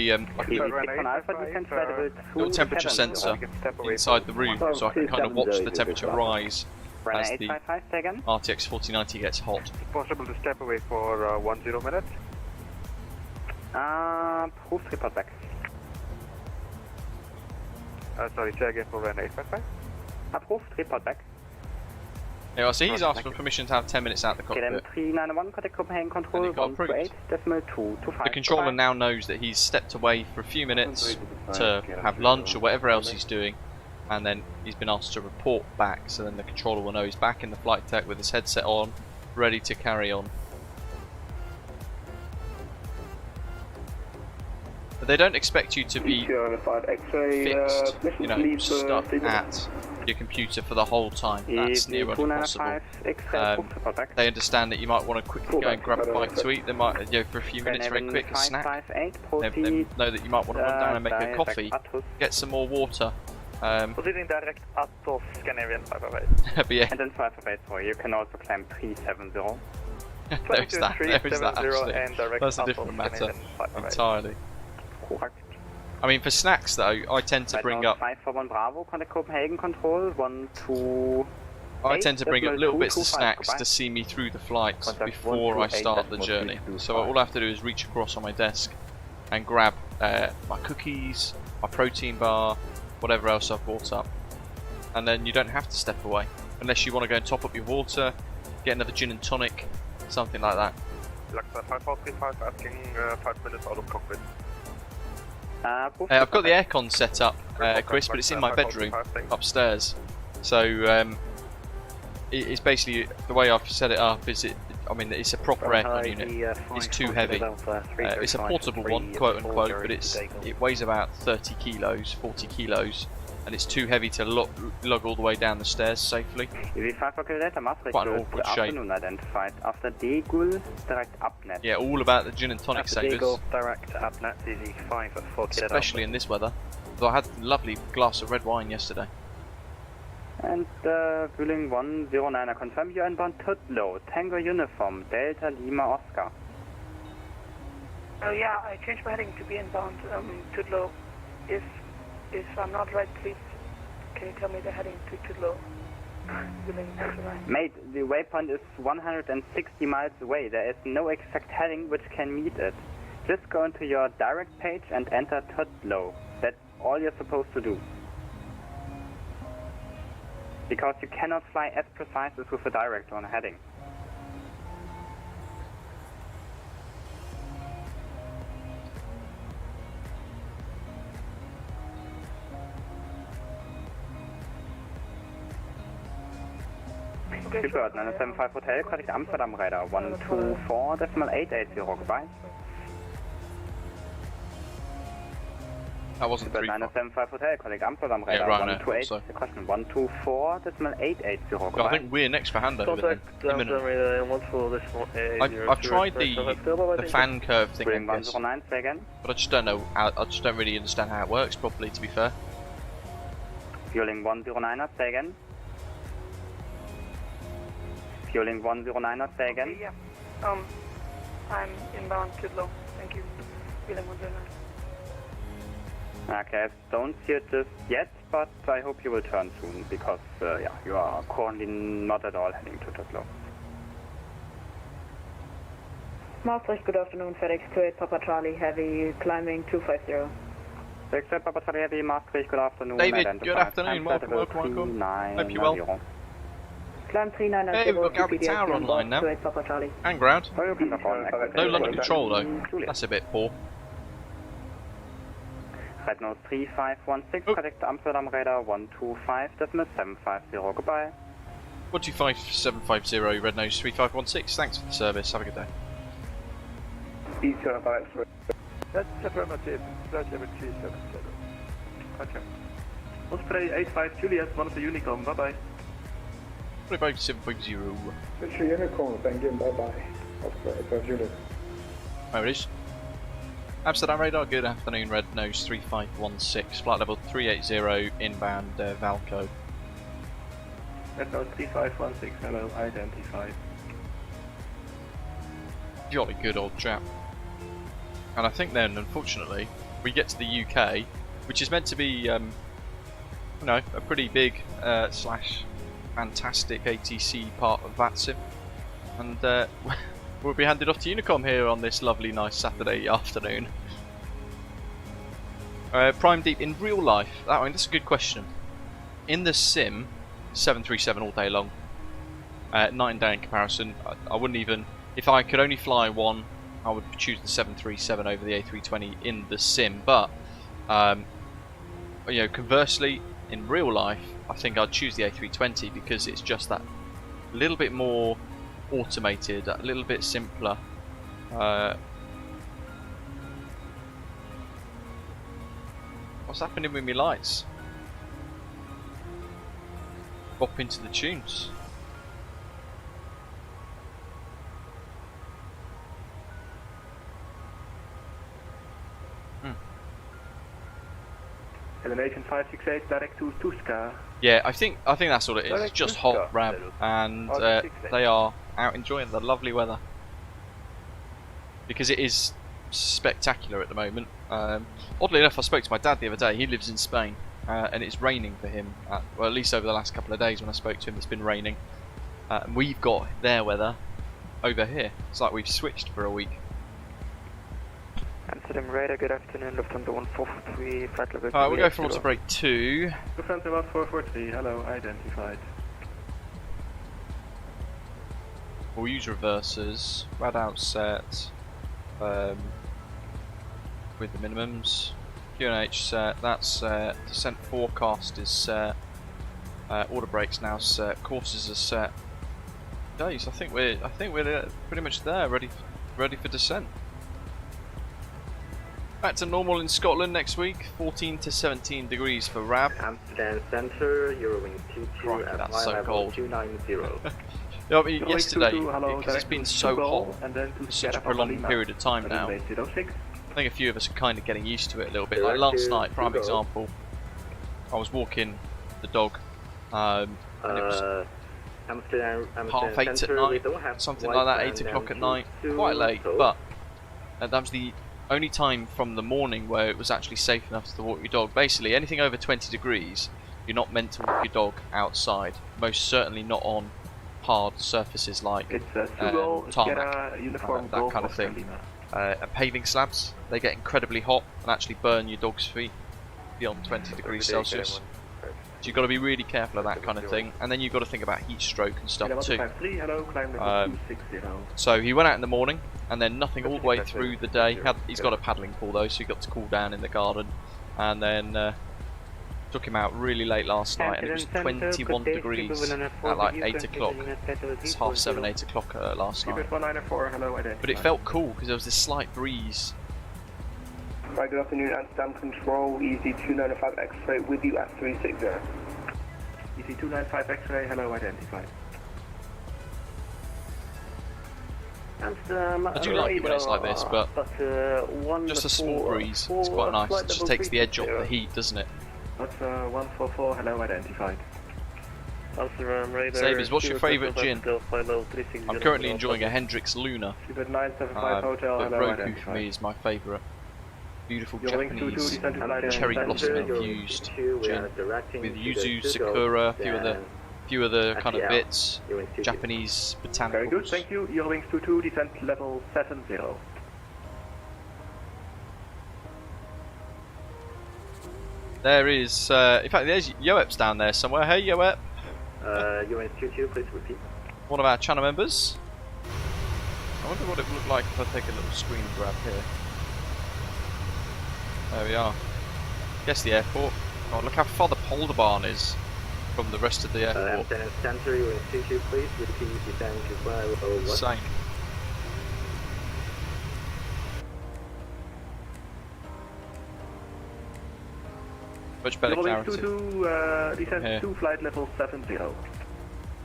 little temperature sensor inside the room so I can kind of watch the temperature rise as the RTX4090 gets hot. Is it possible to step away for 10 minutes? Approved, report back. Sorry, say again for 855? Approved, report back. Yeah, I see he's asked for permission to have 10 minutes out the cockpit. KLM 391, contact Copenhagen control 128, decimal 225. The controller now knows that he's stepped away for a few minutes to have lunch or whatever else he's doing, and then he's been asked to report back, so then the controller will know he's back in the flight deck with his headset on, ready to carry on. But they don't expect you to be fixed, you know, stuck at your computer for the whole time. That's near impossible. They understand that you might want to quickly go and grab a bite to eat. They might, you know, for a few minutes, very quick, a snack. They know that you might want to run down and make a coffee, get some more water. Proceeding direct out of Scandinavian 558. But yeah. And then 558, so you can also climb 370. There's that actually. That's a different matter entirely. I mean, for snacks though, I tend to bring up. 541 Bravo, contact Copenhagen control 128. I tend to bring up little bits of snacks to see me through the flight before I start the journey. So all I have to do is reach across on my desk and grab my cookies, my protein bar, whatever else I've brought up, and then you don't have to step away unless you want to go and top up your water, get another gin and tonic, something like that. Laksa 5435 asking 5 minutes out of cockpit. I've got the aircon set up, Chris, but it's in my bedroom upstairs. So it's basically the way I've set it up. I mean, it's a proper aircon unit. It's too heavy. It's a portable one, quote unquote, but it weighs about 30 kilos, 40 kilos, and it's too heavy to lug all the way down the stairs safely. Quite an awkward shape. Yeah, all about the gin and tonic savers. Especially in this weather. Though I had a lovely glass of red wine yesterday. And Vueling 109, confirm you inbound Tudlow, Tango Uniform, Delta Lima Oscar. Oh yeah, I changed my heading to be inbound Tudlow. If I'm not right, please, can you tell me the heading to Tudlow? Mate, the waypoint is 160 miles away. There is no exact heading which can meet it. Just go into your direct page and enter Tudlow. That's all you're supposed to do. Because you cannot fly as precise as with a direct on a heading. Bird 975 Hotel, contact Amsterdam Radar 124.880, goodbye. That wasn't 3 975 Hotel, contact Amsterdam Radar 128, question 124.880, goodbye. I think we're next for handover then. I've tried the fan curve thing, I guess, but I just don't know. I just don't really understand how it works properly, to be fair. Fueling 109, say again. Fueling 109, say again. Okay, yeah. I'm inbound Tudlow. Thank you. Fueling 109. Okay, I don't see it just yet, but I hope you will turn soon, because yeah, you are currently not at all heading to Tudlow. Maastricht, good afternoon, FedEx 28 Papa Charlie Heavy, climbing 250. FedEx 28 Papa Charlie Heavy, Maastricht, good afternoon. David, good afternoon, welcome. Hope you're well. Climb 3990. Hey, we've got Gatwick Tower online now. Papa Charlie. And ground. No London control though. That's a bit poor. Red nose 3516, contact Amsterdam radar 125.750, goodbye. 125750, Red Nose 3516, thanks for the service, have a good day. That's affirmative, flight level 377. Okay. Osprey 85 Juliet, one of the Unicom, bye bye. 750. Fisher Unicorn, thank you, bye bye. Osprey, Juliet. There it is. Amsterdam radar, good afternoon, Red Nose 3516, flight level 380, inbound Valco. Red Nose 3516, hello, identified. Jolly good old chap. And I think then, unfortunately, we get to the UK, which is meant to be, you know, a pretty big slash fantastic ATC part of VATSIM, and we'll be handed off to Unicom here on this lovely, nice Saturday afternoon. Prime Deep, in real life, that's a good question. In the sim, 737 all day long. Night and day in comparison. I wouldn't even, if I could only fly one, I would choose the 737 over the A320 in the sim. But you know, conversely, in real life, I think I'd choose the A320 because it's just that little bit more automated, a little bit simpler. What's happening with my lights? Bop into the tunes. Elevation 568, direct to Tuska. Yeah, I think that's all it is. It's just hot rab, and they are out enjoying the lovely weather because it is spectacular at the moment. Oddly enough, I spoke to my dad the other day. He lives in Spain, and it's raining for him. Well, at least over the last couple of days when I spoke to him, it's been raining. And we've got their weather over here. It's like we've switched for a week. Amsterdam radar, good afternoon, Lufthansa 143, flight level 380. Alright, we'll go for auto break 2. Lufthansa 1443, hello, identified. We'll use reversers, rad out set, with the minimums. QNH set, that's set. Descent forecast is set. Order brakes now set. Courses are set. Days, I think we're pretty much there, ready for descent. Back to normal in Scotland next week, 14 to 17 degrees for RAB. Amsterdam Centre, Eurowing 22 at that's so cold. 290. Yeah, I mean, yesterday, because it's been so hot for such a prolonged period of time now, I think a few of us are kind of getting used to it a little bit. Like last night, prime example, I was walking the dog, and it was half 8 at night, something like that, 8 o'clock at night, quite late, but that was the only time from the morning where it was actually safe enough to walk your dog. Basically, anything over 20 degrees, you're not meant to walk your dog outside. Most certainly not on hard surfaces like tarmac, that kind of thing. And paving slabs, they get incredibly hot and actually burn your dog's feet beyond 20 degrees Celsius. So you've got to be really careful of that kind of thing, and then you've got to think about heat stroke and stuff too. So he went out in the morning, and then nothing all the way through the day. He's got a paddling pool though, so he got to cool down in the garden, and then took him out really late last night, and it was 21 degrees at like 8 o'clock. It's 7:30, 8 o'clock last night. But it felt cool because there was this slight breeze. Right, good afternoon, Amsterdam Control, EZ295 X-ray with you at 360. EZ295 X-ray, hello, identified. Amsterdam I do like it when it's like this, but just a small breeze, it's quite nice. It just takes the edge off the heat, doesn't it? That's 144, hello, identified. Sabers, what's your favourite gin? I'm currently enjoying a Hendrix Luna, but Roku for me is my favourite. Beautiful Japanese cherry blossom infused gin with yuzu, sakura, a few other kind of bits, Japanese botanicals. Very good, thank you. Eurowings 22, descent level 70. There is, in fact, there's Yoep's down there somewhere. Hey, Yoep. UNS22, please repeat. One of our channel members. I wonder what it would look like if I take a little screen grab here. There we are. Guess the airport. Oh, look how far the polder barn is from the rest of the airport. Center, UNS22, please repeat, descend to fly over. Insane. Much better clarity. Descend to flight level 70.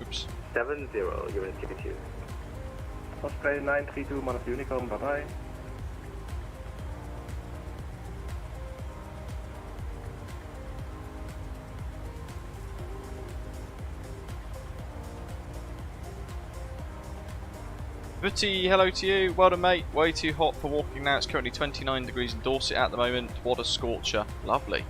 Oops. 70, UNS22. Osprey 932, man of Unicorn, bye bye. Vutty, hello to you. Well done, mate. Way too hot for walking now. It's currently 29 degrees in Dorset at the moment. What a scorcher. Lovely.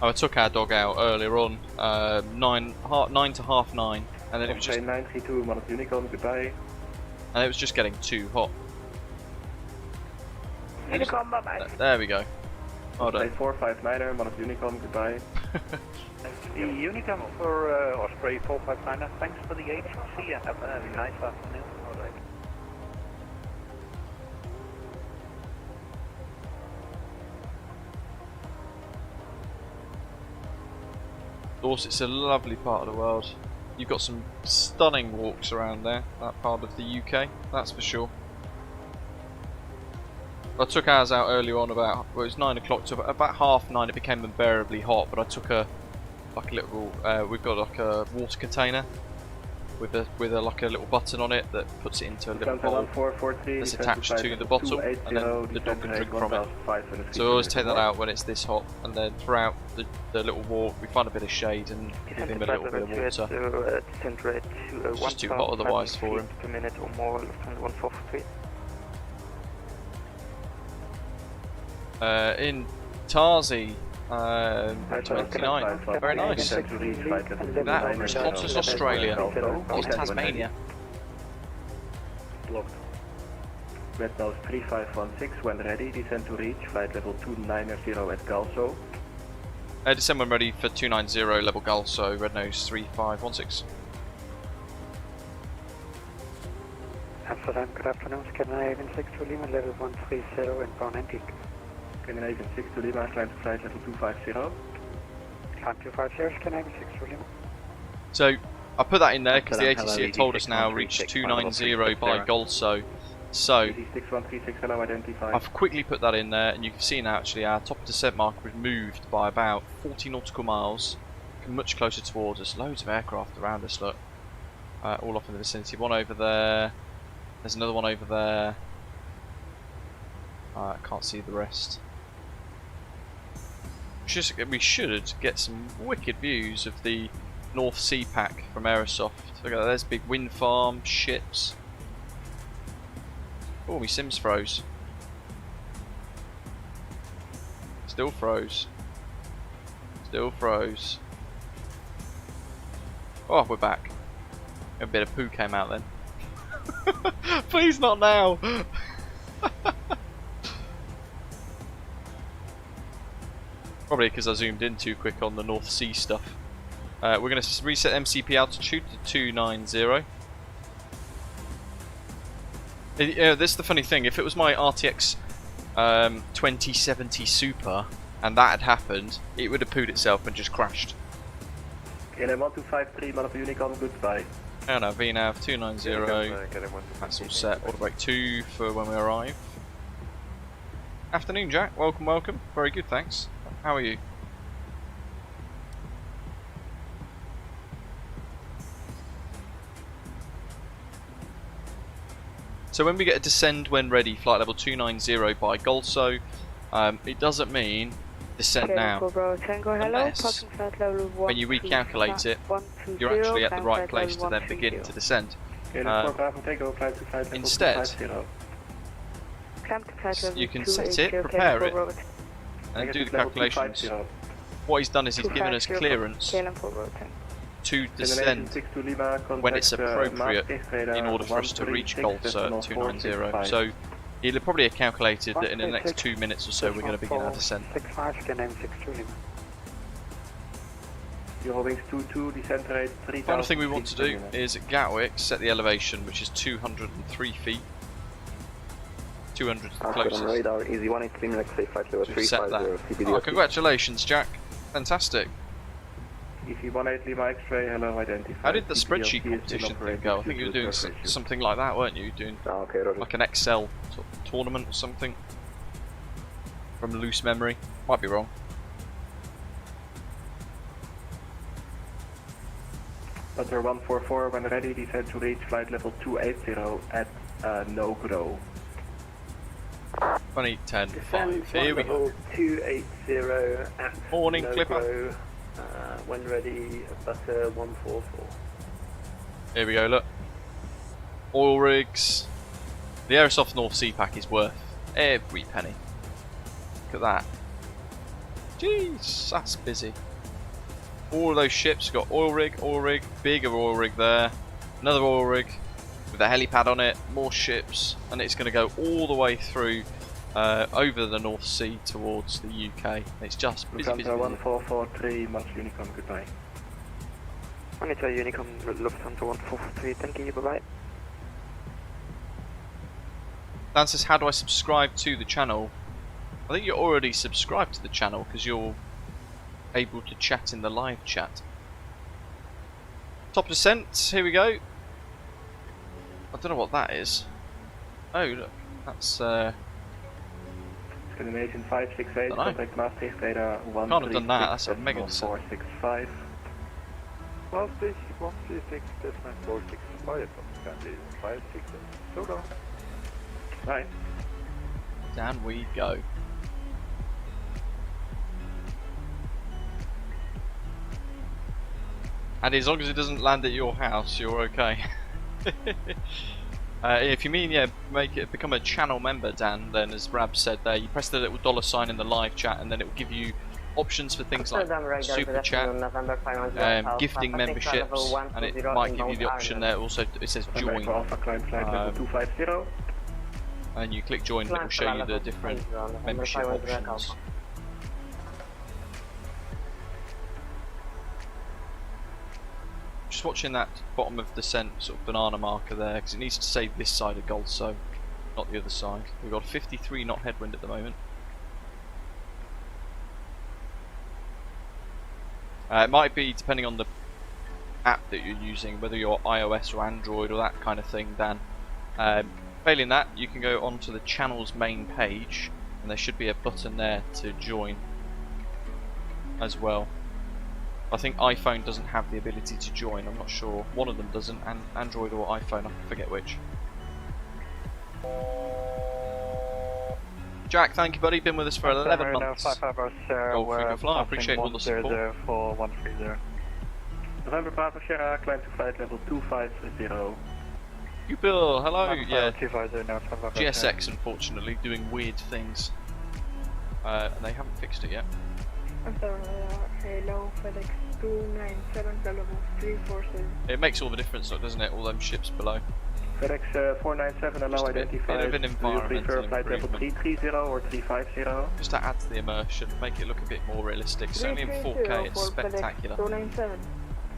Oh, I took our dog out earlier on, 9 to half 9, and then it was just 932, man of Unicorn, goodbye. And it was just getting too hot. Unicorn, bye bye. There we go. Well done. 459er, man of Unicorn, goodbye. The Unicorn for Osprey 459er, thanks for the agency and have a nice afternoon. Alright. Dorset's a lovely part of the world. You've got some stunning walks around there, that part of the UK, that's for sure. I took ours out earlier on about, well, it was 9 o'clock, so about half 9 it became unbearably hot, but I took a little, we've got like a water container with a like a little button on it that puts it into a little bowl that's attached to the bottle, and then the dog can drink from it. So I always take that out when it's this hot, and then throughout the little walk we find a bit of shade and give him a little bit of water. It's just too hot otherwise for him. Per minute or more, Lufthansa 143. In Tarzi, 29, very nice. Look at that, Responses Australia, or Tasmania. Blocked. Red nose 3516, when ready, descend to reach, flight level 290 at Galso. Descend when ready for 290, level Galso, red nose 3516. Amsterdam, good afternoon, Scandinavian 6 to Lima, level 130 and bound Antique. Scandinavian 6 to Lima, climb to flight level 250. Climb 250, Scandinavian 6 to Lima. So, I put that in there because the ATC have told us now reach 290 by Golso. So, I've quickly put that in there, and you can see now actually our top descent marker was moved by about 40 nautical miles, much closer towards us. Loads of aircraft around us, look. All off in the vicinity. One over there, there's another one over there. I can't see the rest. We should get some wicked views of the North Sea pack from Aerosoft. Look at that, there's big wind farm, ships. Oh, my Sims froze. Still froze. Still froze. Oh, we're back. A bit of poo came out then. Please not now! Probably because I zoomed in too quick on the North Sea stuff. We're going to reset MCP altitude to 290. This is the funny thing, if it was my RTX 2070 Super and that had happened, it would have pooed itself and just crashed. KLM 1253, man of Unicorn, goodbye. And our VNAV 290, that's all set. Order break 2 for when we arrive. Afternoon, Jack. Welcome, welcome. Very good, thanks. How are you? So when we get a descend when ready, flight level 290 by Golso, it doesn't mean descend now. Unless, when you recalculate it, you're actually at the right place to then begin to descend. Instead, you can set it, prepare it, and do the calculations. What he's done is he's given us clearance to descend when it's appropriate in order for us to reach Golso 290. So he'll probably have calculated that in the next 2 minutes or so we're going to begin our descent. Eurowings 22, descent rate 3000. Final thing we want to do is at Gatwick set the elevation, which is 203 feet. 200 is the closest. radar, easy 183 minutes, safe flight level 350, Oh, congratulations, Jack. Fantastic. EC 18 Lima X-ray, hello, identified. How did the spreadsheet competition thing go? I think you were doing something like that, weren't you? Doing like an Excel sort of tournament or something? From loose memory. Might be wrong. Butter 144, when ready, descend to reach flight level 280 at no grow. 2010 5. Here we go. 280 at Morning, no Clipper. grow, when ready, butter 144. Here we go, look. Oil rigs. The Aerosoft North Sea pack is worth every penny. Look at that. Jeez, that's busy. All of those ships got oil rig, bigger oil rig there, another oil rig with a helipad on it, more ships, and it's going to go all the way through over the North Sea towards the UK. It's just busy, busy, busy. 1443, Mars Unicom, goodbye. Monitor Unicom, Lufthansa 1443, thank you, bye-bye. Dan says, how do I subscribe to the channel? I think you're already subscribed to the channel because you're able to chat in the live chat. Top descent, here we go. I don't know what that is. Oh look, that's Scandinavian 568, contact Maastricht radar 136. Can't have done that, that's a mega descent. 465. Maastricht 136, decimal 465 from Scandinavian 568. So down. Right. Down we go. And as long as it doesn't land at your house, you're okay. If you mean, yeah, become a channel member, Dan, then as Rab said there, you press the little dollar sign in the live chat and then it will give you options for things like super chat, gifting memberships, and it might give you the option there. Also, it says join. And you click join and it will show you the different membership options. Just watching that bottom of descent sort of banana marker there, because it needs to save this side of Golso, not the other side. We've got a 53 knot headwind at the moment. It might be depending on the app that you're using, whether you're iOS or Android or that kind of thing, Dan. Failing that, you can go onto the channel's main page and there should be a button there to join as well. I think iPhone doesn't have the ability to join, I'm not sure. One of them doesn't, and Android or iPhone, I forget which. Jack, thank you buddy, been with us for 11 months. Golf Frequent Flyer, appreciate all the support. 4130. November Papa Sierra, climb to flight level 250. You Bill, hello, yeah. GSX unfortunately doing weird things. And they haven't fixed it yet. Hello, FedEx 297, level 347. It makes all the difference, doesn't it? All them ships below. FedEx 497, allow identified. Bit of an Do you prefer environmental flight level 330 or 350? Just to add to the immersion, make it look a bit more realistic. Certainly in 4K, it's spectacular. FedEx 297.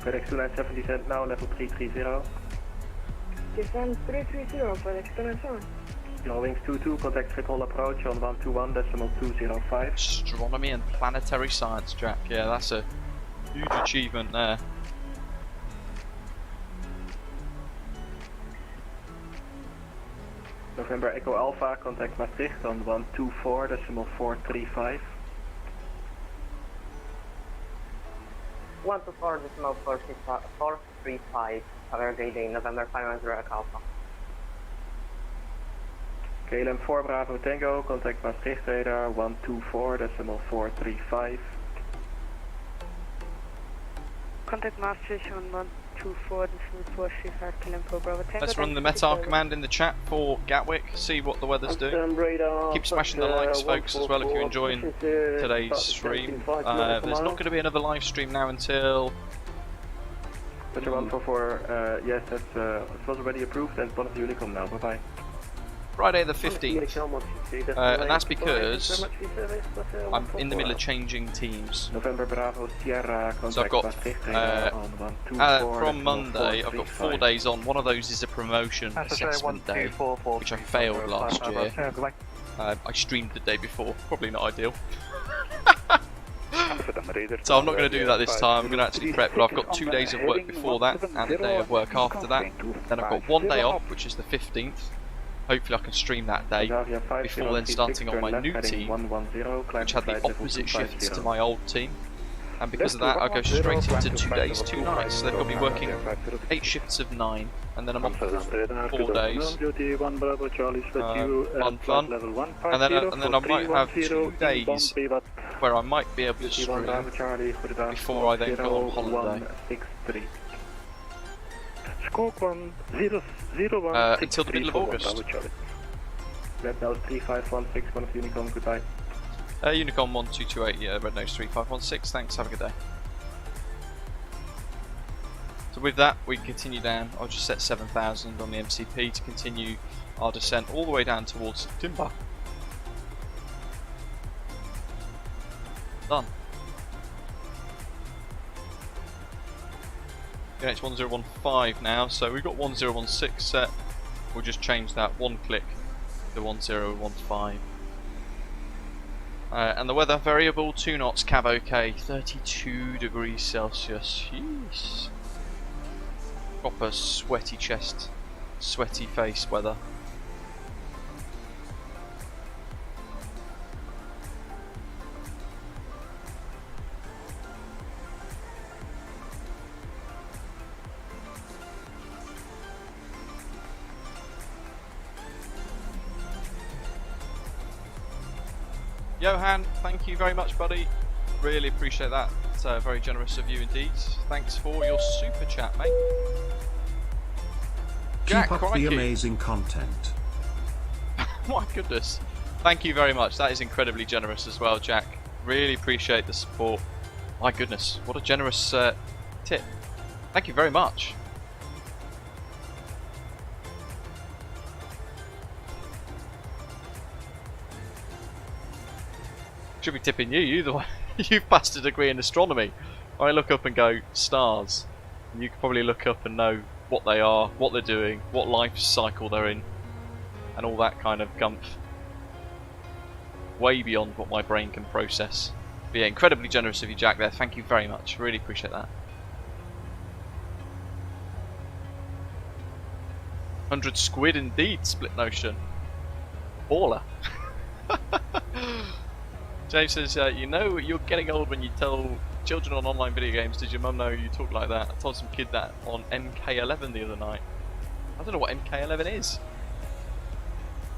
FedEx 297, descent now, level 330. Descent 330, FedEx 297. Wings 22, contact Schiphol approach on 121.205. Astronomy and planetary science, Jack. Yeah, that's a huge achievement there. November Echo Alpha, contact Maastricht on 124.435. 124.435. Have a great day, November 510 Echo Alpha. KLM 4 Bravo Tango, contact Maastricht radar 124.435. Contact Maastricht on 124.435 KLM 4 Bravo Tango. Let's run the METAR command in the chat for Gatwick, see what the weather's doing. Keep smashing the likes, folks, as well, if you're enjoying today's stream. There's not going to be another live stream now until... Butcher 144, yes, it was already approved and one of the Unicom now, bye bye. Friday the 15th, and that's because I'm in the middle of changing teams. November Bravo Sierra. So I've got from Monday, I've got 4 days on. One of those is a promotion assessment day, which I failed last year. I streamed the day before, probably not ideal. So I'm not going to do that this time. I'm going to actually prep, but I've got 2 days of work before that and a day of work after that. Then I've got 1 day off, which is the 15th. Hopefully I can stream that day before then starting on my new team, which had the opposite shifts to my old team. And because of that, I go straight into 2 days, 2 nights. So they've got me working 8 shifts of 9, and then I'm on 4 days. Fun. And then I might have 2 days where I might be able to stream before I then go on holiday. Until the middle of August. Red Nose 3516, one of Unicorn, goodbye. Unicorn 1228, yeah, Red Nose 3516, thanks, have a good day. So with that, we continue down. I'll just set 7,000 on the MCP to continue our descent all the way down towards Timber. Done. Yeah, it's 1015 now, so we've got 1016 set. We'll just change that 1 click to 1015. And the weather variable 2 knots, cav OK, 32 degrees Celsius. Jeez. Proper sweaty chest, sweaty face weather. Johan, thank you very much, buddy. Really appreciate that. It's very generous of you indeed. Thanks for your super chat, mate. Jack, keep up the amazing content. My goodness. Thank you very much. That is incredibly generous as well, Jack. Really appreciate the support. My goodness, what a generous tip. Thank you very much. Should be tipping you. You the one. You've passed a degree in astronomy. I look up and go stars. You could probably look up and know what they are, what they're doing, what life cycle they're in, and all that kind of gumph. Way beyond what my brain can process. But yeah, incredibly generous of you, Jack. There. Thank you very much. Really appreciate that. 100 squid indeed. Split notion. Baller. James says, you know you're getting old when you tell children on online video games, did your mum know you talk like that? I told some kid that on MK11 the other night. I don't know what MK11 is.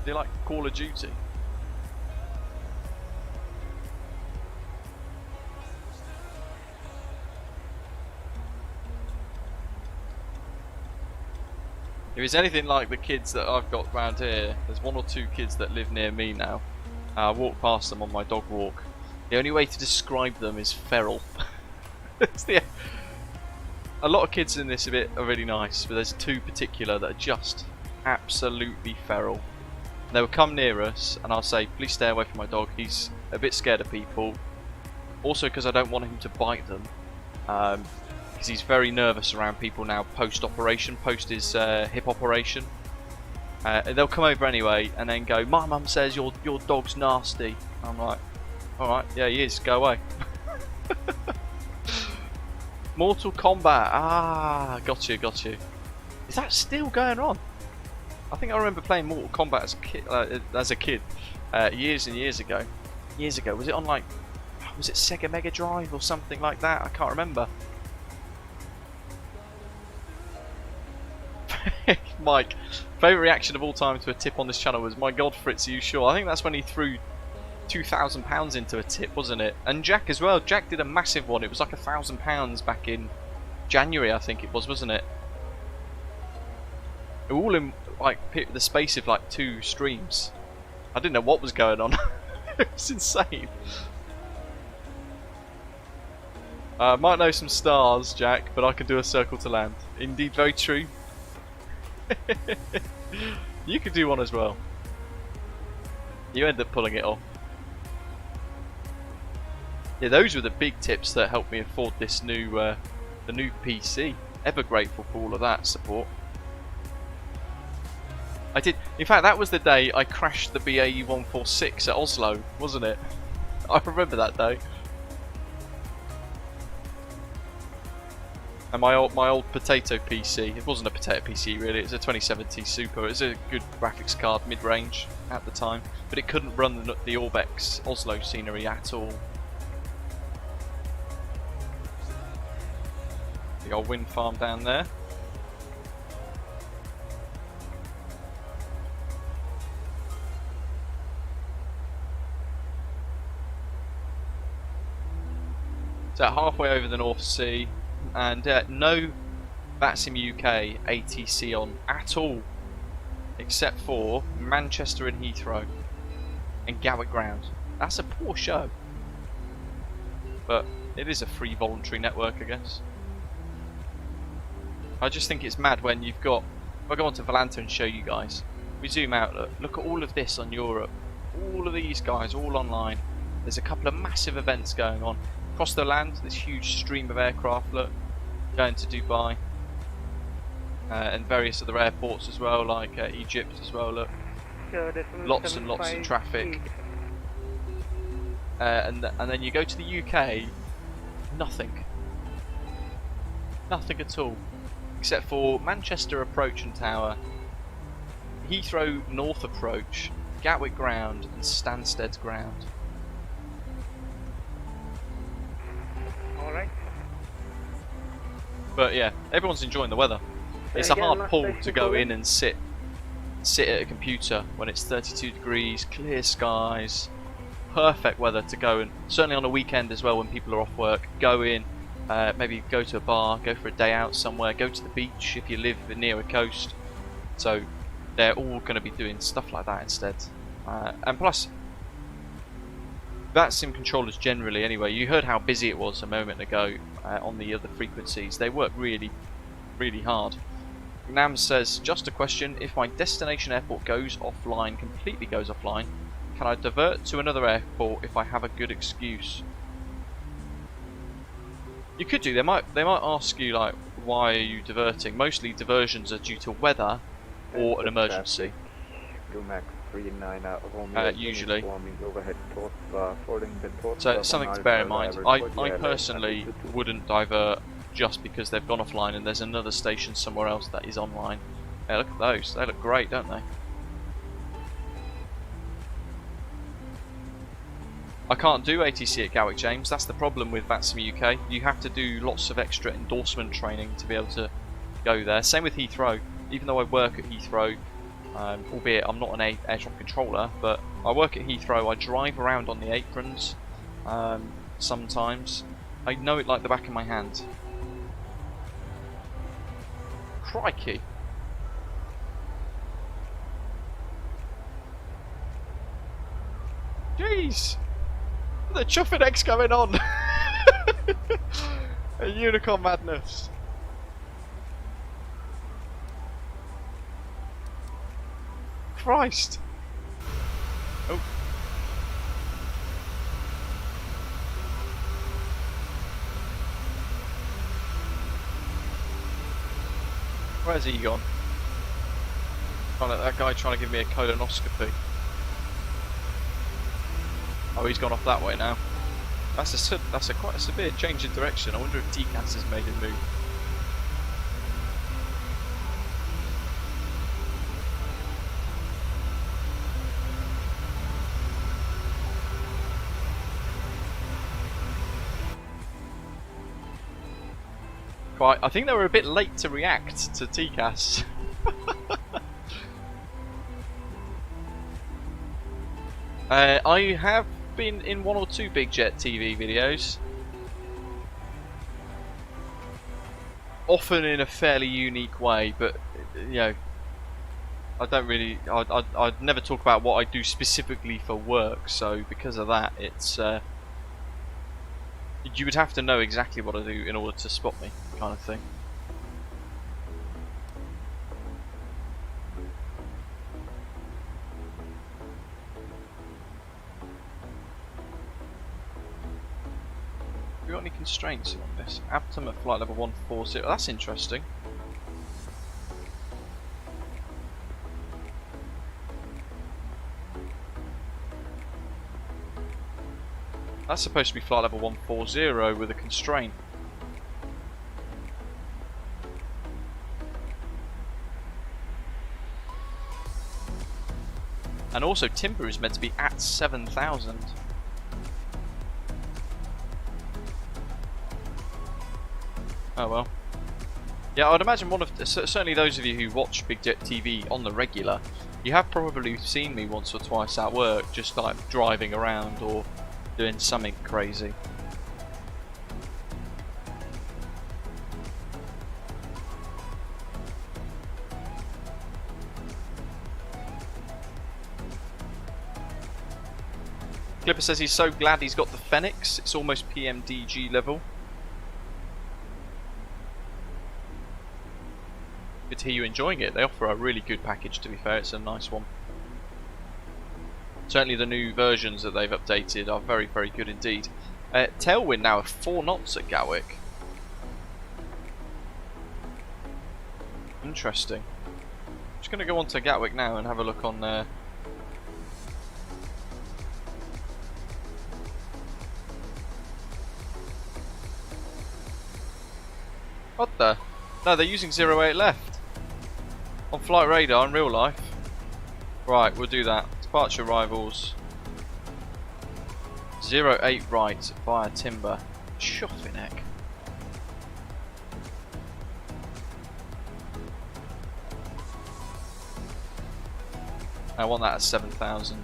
Do you like Call of Duty? If it's anything like the kids that I've got around here, there's 1 or 2 kids that live near me now. I walk past them on my dog walk. The only way to describe them is feral. A lot of kids in this bit are really nice, but there's 2 particular that are just absolutely feral. They will come near us and I'll say, please stay away from my dog, he's a bit scared of people. Also because I don't want him to bite them. Because he's very nervous around people now post-operation, post his hip operation. They'll come over anyway and then go, my mum says your dog's nasty. I'm like, alright, yeah he is, go away. Mortal Kombat, ah, got you. Is that still going on? I think I remember playing Mortal Kombat as a kid, years and years ago. Was it on like, was it Sega Mega Drive or something like that? I can't remember. Mike, favourite reaction of all time to a tip on this channel was, my god Fritz, are you sure? I think that's when he threw £2,000 into a tip, wasn't it? And Jack as well. Jack did a massive one. It was like £1,000 back in January, I think it was, wasn't it? All in like the space of like 2 streams. I didn't know what was going on. It was insane. Might know some stars, Jack, but I can do a circle to land. Indeed, very true. You could do one as well. You end up pulling it off. Yeah, those were the big tips that helped me afford this new, the new PC. Ever grateful for all of that support. I did. In fact, that was the day I crashed the BAE 146 at Oslo, wasn't it? I remember that day. And my old potato PC. It wasn't a potato PC really. It was a 2070 Super. It was a good graphics card, mid-range at the time, but it couldn't run the Orbex Oslo scenery at all. The old wind farm down there. So halfway over the North Sea, and no VATSIM UK ATC on at all, except for Manchester and Heathrow and Gatwick Ground. That's a poor show, but it is a free voluntary network, I guess. I just think it's mad when you've got, if I go on to Volanta and show you guys, we zoom out, look at all of this on Europe, all of these guys all online. There's a couple of massive events going on. Across the land, this huge stream of aircraft, look, going to Dubai, and various other airports as well, like Egypt as well, look. Lots and lots of traffic. And then you go to the UK, nothing. Nothing at all. Except for Manchester Approach and Tower, Heathrow North Approach, Gatwick Ground and Stansted Ground. Alright. But yeah, everyone's enjoying the weather. It's a hard pull to go in and sit at a computer when it's 32 degrees, clear skies, perfect weather to go, and certainly on a weekend as well when people are off work, go in, maybe go to a bar, go for a day out somewhere, go to the beach if you live near a coast. So they're all going to be doing stuff like that instead. And plus, VATSIM controllers generally anyway, you heard how busy it was a moment ago on the other frequencies. They work really, really hard. Nam says, just a question, if my destination airport goes offline, completely goes offline, can I divert to another airport if I have a good excuse? You could do. They might ask you like, why are you diverting? Mostly diversions are due to weather or an emergency. Usually. So it's something to bear in mind. I personally wouldn't divert just because they've gone offline and there's another station somewhere else that is online. Yeah, look at those. They look great, don't they? I can't do ATC at Gatwick, James. That's the problem with VATSIM UK. You have to do lots of extra endorsement training to be able to go there. Same with Heathrow. Even though I work at Heathrow, albeit I'm not an air traffic controller, but I work at Heathrow. I drive around on the aprons sometimes. I know it like the back of my hand. Crikey. Jeez. The chuffing X going on. A unicorn madness. Christ. Oh. Where's he gone? Oh, look, that guy trying to give me a colonoscopy. Oh, he's gone off that way now. That's quite a severe change in direction. I wonder if TCAS has made him move. Quite. I think they were a bit late to react to TCAS. I have been in one or two Big Jet TV videos, often in a fairly unique way, but you know, I don't really, I'd never talk about what I do specifically for work, so because of that, it's you would have to know exactly what I do in order to spot me, kind of thing. got any constraints on this? Aptum at flight level 140. That's interesting. That's supposed to be flight level 140 with a constraint. And also timber is meant to be at 7,000. Oh well. Yeah, I'd imagine one of certainly those of you who watch Big Jet TV on the regular, you have probably seen me once or twice at work, just like driving around or doing something crazy. Clipper says he's so glad he's got the Phoenix, it's almost PMDG level. Good to hear you enjoying it. They offer a really good package, to be fair. It's a nice one. Certainly the new versions that they've updated are very, very good indeed. Tailwind now at 4 knots at Gatwick. Interesting. I'm just going to go on to Gatwick now and have a look on there. What the? No, they're using 08 left. On flight radar in real life. Right, we'll do that. Departure arrivals. 08 right via timber. Shoffineck. I want that at 7,000.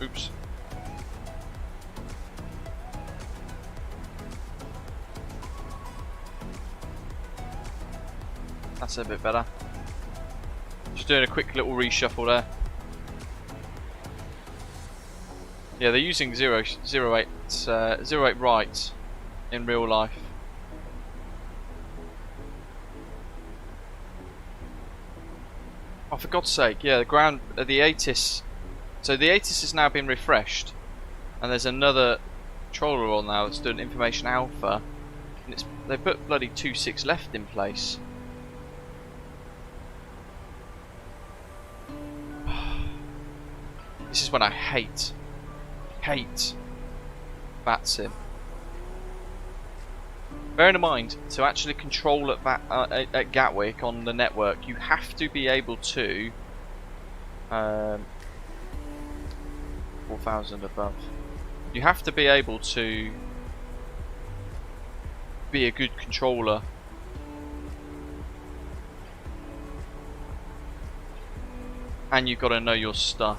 Oops. That's a bit better. Just doing a quick little reshuffle there. Yeah, they're using 08 right in real life. Oh, for God's sake! Yeah, the ATIS. So the ATIS has now been refreshed, and there's another controller on now that's doing information alpha, and they put bloody 26 left in place. This is when I hate VATSIM. Bearing in mind, to actually control at Gatwick on the network, you have to be able to 4,000 above. You have to be able to be a good controller. And you've got to know your stuff.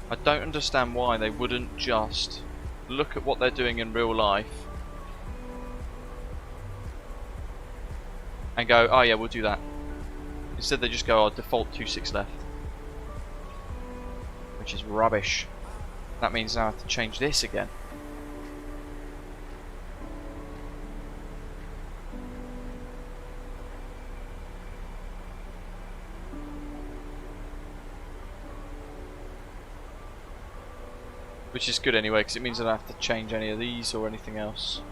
I don't understand why they wouldn't just look at what they're doing in real life and go, oh yeah, we'll do that. Instead they just go, oh, default 26 left. Which is rubbish. That means now I have to change this again. Which is good anyway, because it means I don't have to change any of these or anything else.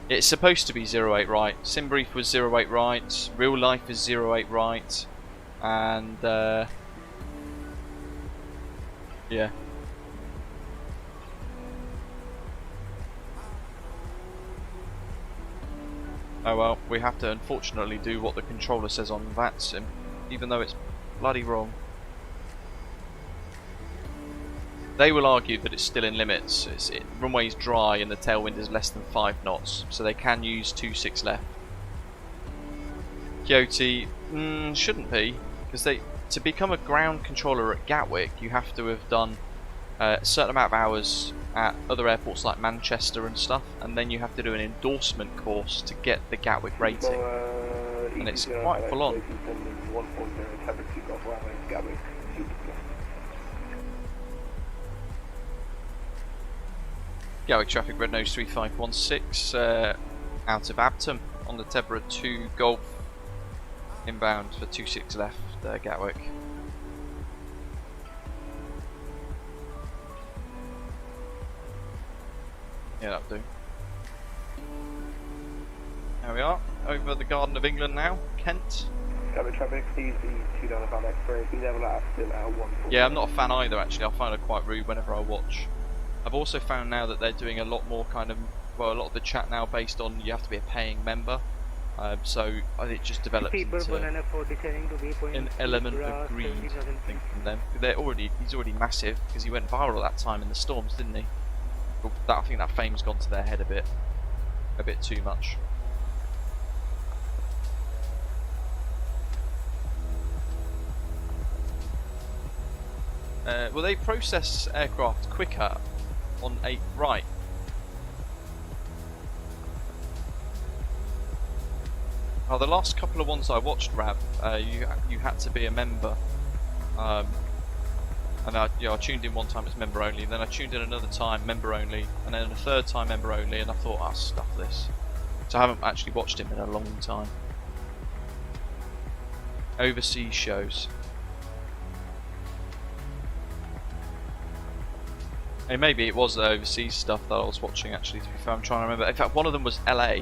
It's supposed to be 08 right. SimBrief was 08 right. Real life is 08 right. And yeah. Oh well, we have to unfortunately do what the controller says on VATSIM, even though it's bloody wrong. They will argue that it's still in limits. Runway is dry and the tailwind is less than 5 knots, so they can use 26 left. Coyote shouldn't be, because to become a ground controller at Gatwick, you have to have done a certain amount of hours at other airports like Manchester and stuff, and then you have to do an endorsement course to get the Gatwick rating, and it's quite full on. Gatwick traffic, red nose 3516, out of Abtom on the Tebra 2 Golf, inbound for 26 left, Gatwick. Yeah, that'll do. There we are, over the Garden of England now, Kent. Gatwick traffic, easy, 2 down about X-ray, be level at still at 1. Yeah, I'm not a fan either actually, I find it quite rude whenever I watch. I've also found now that they're doing a lot more kind of, well, a lot of the chat now based on you have to be a paying member. So it just develops into an element of greed, I think, from them. He's already massive because he went viral that time in the storms, didn't he? But I think that fame's gone to their head a bit too much. Well, they process aircraft quicker on 8 right. Oh, the last couple of ones I watched, Rab, you had to be a member, and I tuned in one time as member only, then I tuned in another time member only, and then a third time member only, and I thought, oh, stuff this. So I haven't actually watched him in a long time. Overseas shows. Hey, maybe it was the overseas stuff that I was watching actually, to be fair, I'm trying to remember. In fact, one of them was LA,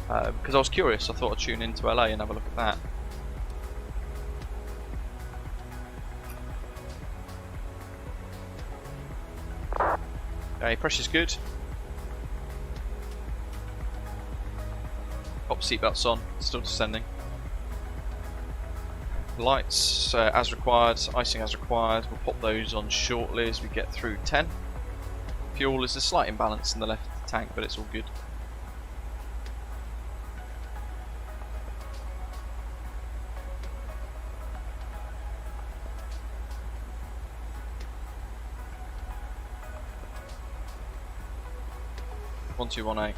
because I was curious, I thought I'd tune into LA and have a look at that. Okay, pressure's good. Pop seatbelts on, still descending. Lights as required, icing as required, we'll pop those on shortly as we get through 10. Fuel is a slight imbalance in the left tank, but it's all good. One, 2, 1, 8.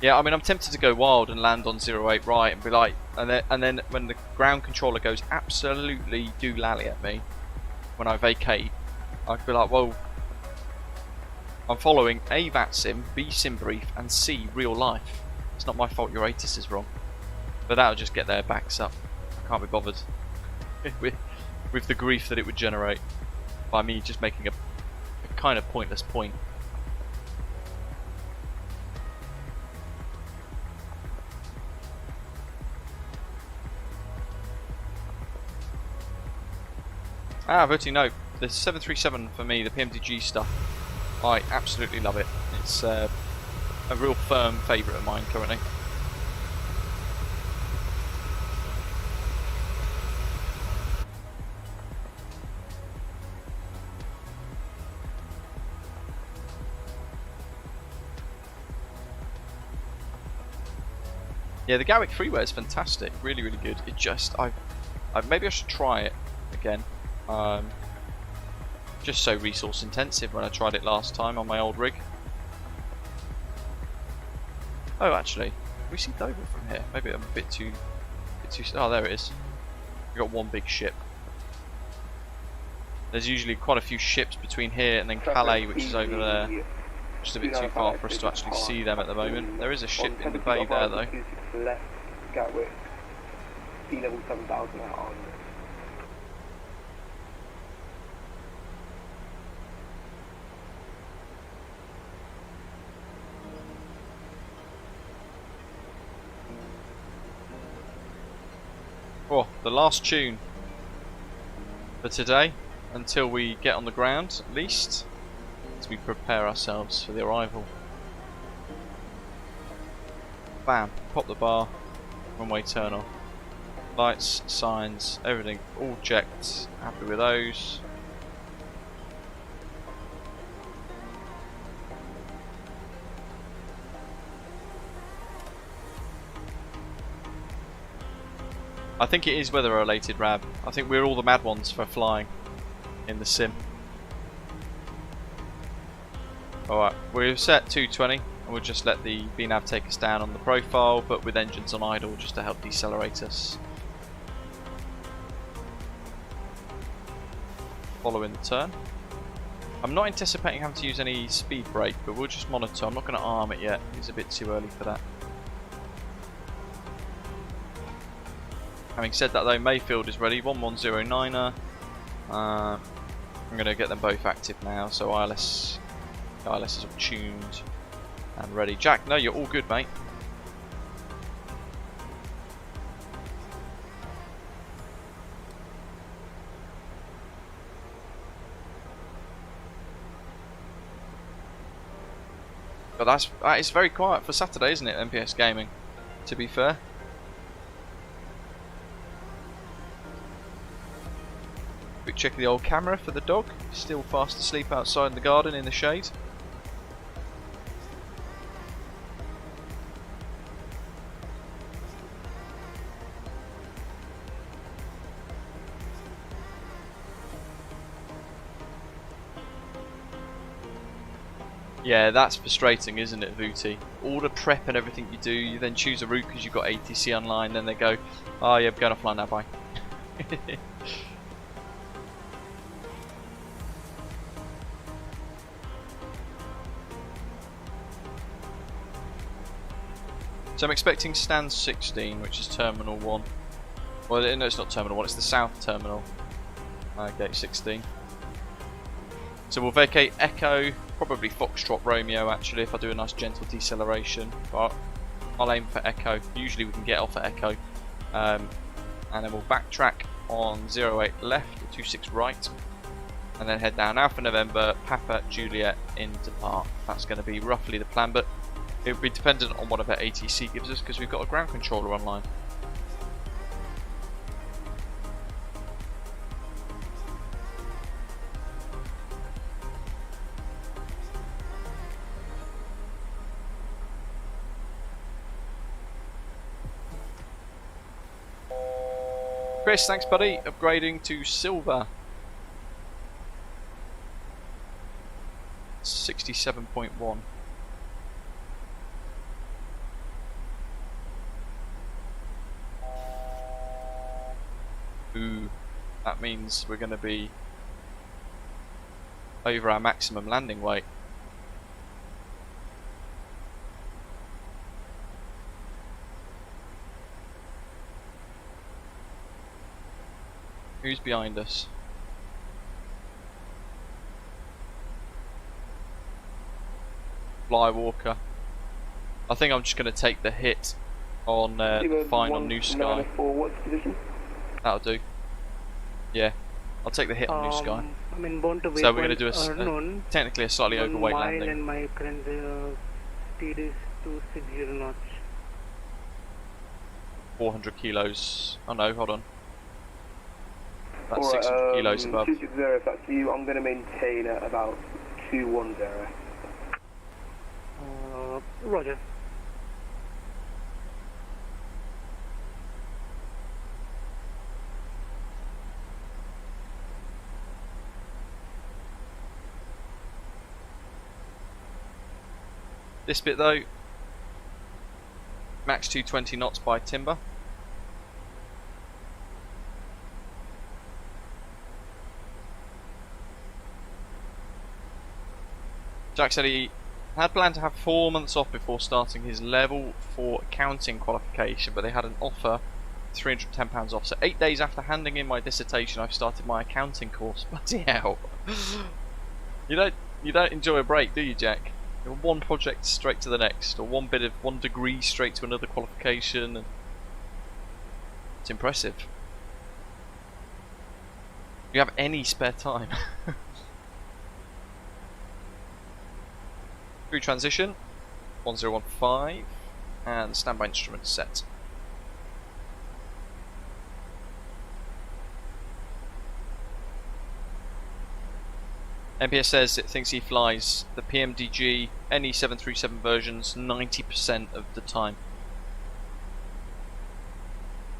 Yeah, I mean, I'm tempted to go wild and land on 08 right and be like, and then when the ground controller goes absolutely doolally at me when I vacate, I'd be like, whoa, I'm following A, VATSIM, B, sim brief, and C, real life. It's not my fault your ATIS is wrong. But that'll just get their backs up. I can't be bothered with the grief that it would generate by me just making a kind of pointless point. Voting no. The 737 for me, the PMDG stuff, I absolutely love it. It's a real firm favourite of mine currently. Yeah, the Gatwick freeway is fantastic. Really, really good. It just, maybe I should try it again. Just so resource intensive when I tried it last time on my old rig. Oh, actually, we see Dover from here. Maybe I'm a bit too. Oh, there it is. We've got one big ship. There's usually quite a few ships between here and then Calais, which is over there. Just a bit too far for us to actually see them at the moment. There is a ship in the bay there, though. Left Gatwick, sea level 7,000 on. Oh, the last tune for today, until we get on the ground at least, as we prepare ourselves for the arrival. Bam, pop the bar, runway turn off. Lights, signs, everything all checked, happy with those. I think it is weather related, Rab. I think we're all the mad ones for flying in the sim. Alright, we're set 220 and we'll just let the VNAV take us down on the profile, but with engines on idle just to help decelerate us. Following the turn. I'm not anticipating having to use any speed brake, but we'll just monitor. I'm not going to arm it yet. It's a bit too early for that. Having said that though, Mayfield is ready. 1109er. I'm going to get them both active now. So ILS is all tuned and ready. Jack, no, you're all good, mate. But that is very quiet for Saturday, isn't it, MPS Gaming, to be fair. Quick check of the old camera for the dog, still fast asleep outside in the garden in the shade. Yeah, that's frustrating, isn't it, Vooty? All the prep and everything you do, you then choose a route because you've got ATC online, then they go, oh yeah, we're going offline now, bye. So I'm expecting stand 16, which is Terminal 1. Well, no, it's not Terminal 1, it's the South Terminal. Gate 16. So we'll vacate Echo, probably Foxtrot Romeo actually, if I do a nice gentle deceleration. But I'll aim for Echo. Usually we can get off at Echo. And then we'll backtrack on 08 left, 26 right. And then head down Alpha November, Papa Juliet into Park. That's going to be roughly the plan, but it will be dependent on whatever ATC gives us because we've got a ground controller online. Chris, thanks buddy, upgrading to silver. 67.1. Ooh, that means we're going to be over our maximum landing weight. Who's behind us? Flywalker. I think I'm just going to take the hit on fine on New Sky. That'll do. Yeah, I'll take the hit on New Sky. I'm inbound to so we're going to do a technically a slightly overweight landing. And my current speed is 260 knots. 400 kilos. Oh no, hold on. That's 600 kilos above. 260, if that's you, I'm going to maintain at about 210. Roger. This bit though, max 220 knots by timber. Jack said he had planned to have 4 months off before starting his level 4 accounting qualification, but they had an offer, £310 off. So 8 days after handing in my dissertation, I've started my accounting course. Bloody hell! You don't enjoy a break, do you, Jack? You're one project straight to the next, or one degree straight to another qualification. And it's impressive. You have any spare time. Through transition, 1015, and standby instruments set. MPS says it thinks he flies the PMDG, any 737 versions 90% of the time.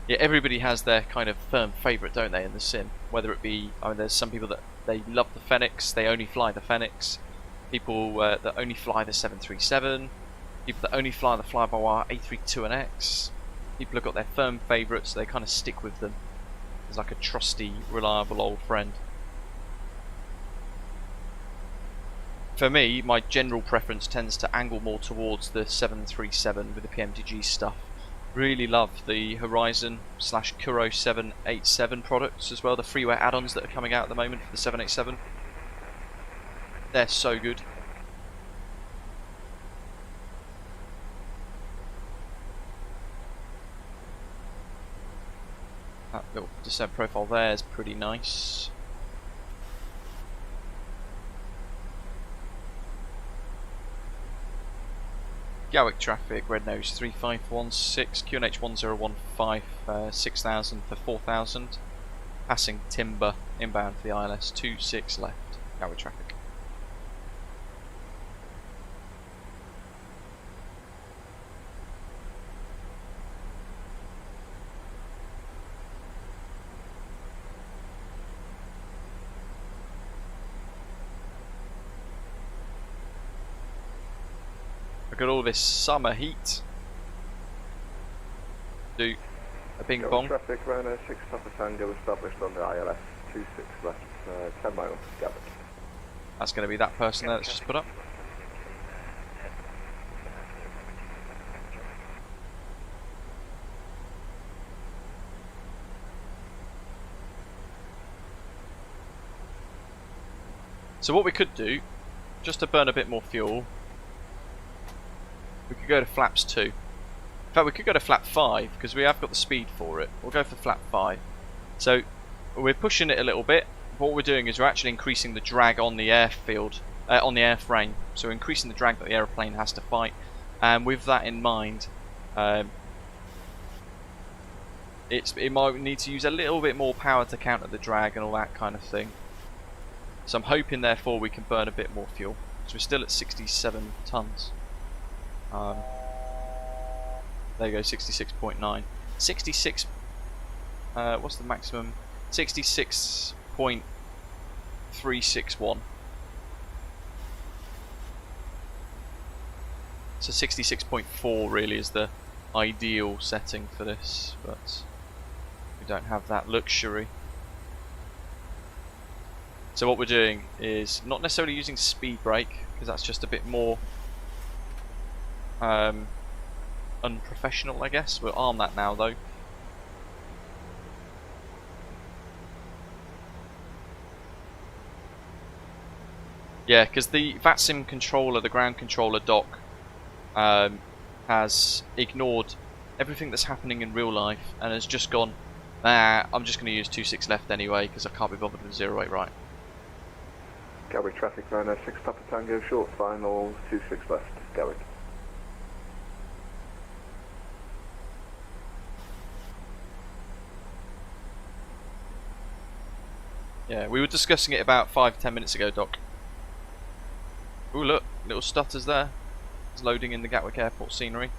Yeah, everybody has their kind of firm favourite, don't they, in the sim? Whether it be, I mean, there's some people that they love the Fenix, they only fly the Fenix. People that only fly the 737, people that only fly the fly-by-wire A32NX. People have got their firm favourites, so they kind of stick with them. It's like a trusty, reliable old friend. for me, my general preference tends to angle more towards the 737 with the PMDG stuff. Really love the Horizon / Kuro 787 products as well, the freeware add-ons that are coming out at the moment for the 787. They're so good. That little descent profile there is pretty nice. Gatwick traffic, red nose 3516, QNH 1015, 6000 for 4000. Passing Timber, inbound for the ILS 26 left, Gatwick traffic. Look at all this summer heat. Do a bing bong. Traffic, runway 6 Papa Tango established on the ILS 26 left, 10 miles, Gatwick. That's going to be that person there that's just put up. So what we could do, just to burn a bit more fuel, we could go to flaps 2. In fact, we could go to flap 5 because we have got the speed for it. We'll go for flap 5. So we're pushing it a little bit. What we're doing is we're actually increasing the drag on the airfield, on the airframe. So we're increasing the drag that the aeroplane has to fight. And with that in mind, it might need to use a little bit more power to counter the drag and all that kind of thing. So I'm hoping, therefore, we can burn a bit more fuel. So we're still at 67 tons. There you go, 66.9. 66. What's the maximum? 66.361. So 66.4 really is the ideal setting for this, but we don't have that luxury. So what we're doing is not necessarily using speed brake, because that's just a bit more unprofessional, I guess. We'll arm that now though. Yeah, because the VATSIM controller, the ground controller dock, has ignored everything that's happening in real life and has just gone, nah, I'm just going to use 26 left anyway because I can't be bothered with 08 right. Gatwick traffic, runway 6 Papa Tango, short final, 26 left, Gatwick. Yeah, we were discussing it about 5-10 minutes ago, Doc. Ooh, look, little stutters there. It's loading in the Gatwick Airport scenery.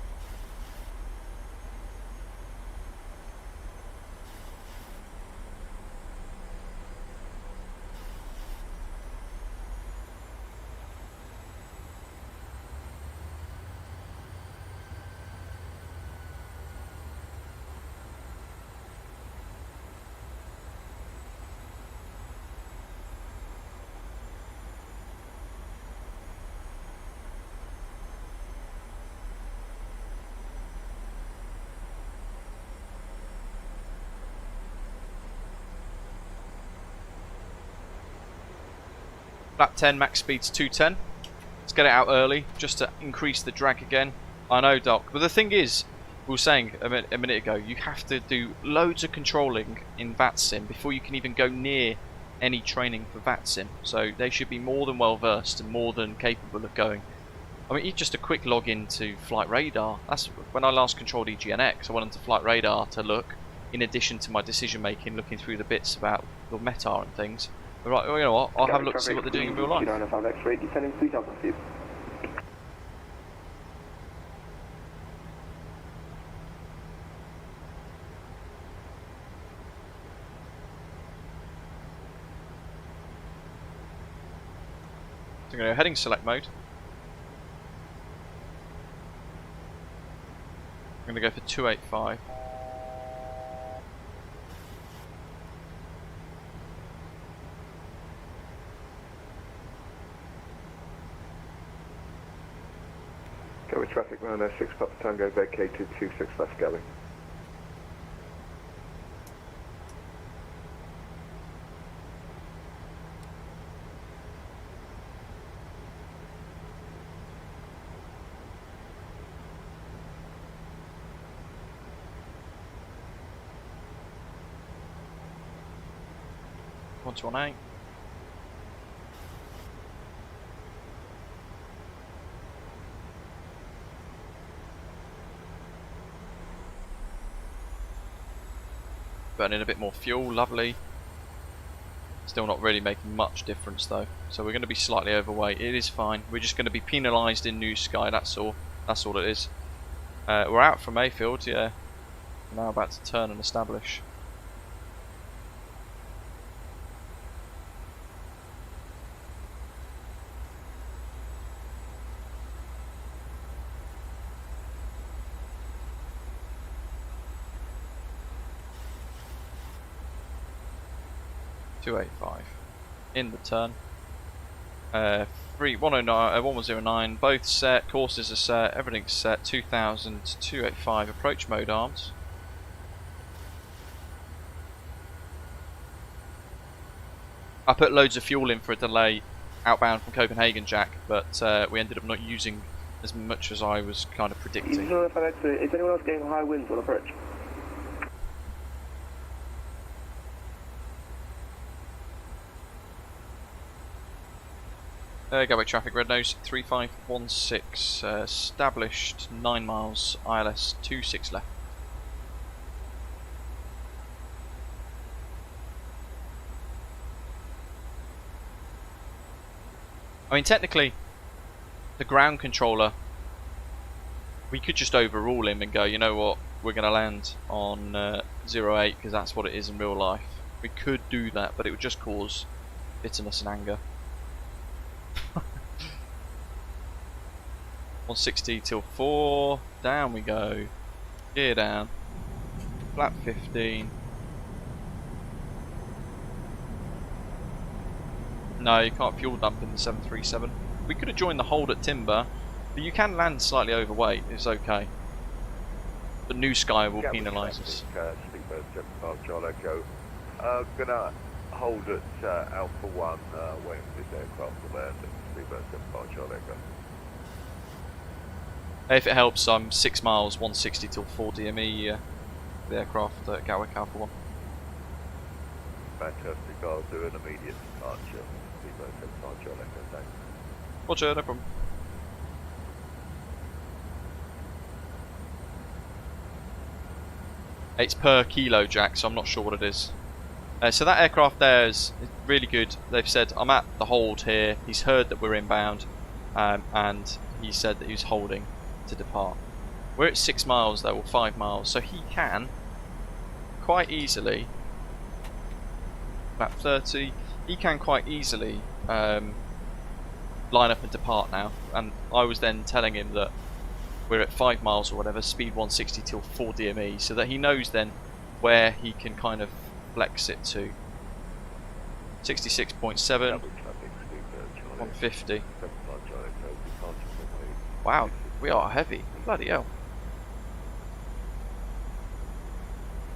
Flap 10, max speed's 210. Let's get it out early, just to increase the drag again. I know, Doc, but the thing is, we were saying a minute ago, you have to do loads of controlling in VATSIM before you can even go near any training for VATSIM. So they should be more than well versed and more than capable of going. I mean, just a quick log into Flight Radar. That's when I last controlled EGNX. I went into Flight Radar to look, in addition to my decision making, looking through the bits about the METAR and things. Right, well, you know what? I'll have a look to see what they're doing in real life. So I'm going to go heading select mode. I'm going to go for 285. Gatwick traffic runway 6 Papa Tango vacated 26 left Gatwick. One to 18. Burning a bit more fuel, lovely. Still not really making much difference though. So we're going to be slightly overweight. It is fine. We're just going to be penalised in New Sky. That's all. That's all it is. We're out from Mayfield. Yeah. We're now about to turn and establish. .285 in the turn. 1109, both set, courses are set, everything's set. 2000 to 285, approach mode arms. I put loads of fuel in for a delay outbound from Copenhagen, Jack, but we ended up not using as much as I was kind of predicting. Is anyone else getting high winds on approach? Gatwick traffic, red nose 3516, established 9 miles, ILS 26 left. I mean, technically, the ground controller, we could just overrule him and go, you know what, we're going to land on 08 because that's what it is in real life. We could do that, but it would just cause bitterness and anger. 160 till 4, down we go, gear down, flap 15. No, you can't fuel dump in the 737. We could have joined the hold at Timber, but you can land slightly overweight, it's okay. But New Sky will penalise us. Speedbird 75 Charlie Echo. Gonna hold at Alpha 1, waiting for this aircraft to land at Speedbird 75 Charlie Echo. If it helps, I'm 6 miles, 160 till 4 DME, the aircraft at Gatwick Alpha 1. Fantastic, I'll do an immediate departure. Speedbird 75 Charlie Echo, thanks. Roger, no problem. It's per kilo, Jack, so I'm not sure what it is. So that aircraft there is really good. They've said, I'm at the hold here. He's heard that we're inbound, and he said that he was holding to depart. We're at 6 miles though, or 5 miles, so he can quite easily, about 30, he can quite easily line up and depart now. And I was then telling him that we're at 5 miles or whatever, speed 160 till 4 DME, so that he knows then where he can kind of flex it to. 66.7, 150. Wow, we are heavy, bloody hell.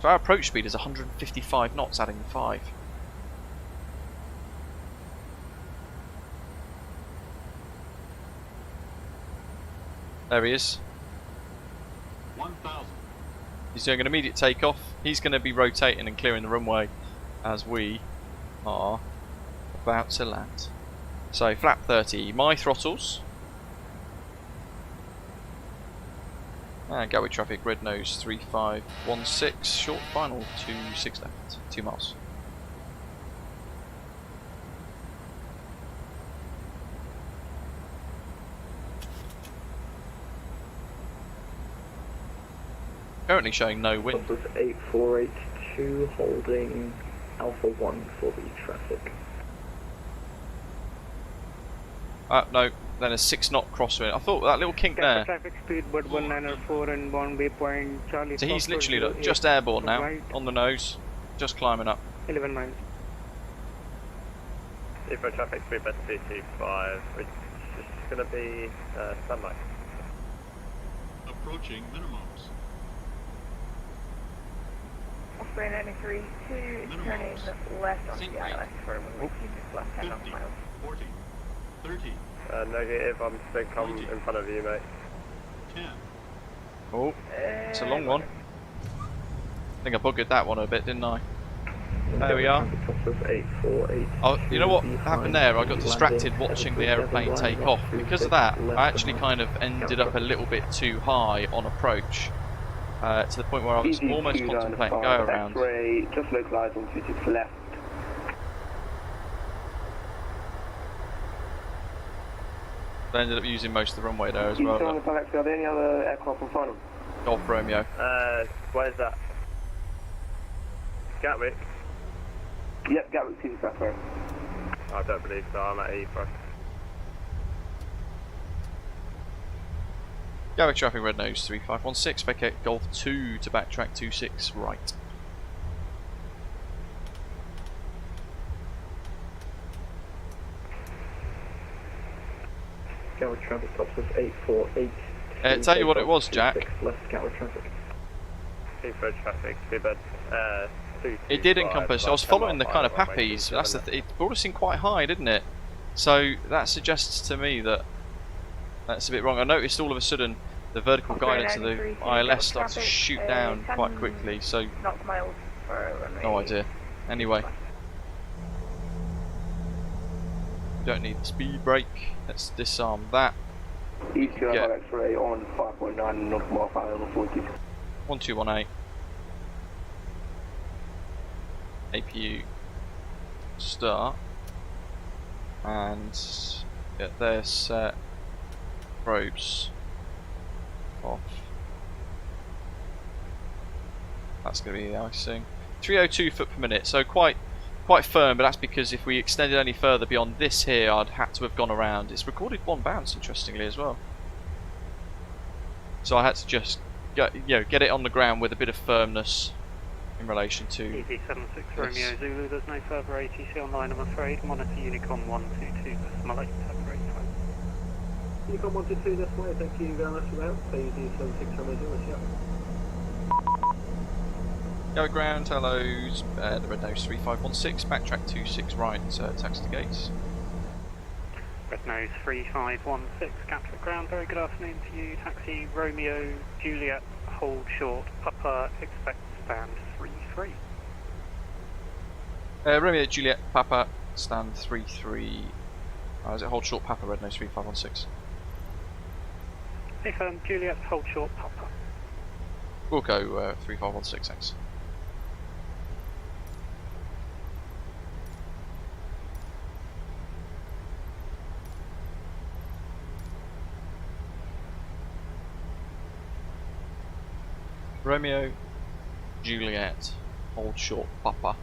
So our approach speed is 155 knots, adding the 5. There he is. 1,000. He's doing an immediate takeoff. He's going to be rotating and clearing the runway as we are about to land. So flap 30, my throttles. And Gatwick traffic, red nose 3516, short final 26 left, 2 miles. Currently showing no wind. Compass 8482 holding Alpha 1 for the traffic. No, then a 6 knot crosswind. I thought that little kink there. Traffic speed but 194 and bound waypoint Charlie. So he's literally look, just airborne now, right on the nose, just climbing up. 11 miles. Evo traffic 3 by 225, which is going to be sunlight. approaching minimums. Osprey 93 to turning left on the ILS for runway 26 left 10 knots miles. 40, 30. Negative, I'm in front of you, mate. 10. Oh, it's a long one. I think I buggered that one a bit, didn't I? There we are. Oh, you know what happened there? I got distracted watching the aeroplane take off. Because of that, I actually kind of ended up a little bit too high on approach, to the point where I was almost contemplating go around. Just localised on 26 left. I ended up using most of the runway there as well. Are there any other aircraft in front of them? Golf Romeo. Where's that? Gatwick? Yep, Gatwick to the south, sorry. I don't believe so, I'm at Heathrow. Gatwick traffic, red nose 3516, vacate Golf 2 to backtrack 26 right. Gatwick traffic stops us 848. Tell you what it was, Jack. Left Gatwick traffic. Heathrow traffic, too bad. It did encompass. I was following the kind of pappies. That's it brought us in quite high, didn't it? So that suggests to me that that's a bit wrong. I noticed all of a sudden the vertical guidance of the ILS starts to shoot down quite quickly. So no idea. Anyway, we don't need the speed brake. Let's disarm that. ECR X-ray on 5.9 North Mile 40. 1218. APU start and get their set, probes off. That's going to be the icing. 302 foot per minute, so quite firm, but that's because if we extended any further beyond this here, I'd had to have gone around. It's recorded one bounce, interestingly, as well. So I had to just get it on the ground with a bit of firmness in relation to EV76 Romeo Zulu, there's no further ATC online, I'm afraid. Monitor Unicom 122, decimal 8, Unicom 122, decimal 8, thank you very much for that. Please EV76 Romeo Zulu, Go ground, hello, the red nose 3516, backtrack 26 right, taxi to gates. Red nose 3516, Gatwick ground, very good afternoon to you. Taxi Romeo Juliet, hold short, Papa, expect stand 33. Romeo Juliet Papa, stand 33. Is it hold short Papa, red nose 3516? Hey firm, Juliet, hold short Papa. We'll go 3516, thanks. Romeo Juliet, hold short Papa.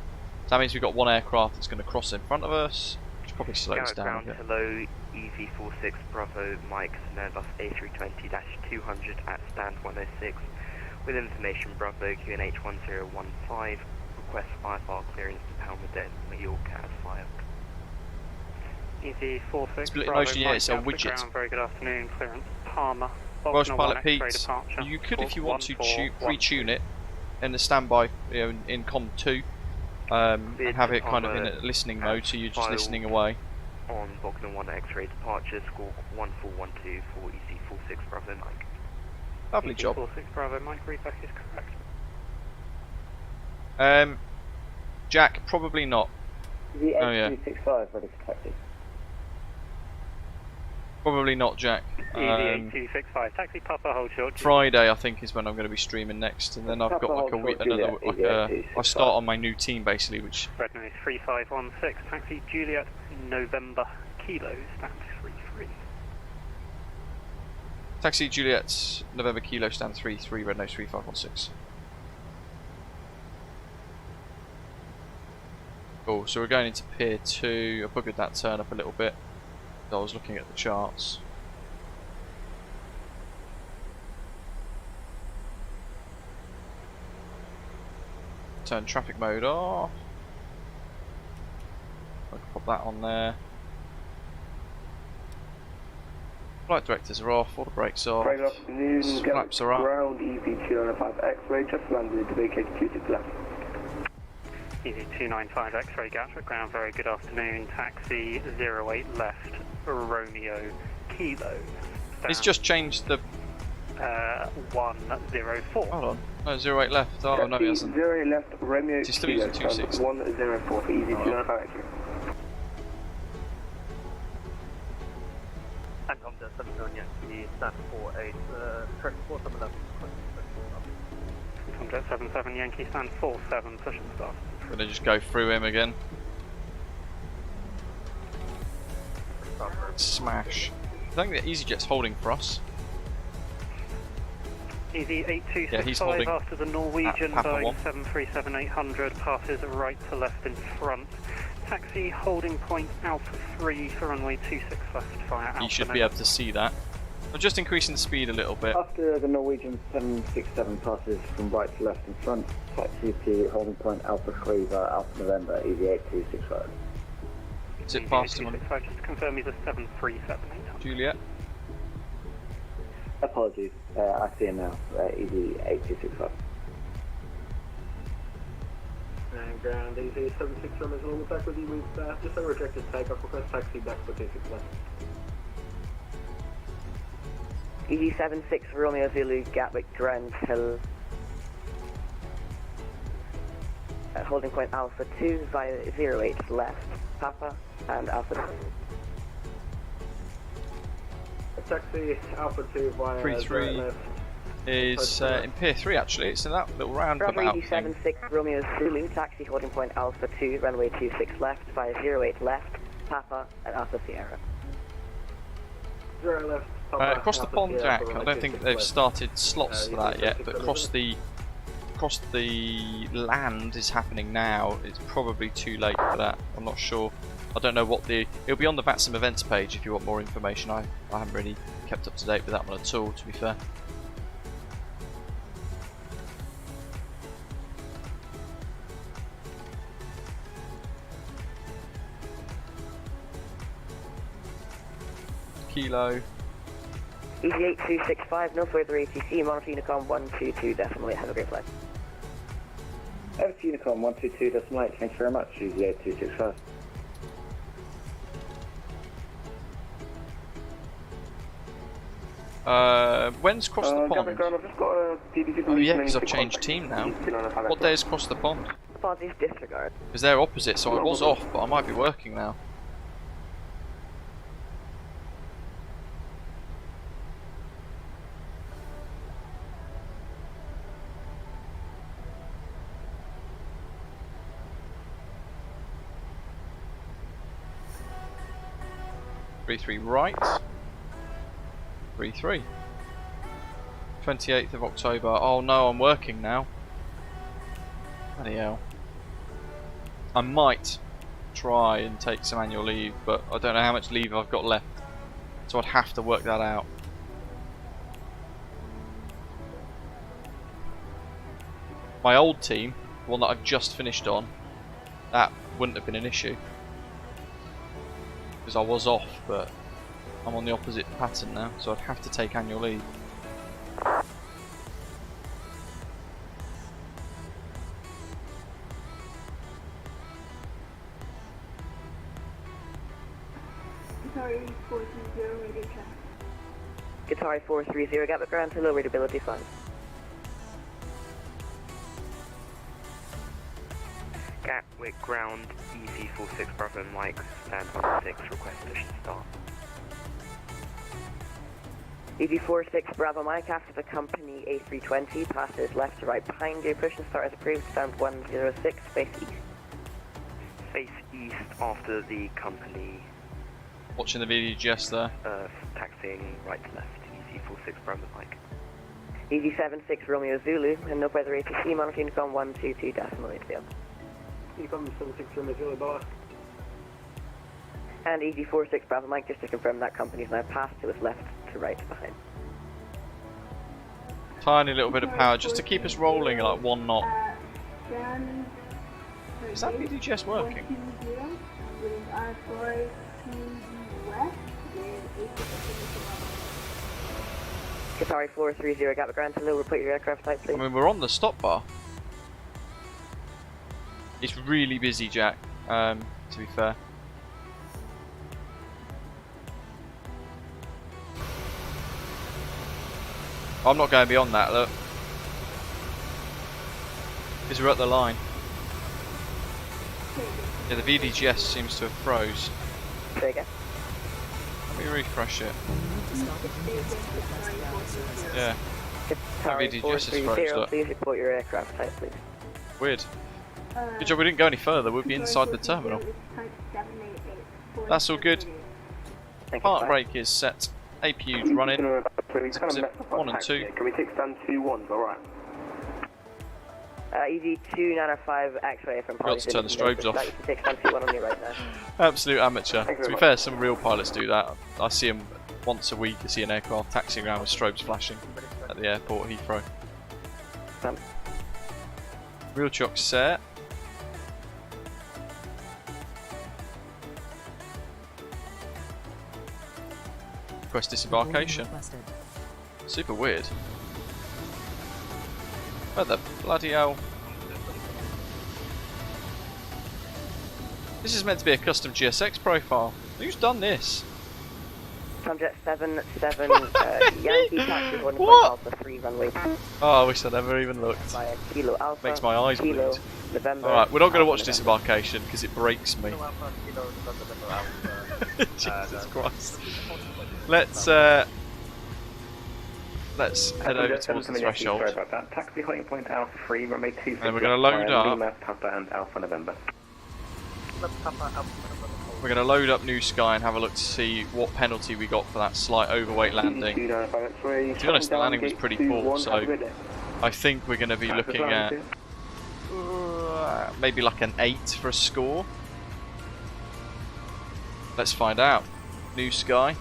So that means we've got one aircraft that's going to cross in front of us, which probably slows us down a bit. Hello, EV46 Bravo Mike, Airbus A320-200 at stand 106. With information Bravo QNH 1015, request IFR clearance to Palmerden, Mallorca as fired. EV46 Split Bravo motion, yeah, Mike, it's a Gatwick widget. ground, very good afternoon, clearance Palmer. Welsh Pilot Pete, you could, if you want to, pre-tune it in the standby, in COM 2, and have it kind of in a listening mode, so you're just listening away. On Vulcan 1 X-ray departure, score 1412 for EC46 Bravo Mike. Lovely job. EC46 Bravo Mike, readback is correct. Jack, probably not. The Oh yeah. 265 ready for taxi. Probably not, Jack. EV8265, taxi Papa, hold short. Friday, I think, is when I'm going to be streaming next, and then I've got like I start on my new team basically, which. Red nose 3516, taxi Juliet November Kilo, stand 33. Taxi Juliet November Kilo, stand 33, red nose 3516. Cool. So we're going into Pier 2. I buggered that turn up a little bit. I was looking at the charts. Turn traffic mode off. I can pop that on there. Flight directors are off, all the brakes are Good off, afternoon, flaps are up. ground EV295 X-ray, just landed to vacate 26 left. EV295 X-ray Gatwick ground, very good afternoon, taxi 08 left, Romeo Kilo. He's just changed the... 104. Hold on, no, 08 left, oh no he hasn't. 08 left, Romeo He's still using 26. 104 for EV295 X-ray. Takeoff to 7 Yankee, stand 48, correct 47 Jet 77 Yankee stand 47, push and start. Gonna just go through him again. Smash. I think that EasyJet's holding for us. Easy Yeah, he's 8265 holding after the Norwegian Papa Boeing 1. 737-800 passes right to left in front. Taxi holding point Alpha 3 for runway 26 left via Alpha. You should be able to see that. I'm just increasing the speed a little bit. After the Norwegian 767 passes from right to left in front, taxi to holding point Alpha 3 via Alpha November, EV8265. Is it past him on just to confirm he's a 737-800. Juliet? Apologies, I see him now, EV8265. And ground EV76 from is almost back with you with just a rejected takeoff request, taxi back for 26 left. EV76 Romeo Zulu Gatwick ground hill. Holding point Alpha 2 via 08 left, Papa and Alpha. Taxi Alpha 2 via 3-3 left. is in Pier 3 actually, it's in that little roundabout Bravo thing. EV76 Romeo Zulu, taxi holding point Alpha 2, runway 26 left via 08 left, Papa and Alpha Sierra. 0 left. Across the pond, Jack, I don't think they've started slots for that yet, but across the land is happening now. It's probably too late for that, I'm not sure. I don't know what it'll be on the VATSIM events page if you want more information. I haven't really kept up to date with that one at all, to be fair. Kilo. EV8265, no further ATC, monitor Unicom 122, definitely, have a great flight. Over to Unicom 122.8, thanks very much, EV8265. When's crossed the pond? I've just got a DD Oh yeah, because I've changed team now. What day has crossed the pond? Apologies, disregard. Because they're opposite, so I was off, but I might be working now. Three right. 3-3. 28th of October. Oh no, I'm working now. Bloody hell. I might try and take some annual leave, but I don't know how much leave I've got left. So I'd have to work that out. My old team, the one that I've just finished on, that wouldn't have been an issue. Because I was off, but I'm on the opposite pattern now, so I'd have to take annual leave. Sorry, 430, radio check. Guitar 430, Gatwick ground to low readability fund. Gatwick ground, EC46 Bravo Mike, stand 6, request push to start. EV46 Bravo Mike, after the company A320, passes left to right behind you, push and start as approved, stand 106, face east. Face east after the company. Watching the VDGS there. Taxiing right to left, EC46 Bravo Mike. EV76 Romeo Zulu, and no further ATC, monitor Unicom 122, decimal 80. Unicom 76 Romeo Zulu, bye. And EV46 Bravo Mike, just to confirm that company's now passed to its left to right behind. Tiny little bit of power just to keep us rolling at like 1 knot. Is that VDGS working? Qatari 430 Gatwick ground hello, report your aircraft type please. I mean, we're on the stop bar. It's really busy, Jack, to be fair. I'm not going beyond that, look. Because we're at the line. Yeah, the VDGS seems to have froze. There you go. Let me refresh it. Yeah. Qatari VDGS is froze, 430, look. please report your aircraft type please. Weird. Good job we didn't go any further, we'd be inside the terminal. That's all good. Park brake is set. APU's running. 1 and 2. Can we take stand 2-1? Alright. Easy 2905 X-ray from Got to turn the strobes off. Take stand 2-1 on your right now. Absolute amateur. To be fair, some real pilots do that. I see them once a week. I see an aircraft taxiing around with strobes flashing at the airport, Heathrow. Real chock set. Request disembarkation. Super weird. Where the bloody hell? This is meant to be a custom GSX profile. Who's done this? Sunjet 77 Yankee taxi 1 Alpha 3 runway. Oh, I wish I'd never even looked. Via Kilo Alpha. Makes my eyes bleed. November. Alright, we're not going to watch disembarkation because it breaks me. Jesus Christ. Let's head over towards the threshold. Sorry about that. Taxi holding point Alpha 3, runway 26. And we're going to load up. Lima, Papa and Alpha November. We're going to load up New Sky and have a look to see what penalty we got for that slight overweight landing. To be honest, the landing was pretty poor, so I think we're going to be looking at maybe like an 8 for a score. Let's find out. New Sky.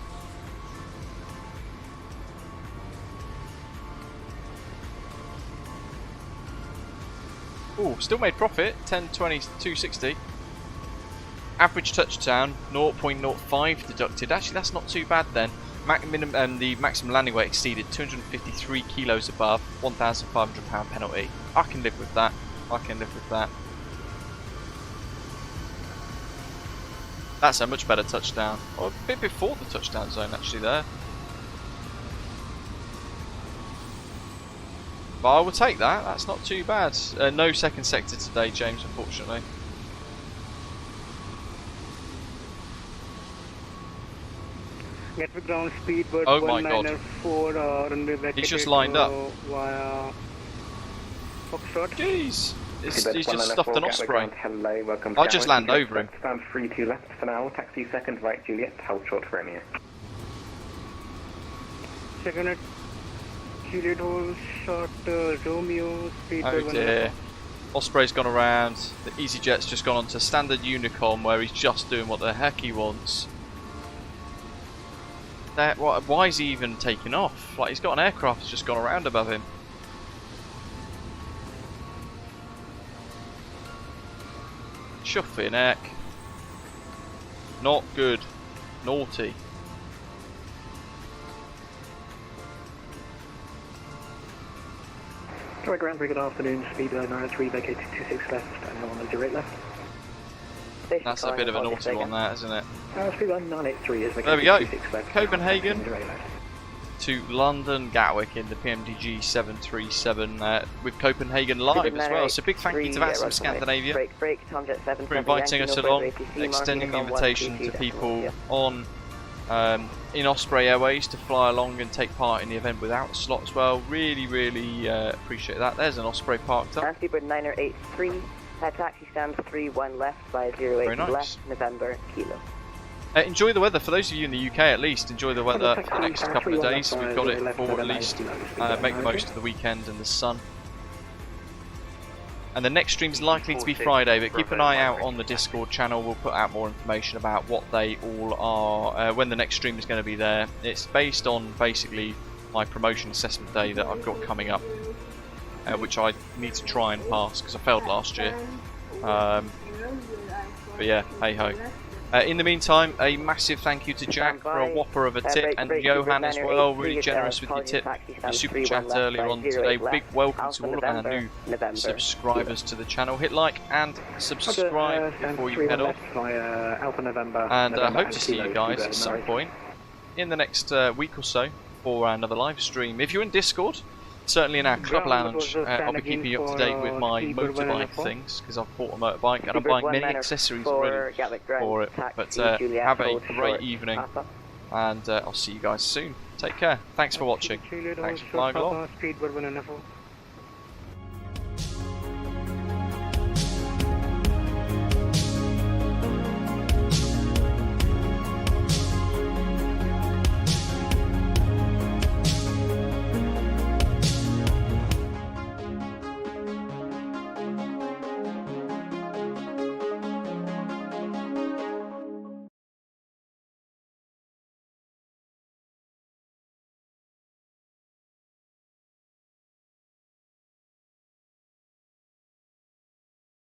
Ooh, still made profit. 10.20, 260. Average touchdown 0.05 deducted. Actually, that's not too bad then. The maximum landing weight exceeded 253 kilos above. £1,500 penalty. I can live with that. I can live with that. That's a much better touchdown. Or a bit before the touchdown zone actually there. But I will take that. That's not too bad. No second sector today, James, unfortunately. Gatwick ground speed, but oh my god. He's just lined up. Via Foxtrot. Jeez. He's just stuffed an Osprey. Hello, welcome. I'll just land over him. Stand 3-2 left for now. Taxi second right, Juliet. Hold short for Romeo. Second at Juliet, hold short Romeo. Speed oh dear. Osprey's gone around. The EasyJet's just gone on to standard Unicom where he's just doing what the heck he wants. Why is he even taking off? Like, he's got an aircraft that's just gone around above him. Shuffy neck. Not good. Naughty. Sorry, ground, very good afternoon. Speed 903, vacated 26 left, and on the direct left. That's a bit of a naughty one, that, isn't it? Speed 983 is there we go. 26 left. Copenhagen to London Gatwick in the PMDG 737 with Copenhagen live as well. So big thank you to VATSIM Scandinavia for inviting us along, extending the invitation to people on in Osprey Airways to fly along and take part in the event without a slot as well. Really appreciate that. There's an Osprey parked up. Speedbird 983. Taxi stands 3-1 left by 08 nice. left, November, Kilo. Enjoy the weather, for those of you in the UK at least, enjoy the weather for the next couple of days. We've got it for at least, make the most of the weekend and the sun. And the next stream's likely to be Friday, but keep an eye out on the Discord channel. We'll put out more information about what they all are, when the next stream is going to be there. It's based on basically my promotion assessment day that I've got coming up. Which I need to try and pass because I failed last year. But yeah, hey ho. In the meantime, a massive thank you to Jack for a whopper of a tip, and Johan as well, really generous with your tip, your super chat earlier on today. Big welcome to all of our new subscribers to the channel. Hit like and subscribe before you head off. And I hope to see you guys at some point in the next week or so for another live stream. If you're in Discord, certainly in our club lounge, I'll be keeping you up to date with my motorbike things, because I've bought a motorbike and I'm buying many accessories already for it. But have a great evening, and I'll see you guys soon. Take care. Thanks for watching. Thanks for flying along.